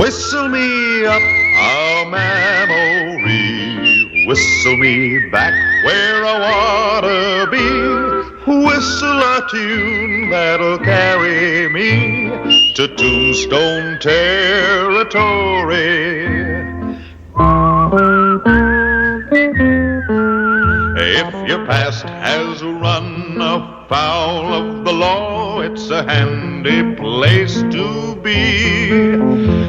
Whistle me up a memory, whistle me back where I wanna be, whistle a tune that'll carry me to Tombstone territory. If your past has run afoul of the law, it's a handy place to be,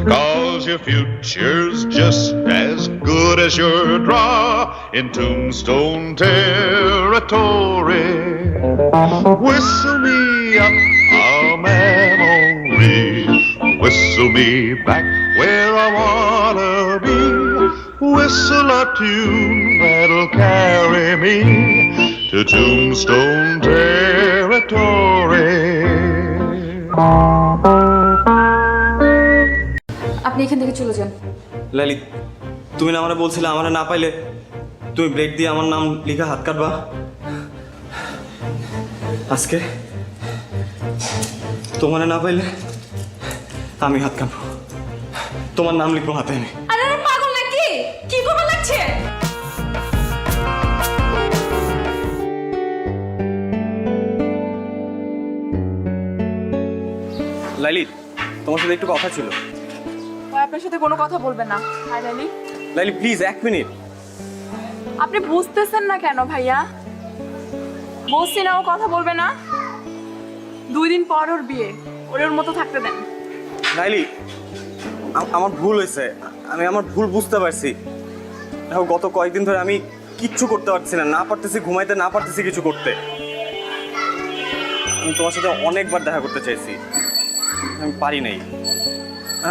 'cause your future's just as good as your draw in Tombstone territory. Whistle me up a memory, whistle me back where I wanna be, whistle a tune that'll carry me to Tombstone territory. আপনি এখান থেকে চলে যান। লালি, তুমি না আমারে বলছিলে আমারে না পাইলে তুমি ব্লেড দিয়ে আমার নাম লিখা হাত কাটবা। আজকে তোমারে না পাইলে আমি হাত কাটবো, তোমার নাম লিখবো হাতে আমি। আরে পাগল নাকি? কি করবা লাগছে? লাইলি, তোমার সাথে একটু কথা ছিল। আপনার সাথে কোনো কথা বলবে না। Hi Laili. Laili please 1 minute. আপনি বুঝতেছেন না কেন ভাইয়া? বলছি না ও কথা বলবে না। 2 দিন পর ওর বিয়ে, ওর মতো থাকতে দেন। লাইলি, আমার ভুল হয়েছে, আমি আমার ভুল বুঝতে পারছি। দেখো গত কয়েকদিন ধরে আমি কিচ্ছু করতে পারছি না, না পারতেছি ঘুমাইতে, না পারতেছি কিছু করতে। আমি তোমার সাথে অনেকবার দেখা করতে চাইছি, আমি পারি নাই,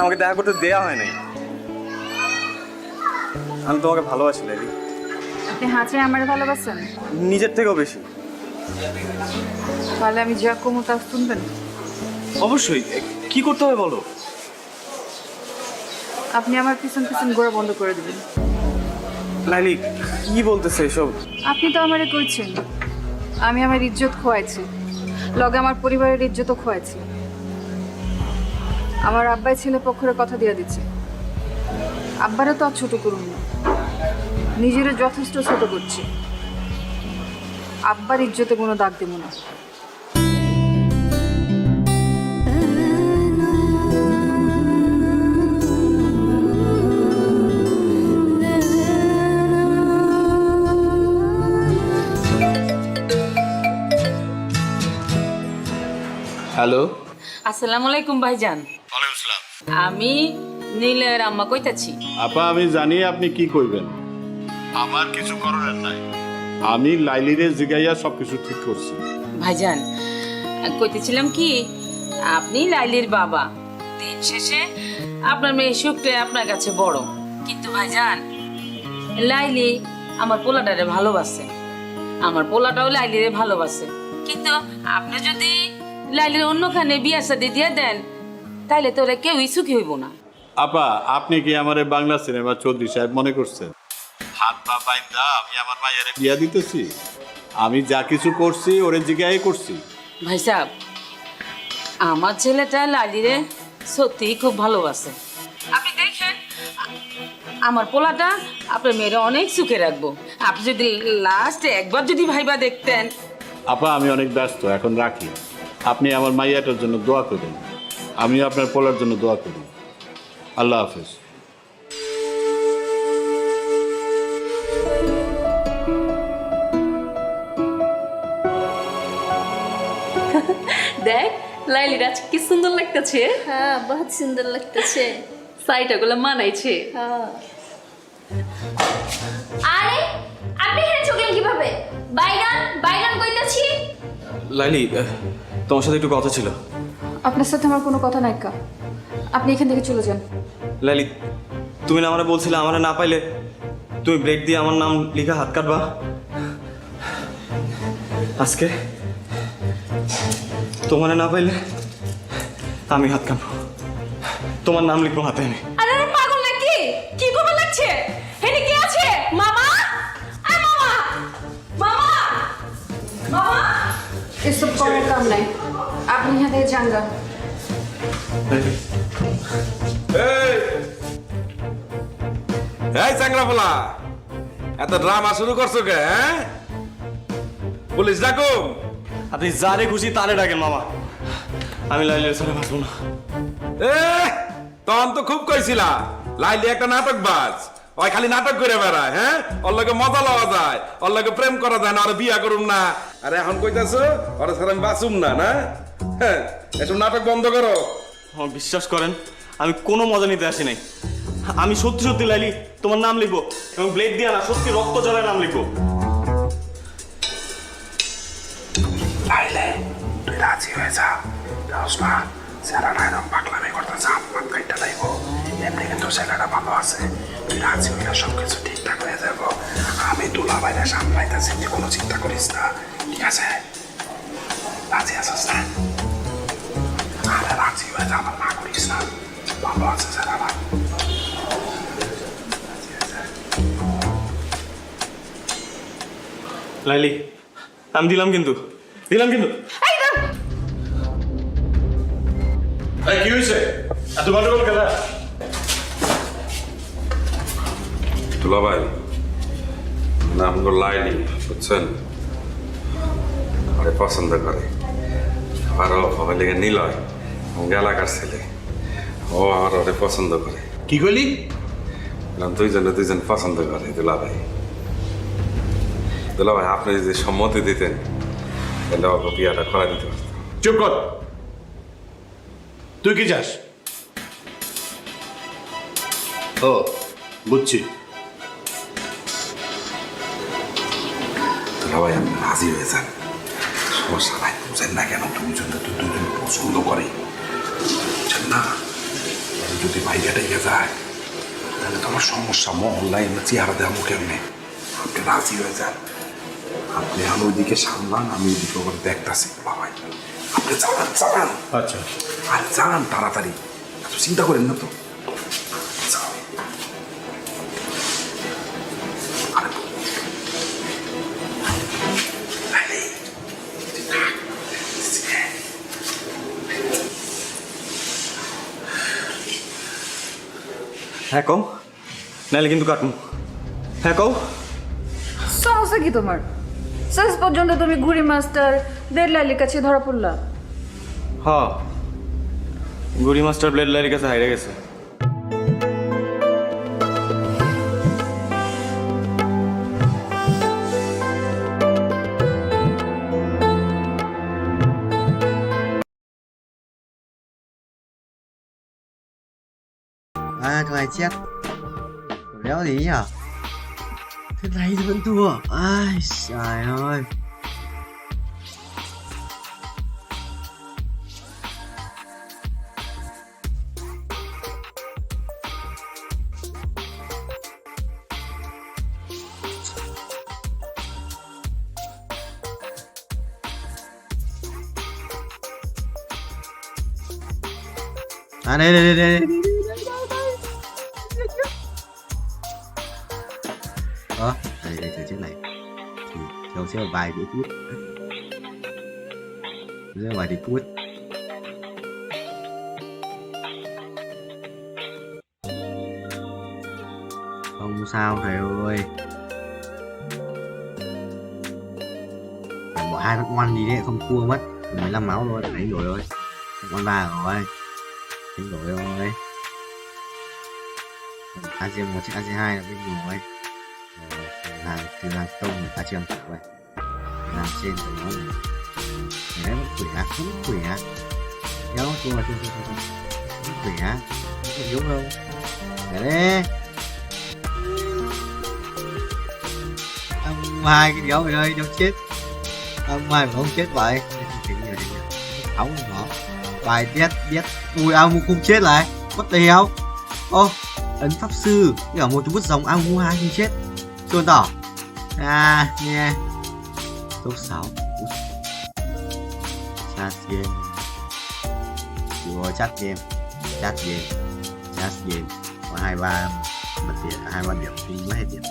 আমাকে দেখা করতে দেয়া হয় নাই। আমি তোমাকে ভালোবাসি লাইলি। আপনি হাঁচে আমার ভালোবাসেন? নিজের থেকেও বেশি। তাহলে আমি যা কমু তা শুনবেন? অবশ্যই। কি করতে হবে বলো। আপনি আমার পিছন পিছন ঘোরা বন্ধ করে দেবেন। লাইলি কি বলতেছে এসব? আপনি তো আমারে কইছেন আমি আমার ইজ্জত খোয়াইছি, লগে আমার পরিবারের ইজ্জতও খোয়াইছি। আমার আব্বাই ছেলে পক্ষের কথা দিয়ে দিচ্ছে। আব্বারা তো আর ছোট করুন না, নিজেরও যথেষ্ট ছোট করছে। আব্বার ইজ্জতে কোনো দাগ দেব না। হ্যালো, আসসালামু আলাইকুম ভাইজান। ওয়ালাইকুম আসসালাম। আমি নীলের আম্মা কইতাছি। আপা আমি জানি আপনি কি কইবেন, আমার কিছু করার নাই। আমি লাইলিরে জিগাইয়া সবকিছু ঠিক করছি। ভাইজান কইতেছিলাম কি, আপনি লাইলির বাবা, দিন শেষে আপনার মেয়ে সুখটা আপনার কাছে বড়। কিন্তু ভাইজান লাইলি আমার পোলাটারে ভালোবাসে, আমার পোলাটাও লাইলিরে ভালোবাসে। কিন্তু আপনি যদি লাইলির অন্যখানে বিয়া শাদী দিয়ে দেন তাইলে তো ওরা কেউই সুখী হইব না। আপা আপনি কি আমারে বাংলা সিনেমা চৌধুরী সাহেব মনে করছেন? হাত পা বাইন্দা আমি আমার মায়ের বিয়া দিতেছি? আমি যা কিছু করছি ওরে জিগাই করছি। ভাই সাহেব, আমার ছেলেটা লালিরে সত্যিই খুব ভালোবাসে। আপনি দেখেন আমার পোলাটা আপনার মেয়েরা অনেক সুখে রাখবো। আপনি যদি লাস্টে একবার যদি ভাইবা দেখতেন। আপা আমি অনেক ব্যস্ত, এখন রাখি। আপনি আমার মাইয়াটার জন্য দোয়া করবেন, আমি আপনার পোলার জন্য দোয়া করি। আল্লাহ হাফেজ। দেখ লাইলির আজ কি সুন্দর লাগতেছে। হ্যাঁ বহুত সুন্দর লাগতেছে। সাইটাগুলো মানাইছে। আরে আপনি এখানে চকলেন কিভাবে? বাইগান বাইগান কইতাছি। লাইলি তোমার সাথে একটু কথা ছিল। আপনার সাথে আমার কোনো কথা নাই কা, আপনি এখান থেকে চলে যান। লাইলি তুমি না আমারে বলছিলে আমারে না পাইলে তুমি ব্লেড দিয়ে আমার নাম লিখে হাত কাটবা। আজকে তোমারে না পাইলে আমি হাত কাটবো, তোমার নাম লিখবো হাতে আমি। আরে পাগল নাকি? কি করবে লাগছে? হেনি কি আছে? মামা, আয় মামা, মামা, মামা। এসব করার কাম নাই, আপনি এখান থেকে যান গা। এই চাংরাফলা, এত ড্রামা শুরু করছো কে? হ্যাঁ, পুলিশ ডাকো। আপনি যারে খুশি তারে ডাকেন মামা, আমি লাইলের সাথে বাঁচবো না। তখন তো খুব কইছিলা লাইলি একটা নাটক বাজ, ওই খালি নাটক করে বেড়ায়। হ্যাঁ, ওর লগে মজা লওয়া যায়, ওর লগে প্রেম করা যায় না, আর বিয়া করুম না। আর এখন কইতাছো ওর সাথে আমি বাঁচুম না? না, হ্যাঁ, এসব নাটক বন্ধ করো। বিশ্বাস করেন আমি কোনো মজা নিতে আসি নাই। আমি সত্যি সত্যি লাইলি তোমার নাম লিখবো এবং ব্লেড দিয়ে না সত্যি রক্ত জলের নাম লিখবো। লাইলে তুই রাজি হয়ে যা, না সেরা না এরকম পাগলামি করতেছে, আমার কাইটা লাইব। এমনি কিন্তু ছেলেটা ভালো আছে, তুই রাজি হইলে সবকিছু ঠিকঠাক হয়ে যাব। আমি দুলা বাইরে সামলাইতেছি, তুই কোনো চিন্তা করিস না, ঠিক আছে? রাজি আছিস না? আরে রাজি হয়ে যা, আমার না করিস না, ভালো আছে ছেলেটা। লাইলি আমি দিলাম কিন্তু, দিলাম কিন্তু। কি হয়েছে এত গন্ডগোল কেন? দুলা ভাই নাম তো লাইলি, বুঝছেন? আরে পছন্দ করে, আরো হবে লেগে নিলয় এলাকার ছেলে, ও আমার ওরে পছন্দ করে। কি কইলি? দুইজনে দুইজন পছন্দ করে। দুলা ভাই, দুলা ভাই আপনি যদি সম্মতি দিতেন তাহলে ওকে বিয়াটা করা দিতে পারতাম। চুপ কর, তুই কি চাস? ও বুঝছি। দুলা ভাই আপনি রাজি হয়ে যান, সমস্যা নাই। বুঝেন না কেন? দুজনে তো দুজন পছন্দ করে, বুঝছেন না? যদি ভাইয়াটা ইয়ে যায় তাহলে তো আমার সমস্যা, মহল্লায় চেহারা দেওয়া মুখে এমনি। আপনি রাজি হয়ে যান, আপনি আমি ওইদিকে সামলান, আমি ওইদিকে ওখানে দেখতেছি। বাবাই আপনি চালান চালান। আচ্ছা আরে চালান তাড়াতাড়ি, এত চিন্তা করেন না তো। হ্যাঁ কও, নাহলে কিন্তু কাটুন। হ্যাঁ কও। সমস্যা কি তোমার? শেষ পর্যন্ত তুমি ঘুড়ি মাস্টার ব্লেড লাইলির কাছে ধরা পড়লা। হ, গুড়ি মাস্টার ব্লেড লাইলির কাছে হাইরে গেছে। À, thằng này chết. Đéo gì nhỉ? Thế này thì vẫn thua. Ai, trời ơi. À đây đây đây đây. Đây trước này thì theo sẽ vài đĩa cút, sẽ vài đĩa cút. Không sao thầy ơi, phải bỏ 2 con ngoan đi đấy, không thua mất 15 máu thôi, đánh đổi thôi, con 3 rồi, đánh đổi rồi. ASEAN 1 chiếc ASEAN 2 là bên rồi. Từ hàng tông người ta chưa chịu vậy, làm trên của nó này đấy, vẫn khỏe, vẫn khỏe, kéo chua vẫn khỏe, không yếu đâu, để đấy ông hai cái đéo mày ơi, đéo chết, ông hai mà không chết vậy, áo nó bài đét đét, ui ông không chết lại, mất đéo, ô ấn pháp sư, cái ở một chút bút dòng ông hai không chết, chuồn tỏ. À, nghe top 6 chat game, chat game, chat game, chat game có 23 bật tiền, 23 điểm thì mất hết điểm.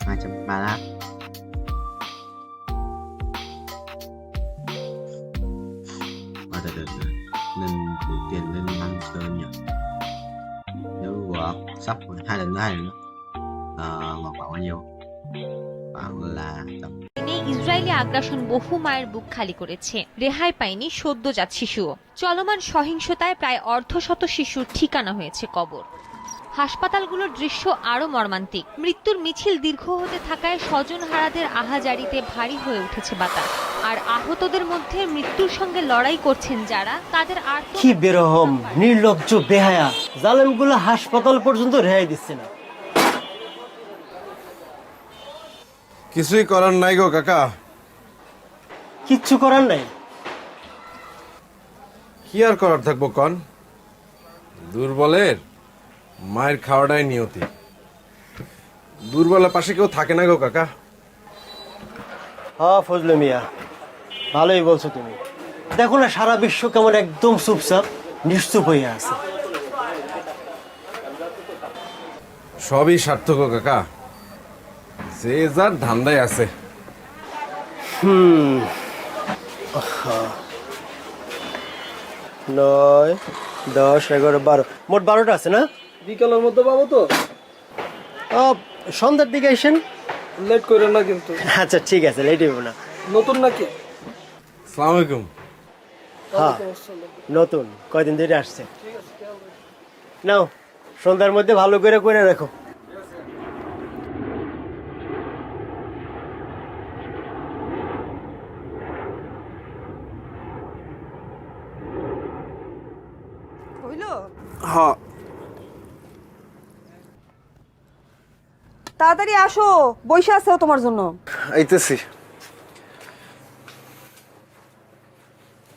$230. Được. Lên đủ tiền lên mang chơi nhỉ. Nếu sắp 2 lần nữa. Ngọc bảo bao nhiêu? Bảo là Israeli আগ্রাসন বহু মায়ের বুক খালি করেছে, রেহাই পায়নি সদ্যজাত শিশুও। চলমান সহিংসতায় প্রায় অর্ধশত শিশুর ঠিকানা হয়েছে কবর। হাসপাতালগুলোর দৃশ্য আরো মর্মান্তিক। মৃত্যুর মিছিল দীর্ঘ হতে থাকায় স্বজনহারাদের আহাজারিতে ভারী হয়ে উঠেছে বাতাস। আর আহতদের মধ্যে মৃত্যুর সঙ্গে লড়াই করছেন যারা, তাদের আর কি বেরহম, নির্লজ্জ, বেহায়া জালেমগুলো হাসপাতাল পর্যন্ত রেহাই দিচ্ছে না। কিছুই করার নাই গো কাকা। কিচ্ছু করার নাই? কি আর করার থাকবো কন? দুর্বলের মায়ের খাওয়াটাই নিয়তি। দুর্বলের পাশে কেউ থাকে না গো কাকা। হ্যাঁ ফজলে মিয়া, ভালোই বলছো তুমি। দেখো না সারা বিশ্ব কেমন একদম চুপচাপ নিশ্চুপ হয়ে আছে। সবই সার্থক কাকা, যে যার ধান্দায় আছে। 9, 10, 11, 12 মোট 12টা আছে না? বিকালের মধ্যে পাবো তো? সন্ধ্যার দিকে আসেন। লেট করেন না কিন্তু। আচ্ছা ঠিক আছে, লেট হইব না। নতুন নাকি? আসসালামু আলাইকুম। হ্যাঁ নতুন, কয়দিন ধরে আসছে। নাও সন্ধ্যার মধ্যে ভালো করে করে রাখো। হ্যাঁ তাড়াতাড়ি আসো, বইসা আছে তোমার জন্য। আইতেছি।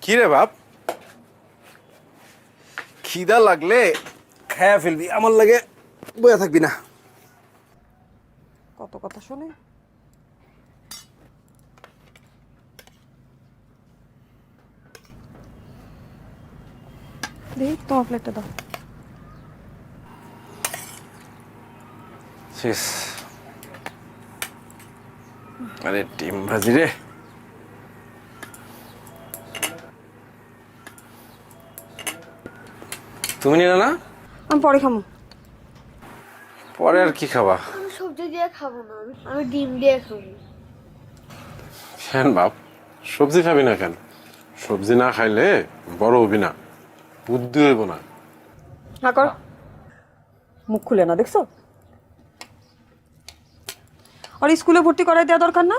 কি রে বাপ, খিদা লাগলে খায়া ফেলবি, আমার লাগে বয়া থাকবি না। কত কথা শুনে। দেখ তোমার প্লেটটা দাও। শেষ। আরে ডিম ভাজি রে। তুমি নিলে না? আমি পরে খাবো। পরে আর কি খাবা? আমি সবজি দিয়ে খাবো না, আমি ডিম দিয়ে খাবো। কেন বাপ, সবজি খাবি না কেন? সবজি না খাইলে বড় হবি না, বুদ্ধি হইব না। হ্যাঁ কর, মুখ খুলে না দেখছো? আর স্কুলে ভর্তি করাই দেওয়া দরকার না?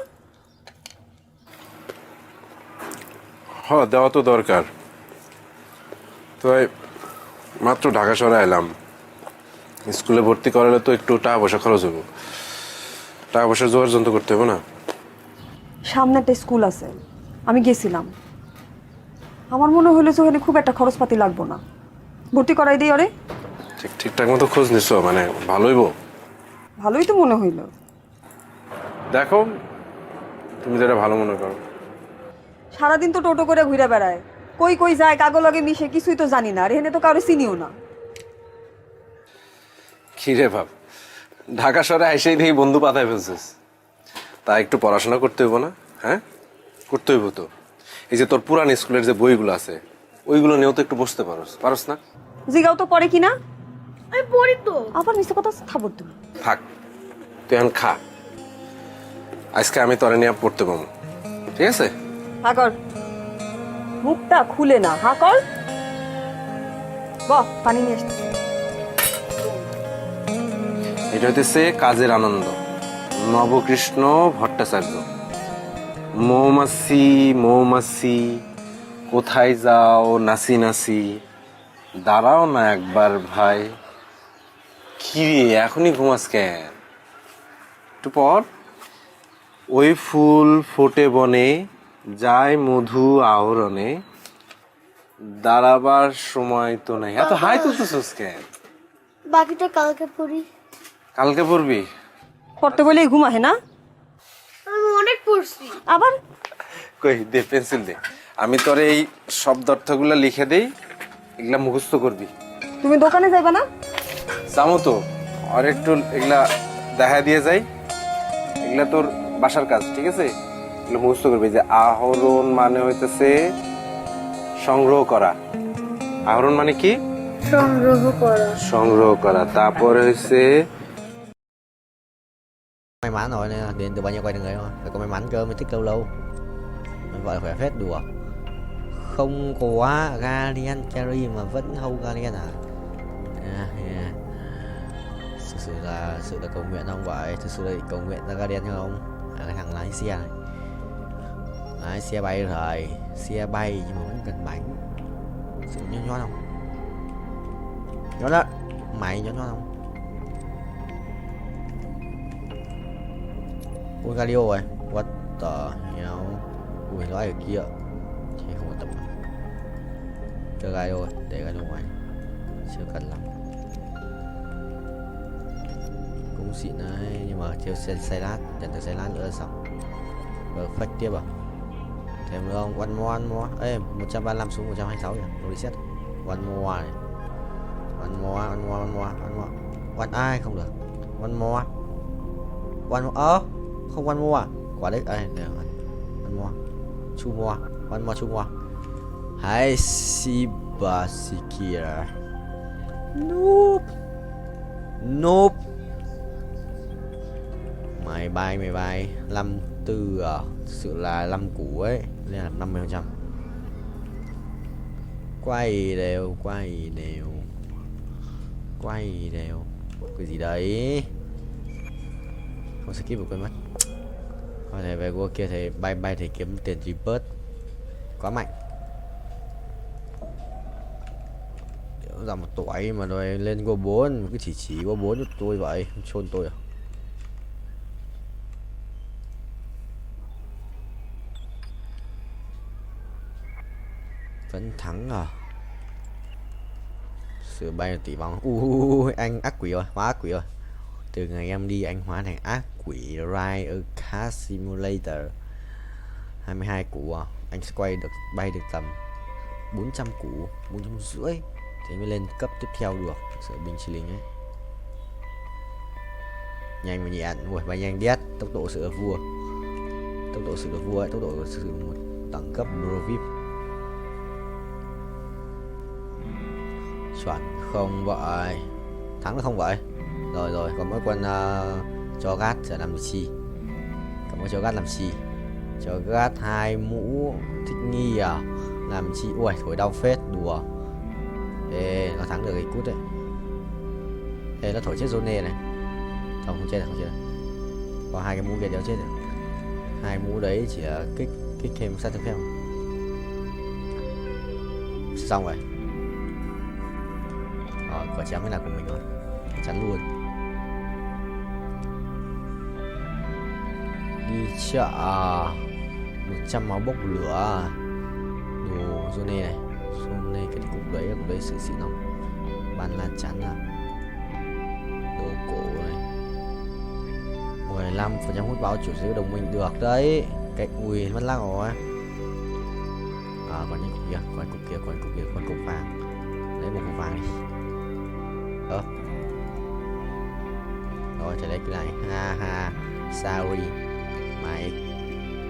হ্যাঁ দেওয়া তো দরকার। তো মাত্র ঢাকা শহরে এলাম, স্কুলে ভর্তি করালে তো একটু টাকা পয়সা খরচ হবো, টাকা পয়সা জোগাড় যন্ত্র করতে হবে না? সামনে একটা স্কুল আছে, আমি গেছিলাম। আমার মনে হইলো যে ওখানে খুব একটা খরচপাতি লাগবো না, ভর্তি করাই দিই। ওরে ঠিকঠাক মতো খোঁজ নিছো? মানে ভালোইব? ভালোই তো মনে হইলো। দেখো তুমি যেটা ভালো মনে করো। সারাদিন তো টোটো করে ঘুরে বেড়ায়, কই কই যায়, কাগো লগে মিশে, কিছুই তো জানি না। আর এখানে তো কারো চিনিও না। কি রে ভাব, ঢাকা শহরে এসেই দেখি বন্ধু পাতায় ফেলছিস। তা একটু পড়াশোনা করতে হইব না? হ্যাঁ করতে হইব তো। এই যে তোর পুরান স্কুলের যে বইগুলো আছে, ওইগুলো নিয়েও তো একটু বসতে পারস না? জিগাও তো পড়ে কিনা। আমি পড়ি তো। আবার মিছে কথা থাবো তুমি। থাক, তুই এখন খা, আজকে আমি তোরে নিয়ে পড়তে পাবো, ঠিক আছে? হা কর, মুখটা খুলে না। হা কর, বাহ পানি নিয়ে আসতে। এটা হইতেছে কাজের আনন্দ, নবকৃষ্ণ ভট্টাচার্য। মৌমাছি মৌমাছি কোথায় যাও নাচি নাচি, দাঁড়াও না একবার ভাই। কি রে এখনই ঘুমাস কেন? একটু পর। ওই ফুল ফোটে বনে, যায় মধু আহরণে, দাঁড়াবার সময় তো নাই। এত হাই তুলতেছিস কেন? বাকিটা কালকে পড়ি। কালকে পড়বি? পড়তে বলেই ঘুম আহে না? আমি অনেক পড়ছি। আবার কই দে, পেন্সিল দে, আমি তোর এই শব্দার্থগুলো লিখে দেই, এগুলা মুখস্থ করবি। তুমি দোকানে যাইবা না? যাবো তো, আর একটু এগুলা দেখা দিয়ে যাই। এগুলা তোর বাসার কাজ, ঠিক আছে? এগুলো মুখস্থ করবি। যে আহরণ মানে হইতেছে সংগ্রহ করা। আহরণ মানে কি? সংগ্রহ করা। সংগ্রহ করা। তারপরে হইছে may mắn rồi nè, điện từ bao nhiêu quay được người thôi, phải có may mắn cơ mới thích lâu lâu. Mình gọi là khỏe phết đùa. Không có Guardian Carry mà vẫn hold Guardian à? Thực sự là cầu nguyện không vậy? Thực sự là cầu nguyện ra Guardian không? Cái thằng lái xe này, lái xe bay rồi, xe bay nhưng mà vẫn cần bánh. Sự nhót không? Nhót đó, mày nhót không? Ui Galio rồi, what the hell. Ui nó ở kia thì không quan tâm. Chơi Galio rồi, để Galio ngoài, chưa cần lắm. Cũng xịn đấy, nhưng mà thiếu xe lát, nhận được xe lát nữa là xong. Perfect tiếp à? Thêm nữa không? One more. Ê, 135 xuống 126 nhỉ? Nó reset. One more này. One more. One ai không được. One more. Không one more à? Quả đấy, đây rồi. one more, two more, one more, two more. Hai si basikir. Nope. Nope. Mày bay 54 à, thực sự là 5 củ ấy nên là 50%. Quay đều cái gì đấy, không skip được quên mất. Có thể về qua kia thì bay thì kiếm tiền rebirth quá mạnh. Ra một tuổi mà rồi lên qua 4, cứ chỉ qua 4 cho tôi vậy, chôn tôi à. Vẫn thắng à. Sự bay tỷ vong. Anh ác quỷ rồi, hóa ác quỷ rồi. Từ ngày em đi anh hóa thành ác quỷ. Ride a Car Simulator. 22 củ à. Anh sẽ bay được tầm 400 củ, 450 thì mới lên cấp tiếp theo được. Sự bình chỉ linh ấy. Nhanh mà nhẹ. Ui, bay nhanh đét. Tốc độ sự vua. Tốc độ sự vua ấy, tốc độ sự một đẳng cấp Pro VIP. Chuẩn không vậy. Thắng được không vậy? Rồi còn mỗi quân cho gát sẽ làm chi? Còn mỗi cho gát làm chi? Cho gát 2 mũ thích nghi à? Làm chi? Ui thổi đau phết, đùa. Ê, nó thắng được cái cút đấy. Ê, nó thổi chết Zone này. Không chết được. Có 2 cái mũ kia đều chết được. 2 mũ đấy chỉ là kích thêm sát thương phép. Xong rồi. Quả trắng mới là của mình rồi, chắn luôn. Đi chợ 100 máu bốc lửa. Đồ Zone này cái cục đấy sự xịn không? Bàn là chắn à. Đồ cổ này 15% hút báo chủ sở hữu đồng minh được đấy. Cái ui mất lắc rồi. Còn những cục kia, còn cục vàng. Lấy một cục vàng đi. Rồi trở lại cái này. Ha sorry. Mày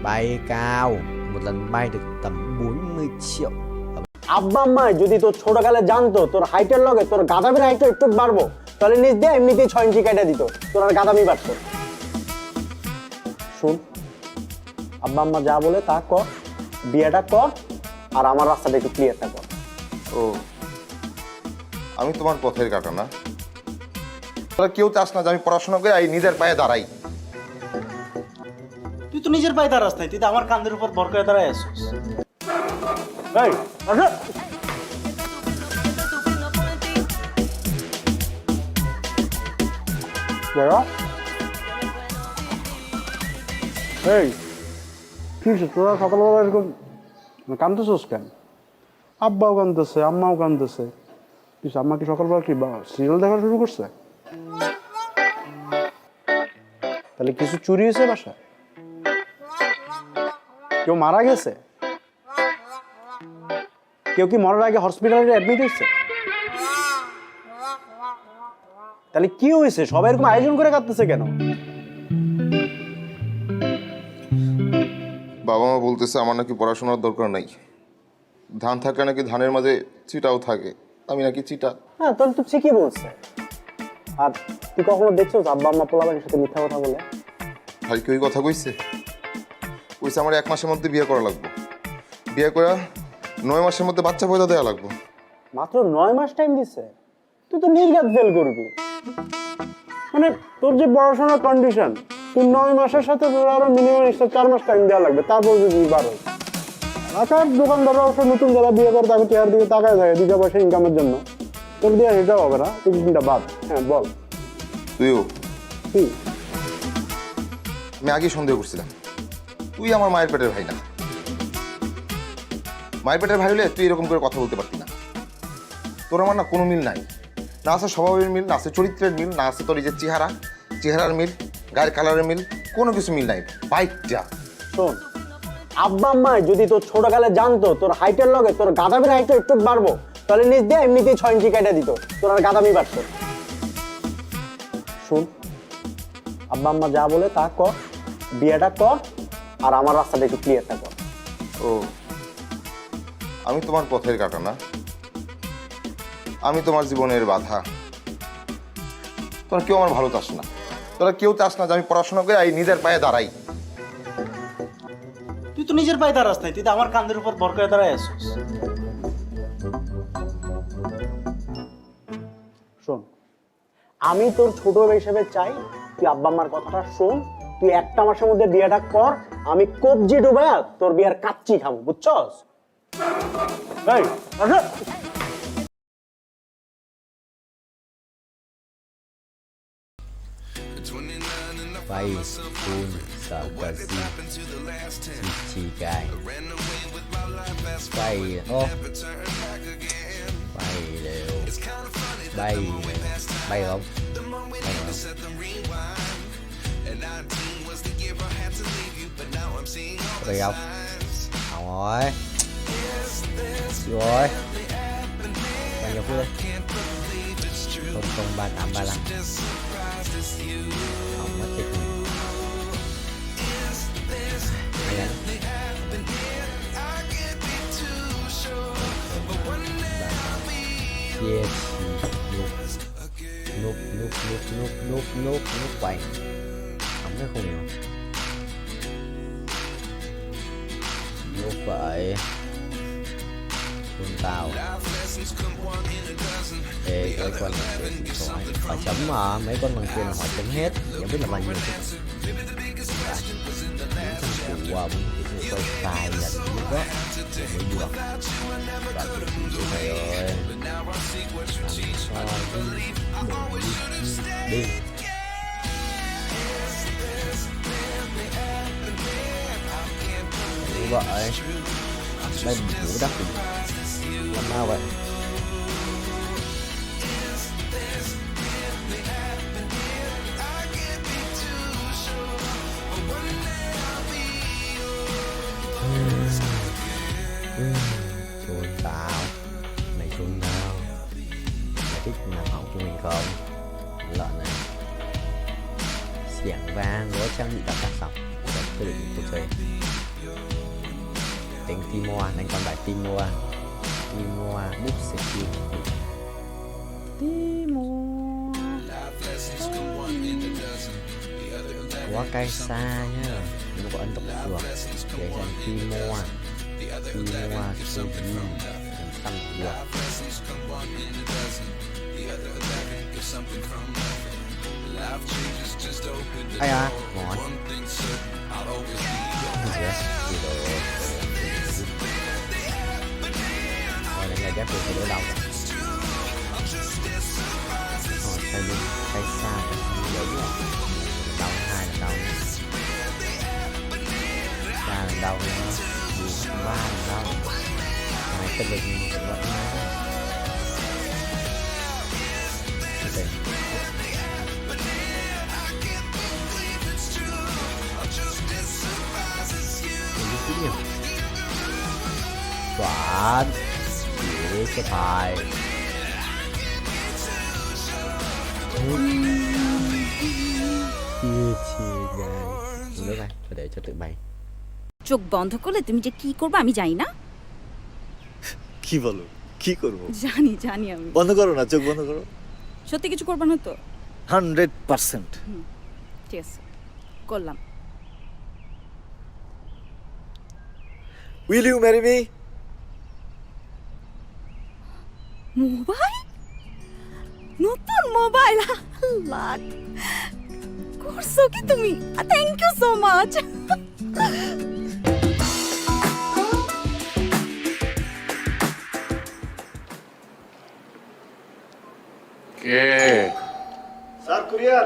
bay cao, một lần bay được tầm 40 triệu. আব্বা আম্মা যদি তোর ছোটকালে জানতো তোর হাইটের লগে তোর গাদামির হাইটটা একটু বাড়বো, তাহলে নিজ দিয়ে এমনিতেই 6 ইঞ্চি কেটে দিত, তোর আর গাদামি বাড়তো। শুন, আব্বা আম্মা যা বলে তা কর, বিয়েটা কর, আর আমার রাস্তাটা একটু ক্লিয়ারটা কর। ও, আমি তোমার পথের কাটা না। তোরা কেউ চাস না যে আমি পড়াশোনা করে এই নিজের পায়ে দাঁড়াই। তুই তো নিজের পায়ে দাঁড়াস নাই, তুই তো আমার কাঁধের উপর ভর করে দাঁড়ায় আসছিস। এই আসো। এই কি তোরা সকালবেলা এরকম কান্দতেছিস কেন? আব্বাও কান্দতেছে, আম্মাও কান্দতেছে। কিছু আম্মা কি সকালবেলা কি সিরিয়াল দেখা শুরু করছে? তাহলে কিছু চুরি হয়েছে বাসা? কেউ মারা গেছে? কেউ কি মরার আগে হসপিটালে অ্যাডমিট হয়েছে? তাহলে কি হয়েছে? সবাই এরকম আয়োজন করে কাঁদতেছে কেন? বাবা মা বলতেছে আমার নাকি পড়াশোনার দরকার নাই, ধান থাকলে নাকি ধানের মাঝে চিটাও থাকে, আমি নাকি চিটা। হ্যাঁ, তাহলে তো ঠিকই বলছে। আর তুই কখনো দেখছো আব্বা আম্মা পোলাপানের সাথে মিথ্যা কথা বলে? ভাই কি ওই কথা কইছে? কইছে আমার 1 মাসের মধ্যে বিয়ে করা লাগবে, বিয়ে করে 9 মাসের মধ্যে বাচ্চা পয়দা দেওয়া লাগবে। মাত্র 9 মাস টাইম দিছে? তুই তো নির্ঘাত ফেল করবি। মানে তোর যে পড়াশোনার কন্ডিশন, তুই 9 মাসের সাথে তোর আরো মিনিমাম 4 মাস টাইম দেওয়া লাগবে, তারপর যদি 12। আচ্ছা, দোকানদাররা অবশ্য নতুন যারা বিয়ে করে তাকে চেয়ার দিকে তাকায় থাকে 2 পয়সা ইনকামের জন্য। তোর দিয়ে সেটাও হবে না, তুই চিন্তা বাদ। হ্যাঁ বল। তুইও কি? আমি আগে সন্দেহ করছিলাম তুই আমার মায়ের পেটের ভাই না। মায়ের পেটের ভাই হলে তুই এরকম করে কথা বলতে পারতি না। তোর আমার না কোনো মিল নাই, না আছে স্বভাবের মিল, না আছে চরিত্রের মিল, না আছে তোর এই যে চেহারার মিল, গায়ের কালারের মিল, কোনো কিছু মিল নাই। বাইকটা শোন, আব্বা আম্মা যদি তোর ছোটকালে জানতো তোর হাইটের লগে তোর গাদামির হাইটটা একটু বাড়বো, তাহলে নিজ দিয়ে এমনিতেই 6 ইঞ্চি কেটে দিত, তোর আর গাদামি বাড়তো। শুন, আব্বা আম্মা যা বলে তা কর, বিয়েটা কর, আর আমার রাস্তাটা একটু ক্লিয়ারটা কর। ও, আমি তোমার পথের কাটা না, আমি তোমার জীবনের বাধা। তোরা কেউ আমার ভালো চাস না, তোরা কেউ চাস না যে আমি পড়াশোনা করে এই নিজের পায়ে দাঁড়াই। তুই তো নিজের পায়ে দাঁড়াস নাই, তুই তো আমার কাঁধের উপর ভর করে দাঁড়ায় আসছিস। শোন, আমি তোর ছোট ভাই হিসেবে চাই তুই আব্বা আম্মার কথাটা শোন, তুই একটা মাসের মধ্যে বিয়েটা কর, আমি কবজি ডুবায়া তোর বিয়ার কাচ্চি খাবো, বুঝছস? এই, আসো। Bay phun sợ cờ si chi gai bay ô bay đều bay bay không bay không không rồi rồi bao nhiêu phút đây 00335 không mất chết yes núp vậy không nó không hiểu núp vậy con tàu ê cái con này họ chấm mà mấy con bằng kia là họ chấm hết chẳng biết là bao nhiêu wow tôi cài là lúc đó mới được thầy ơi đi như vậy đây đủ đắt làm sao vậy chuồn tao mày chuồn tao mày thích làm hỏng cho mình không lợn này xiềng vang có trang bị đặt xong để quyết định cuộc chơi tính Timor đánh con bài Timor búp sẽ kim Timor quá cay xa nhá nhưng có ấn độ được để dành Timor số gì xăm được ai à ngon rồi này ghép được đỡ đau rồi tay bên tay xa đau hai là đau ba là đau nữa ba là đau hai cái lực vẫn Đoạn chỉ cái thai nước này để cho tự bay চোখ বন্ধ করলে তুমি যে কি করবে আমি জানি না কি বলো, কি করবো? জানি জানি আমি বন্ধ করো না, চোখ বন্ধ করো। সত্যি কিছু করবে না তো 100%। ঠিক আছে করলাম Will you marry me? Mobile নতুন মোবাইল লাখ করছো কি তুমি থ্যাংক ইউ সো মাচ কে স্যার কুরিয়ার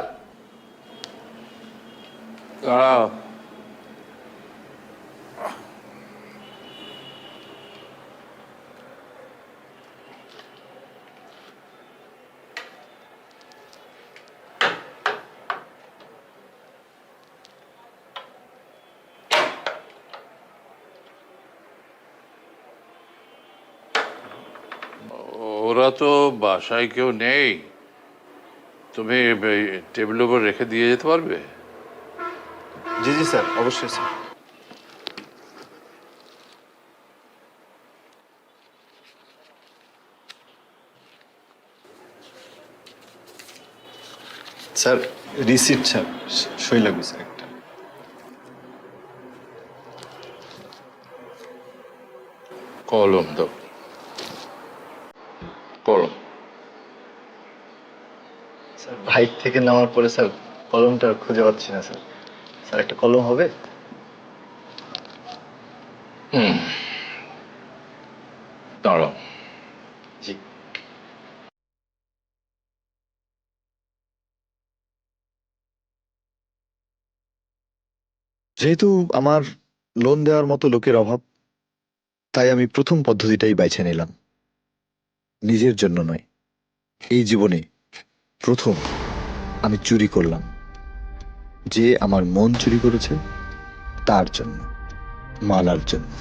দাঁড়াও ওরা তো বাসায় কেউ নেই, তুমি টেবিলের উপর রেখে দিয়ে যেতে পারবে? জি জি স্যার, অবশ্যই স্যার। স্যার রিসিপ্ট স্যার সই লাগবে স্যার একটা। কলম দাও, কলম। স্যার বাইক থেকে নামার পরে স্যার কলমটা খুঁজে পাচ্ছি না স্যার। স্যার একটা কলম হবে? দাঁড়াও। জি। যেহেতু আমার লোন দেওয়ার মতো লোকের অভাব, তাই আমি প্রথম পদ্ধতিটাই বেছে নিলাম। নিজের জন্য নয়, এই জীবনে প্রথম আমি চুরি করলাম। যে আমার মন চুরি করেছে তার জন্য, মালার জন্য।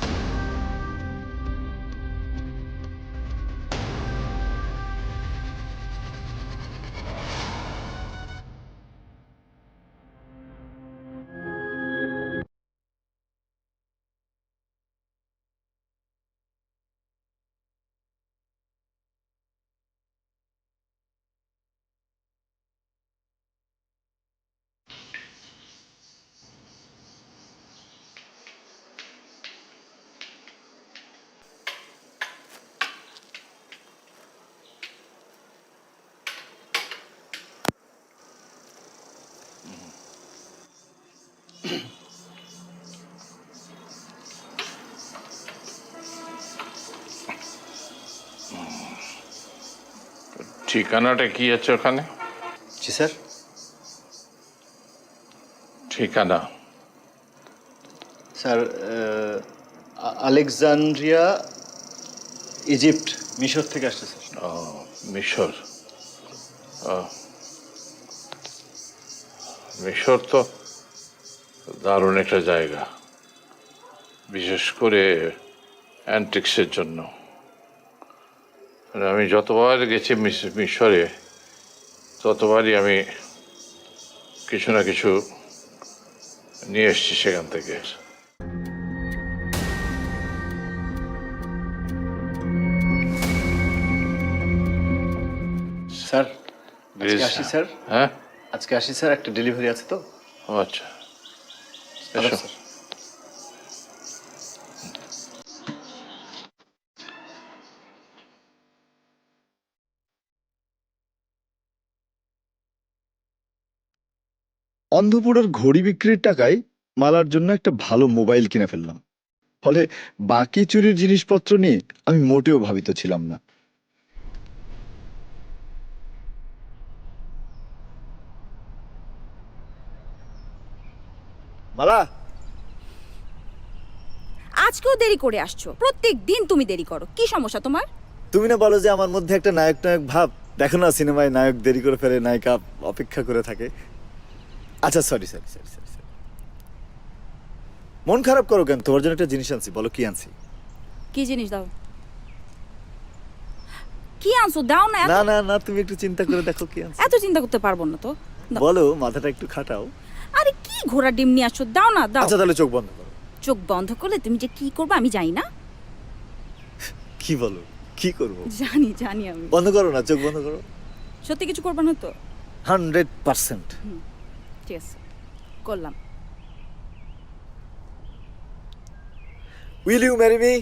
ঠিকানাটা কি আছে ওখানে? জি স্যার। ঠিকানা স্যার আলেকজান্দ্রিয়া, ইজিপ্ট, মিশর থেকে আসছে স্যার। ও মিশর। মিশর তো দারুণ একটা জায়গা, বিশেষ করে অ্যান্টিক্সের জন্য। আমি যতবার গেছি মিশরে, ততবারই আমি কিছু না কিছু নিয়ে এসছি সেখান থেকে। স্যার আজকে আসি স্যার। হ্যাঁ আজকে আসি স্যার, একটা ডেলিভারি আছে তো। আচ্ছা এসো। অন্ধপুরের ঘড়ি বিক্রির টাকায় মালার জন্য একটা ভালো মোবাইল কিনে ফেললাম। ফলে বাকি চুরির জিনিসপত্র নিয়ে আমি মোটেও ভাবিত ছিলাম না। মালা, আজকেও দেরি করে আসছো। প্রত্যেক দিন তুমি দেরি করো, কি সমস্যা তোমার? তুমি না বলো যে আমার মধ্যে একটা নায়ক নায়ক ভাব? দেখো না সিনেমায় নায়ক দেরি করে ফেলে, নায়িকা অপেক্ষা করে থাকে। আচ্ছা সরি সরি সরি সরি। মন খারাপ করো কেন? তোমার জন্য একটা জিনিস আনছি, বলো কি আনছি। কি জিনিস দাও? কি আনছো দাও না। না না না, তুমি একটু চিন্তা করে দেখো কি আনছি। এত চিন্তা করতে পারবো না তো। বলো, মাথাটা একটু খাটাও। আরে কি ঘোড়া ডিম নিয়ে আসছো, দাও না দাও। আচ্ছা তাহলে চোখ বন্ধ করো। চোখ বন্ধ করলে তুমি যে কি করবে আমি জানি না। কি বলো, কি করবো? জানি জানি আমি। বন্ধ করো না, চোখ বন্ধ করো। সত্যি কিছু করবে না তো? 100%। ঠিক আছে, করলাম। Will you marry me?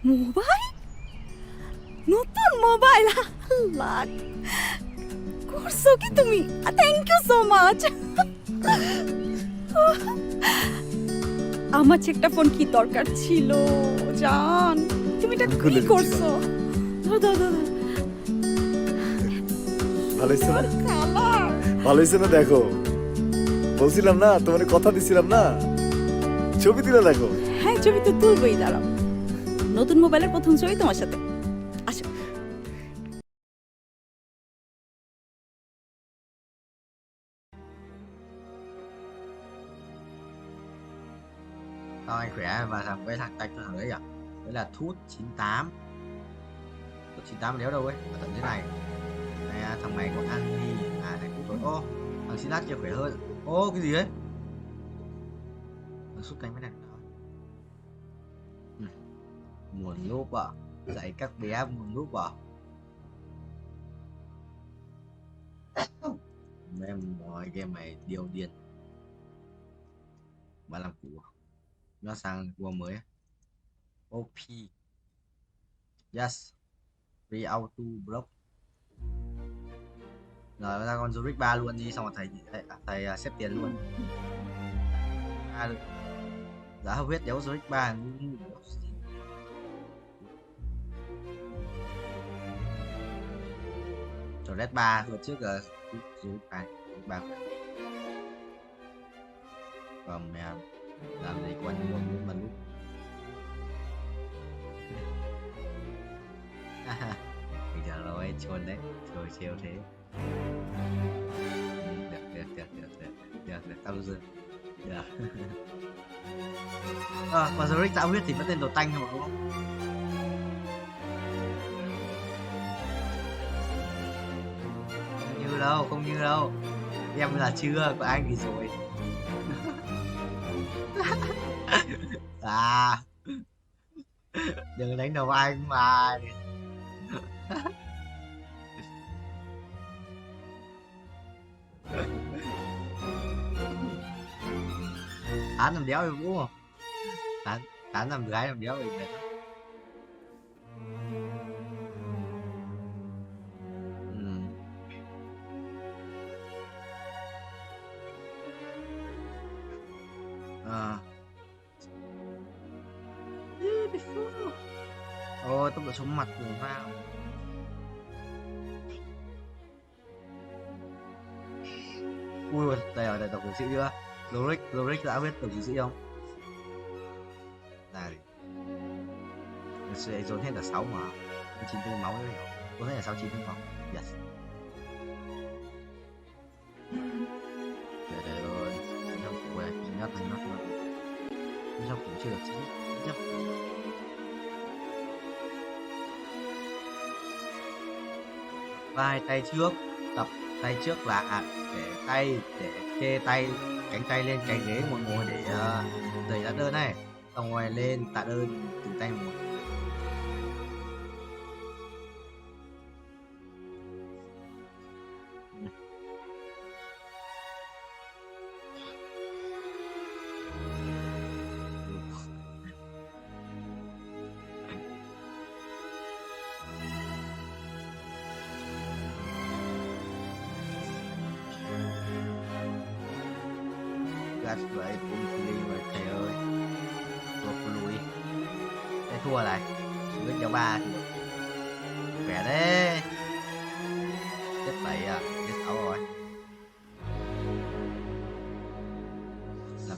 Mobile, নতুন মোবাইল। লাখ করছো কি তুমি? Thank you so much. আমার একটা ফোন কি দরকার ছিল জান? তুমি এটা কি করছো? দাও দাও দাও। ভালো হয়েছে না? ভালো হয়েছে না? দেখো, বলছিলাম না তোমার, কথা দিছিলাম না, ছবি তুলে দেখো। হ্যাঁ ছবি তো তুলবই, দাঁড়াও। নতুন মোবাইলের প্রথম ছবি তোমার সাথে। আসো। Rồi khỏe và thằng với thằng tay cho thằng đấy à? Đấy là thuốc 98. Thuốc 98 đéo đâu ấy, ở tận thế này. Này thằng mày có ăn đi. À này cũng rồi. Ô, thằng Silas kia khỏe hơn. Ô cái gì đấy? Thằng sút cánh với này. Nguồn lúc à? Dạy các bé nguồn lúc à? Em mọi game này điêu điên. Bạn làm cũ à? Nó sang cua mới á. OP. Yes. Free auto block. Rồi ra con Zurich 3 luôn đi, xong rồi thầy xếp tiền luôn. Giá hầu hết đéo Zurich 3. Rồi Red 3 vừa trước là Zurich 3. Còn mẹ làm gì quanh luôn mà lúc. Bây giờ rồi chôn đấy, rồi trêu thế. Được, tao giờ. Được. Còn Zurich tạo huyết thì vẫn tên đồ tanh thôi đúng không? Không như đâu. Em là chưa, có anh thì rồi. Đừng đánh đầu anh mà. Tán làm đéo đúng không? Tán làm gái làm đéo rồi. Ôi tốc độ sống mặt của vào. Ui đây là tổng tướng sĩ chưa? Loric đã biết tổng tướng sĩ không? Này sẽ dồn hết là 6 mà 94 máu đấy, có thể là 69 máu. Yes. Để rồi trong củ này nhất thành nó trong củ chưa được chứ chắc. Vai tay trước, tập tay trước là để kê tay cánh tay lên cái ghế một ngồi để đẩy tạ đơn này, xong rồi lên tạ đơn từ tay một. Vậy cũng đi rồi thầy ơi, lùi đây thua lại với cháu ba thì khỏe đấy, chết 7 à, chết 6 rồi.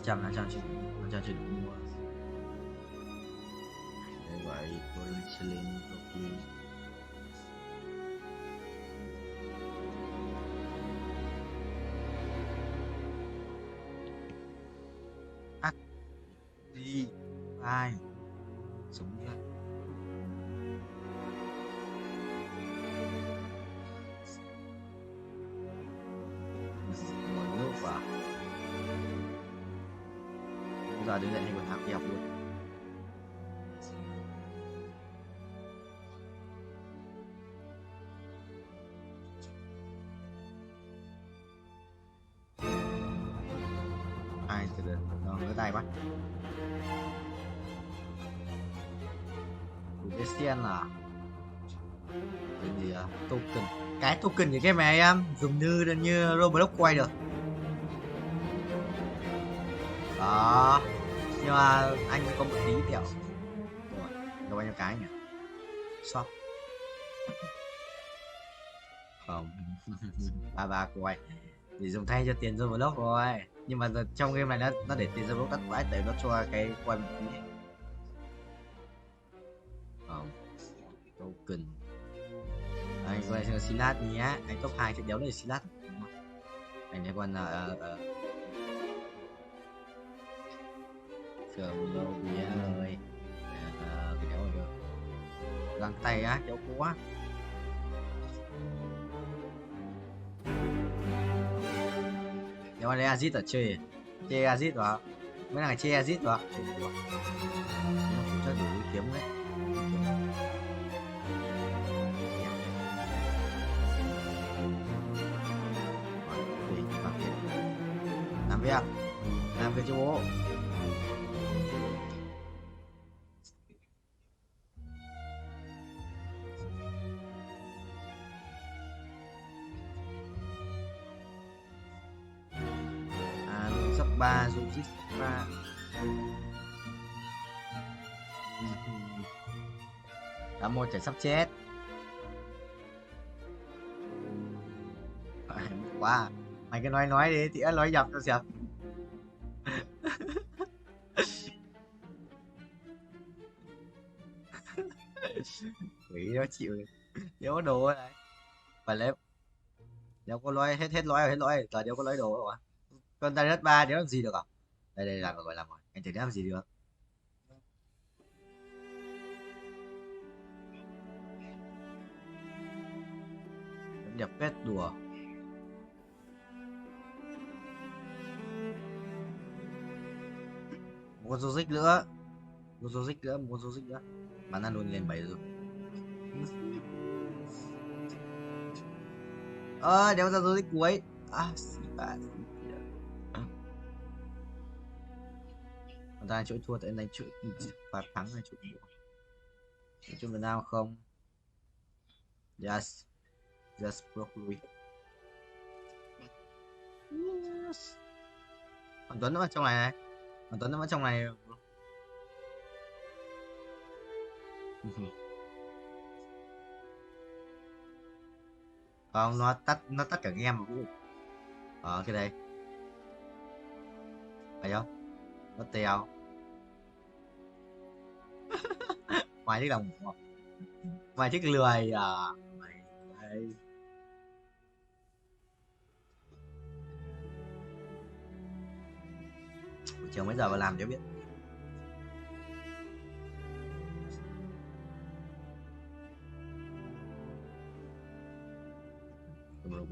500 chỉ đủ mua. Như vậy tôi sẽ lên đi ai sống ra nguồn nước vào bây giờ đứng dậy thì còn học đi học luôn. Ai từ từ nó ngửa tay quá. Christian à, cái gì à, token, cái token của game này em dùng như Roblox quay được đó, nhưng mà anh có một tí tẹo rồi, có bao nhiêu cái nhỉ? Shop không. ba quay để dùng thay cho tiền Roblox rồi, nhưng mà trong game này nó để tiền Roblox đắt quá, để nó cho cái quay một tí. Token anh quay sang Silat nhé, anh top 2 sẽ đéo được Silat anh ấy còn sờm lâu bia ơi, cái đéo được găng tay á, đéo quá. Đéo mà lấy Azit ở chơi Azit vào mấy thằng chơi Azit vào cho đủ kiếm đấy. việc, làm việc cho bố. Sắp ba rồi chứ, sắp ba. Đã một trẻ sắp chết. Quá, mày cứ nói đi, thì nói dập cho xem. Quỷ nó chịu, đéo có đồ này. Phải lấy, đéo có nói hết nói, giờ đéo có nói đồ rồi. Con ta đất ba đéo làm gì được à? Đây làm rồi, làm rồi, anh chẳng làm gì được. Đẹp phết đùa. Một con Zozik nữa, một con Zozik nữa. Bắn ăn luôn lên 7 rồi. Đéo ra Zozik cuối. Xì bà. Còn ta chỗ thua tại đánh chỗ và thắng là chỗ mua. Chỗ Việt Nam không? Yes. Just broccoli. Yes. Còn Tuấn nó ở trong này. Còn Tuấn nó ở trong này. Không, nó tắt cả game rồi. Cái đây. Phải không? Nó tèo. Mày thích đồng hồ. Mày thích lười à? Mày. Buổi chiều mấy giờ vào làm cho biết.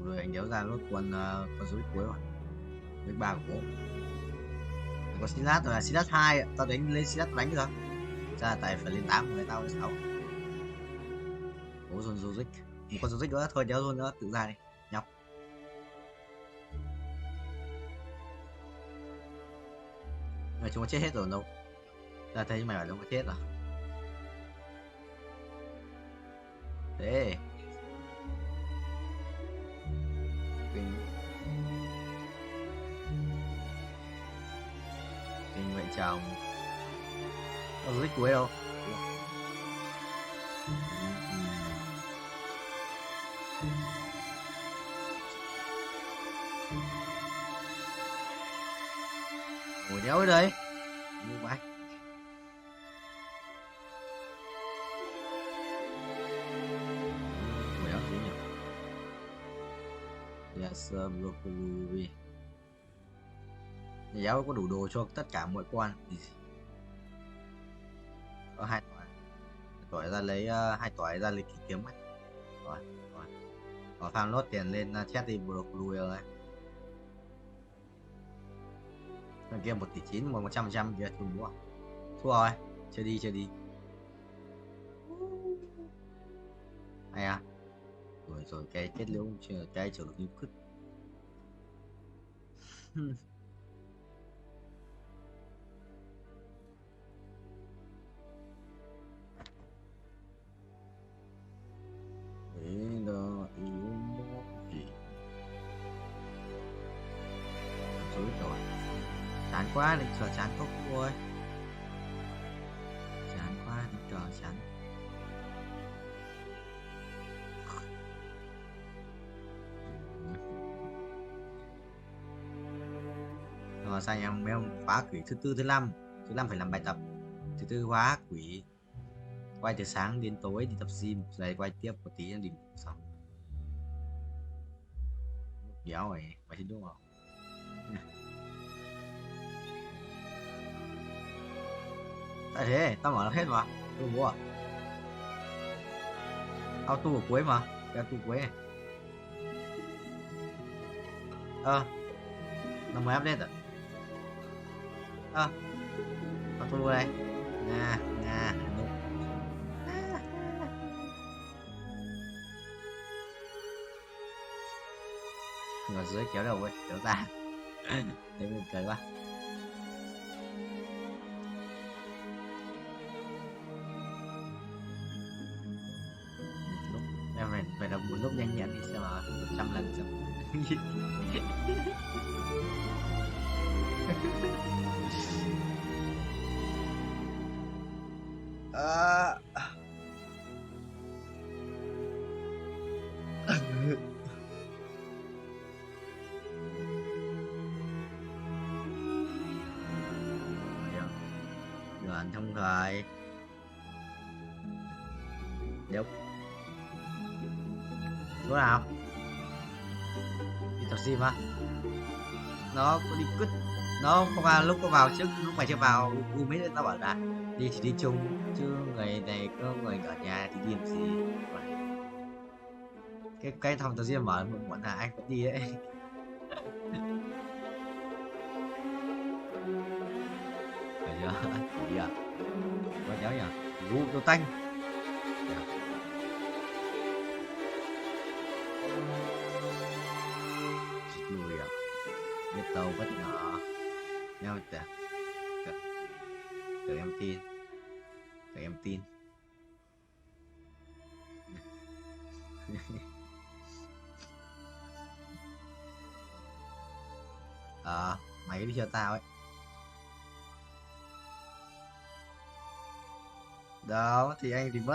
Rồi anh đéo ra nốt con số cuối rồi. Với 3 của bố. Có Silas rồi là Silas 2, tao đánh lên Silas đánh được không? Ra tại phải lên 8 người tao lên 6. Bố dồn Zozik. Một con Zozik nữa thôi, đéo luôn nữa, tự ra đi. Nhóc. Người chúng nó chết hết rồi đâu. Ra thấy mày bảo chúng nó chết rồi. Thế. Kinh vậy chồng. Đâu Zozik cuối đâu. Ngồi đéo ở đây. Như vậy. Ngồi đéo gì nhỉ? Yes, broccoli. Nhà giáo có đủ đồ cho tất cả mọi quan. Có 2 tỏi ra lấy 2 tỏi ra lấy kiếm ấy. Rồi. Farm nốt tiền lên chat đi broccoli rồi. Thằng kia 1,9 tỷ, 100% kia thua mua. Thua rồi, chơi đi. Hay à? Rồi cái kết liễu cái trở được như cứt. Đó yếu gì? Rồi. Chán quá định chờ chán không thôi. Chán quá định chờ chán. Rồi sao em mấy ông phá quỷ thứ tư thứ năm phải làm bài tập. Thứ tư hóa quỷ. Quay từ sáng đến tối đi tập gym, rồi quay tiếp một tí đi ngủ xong. Béo rồi, mày thấy đúng không? Tại thế, tao mở nó hết mà. Tôi mua à? Auto ở cuối mà, cái auto cuối này. Nó mới update rồi. Auto đây. Nga. Ngồi dưới kéo đầu ấy, kéo ra. Để mình cười quá. Lúc em phải đọc một lúc nhanh nhẹn đi xem mà 100 lần xem. À. Đoạn thông thoại. Đúng. Chỗ nào? Đi tập gym á? Nó có đi cứt. Nó không vào, lúc có vào trước, lúc mày chưa vào u mấy tao bảo là đi thì đi chung chứ người này có người ở nhà thì đi làm gì. Cái phòng tập gym mở muộn là anh vẫn đi ấy. Phải chưa? Đi à? Có cháu nhỉ? Vũ tô tanh. Lùi à? Biết tàu bất ngờ. Nhau chả. Tự em tin. Tự em tin. Mày đi cho tao ấy. Đó thì anh thì bớt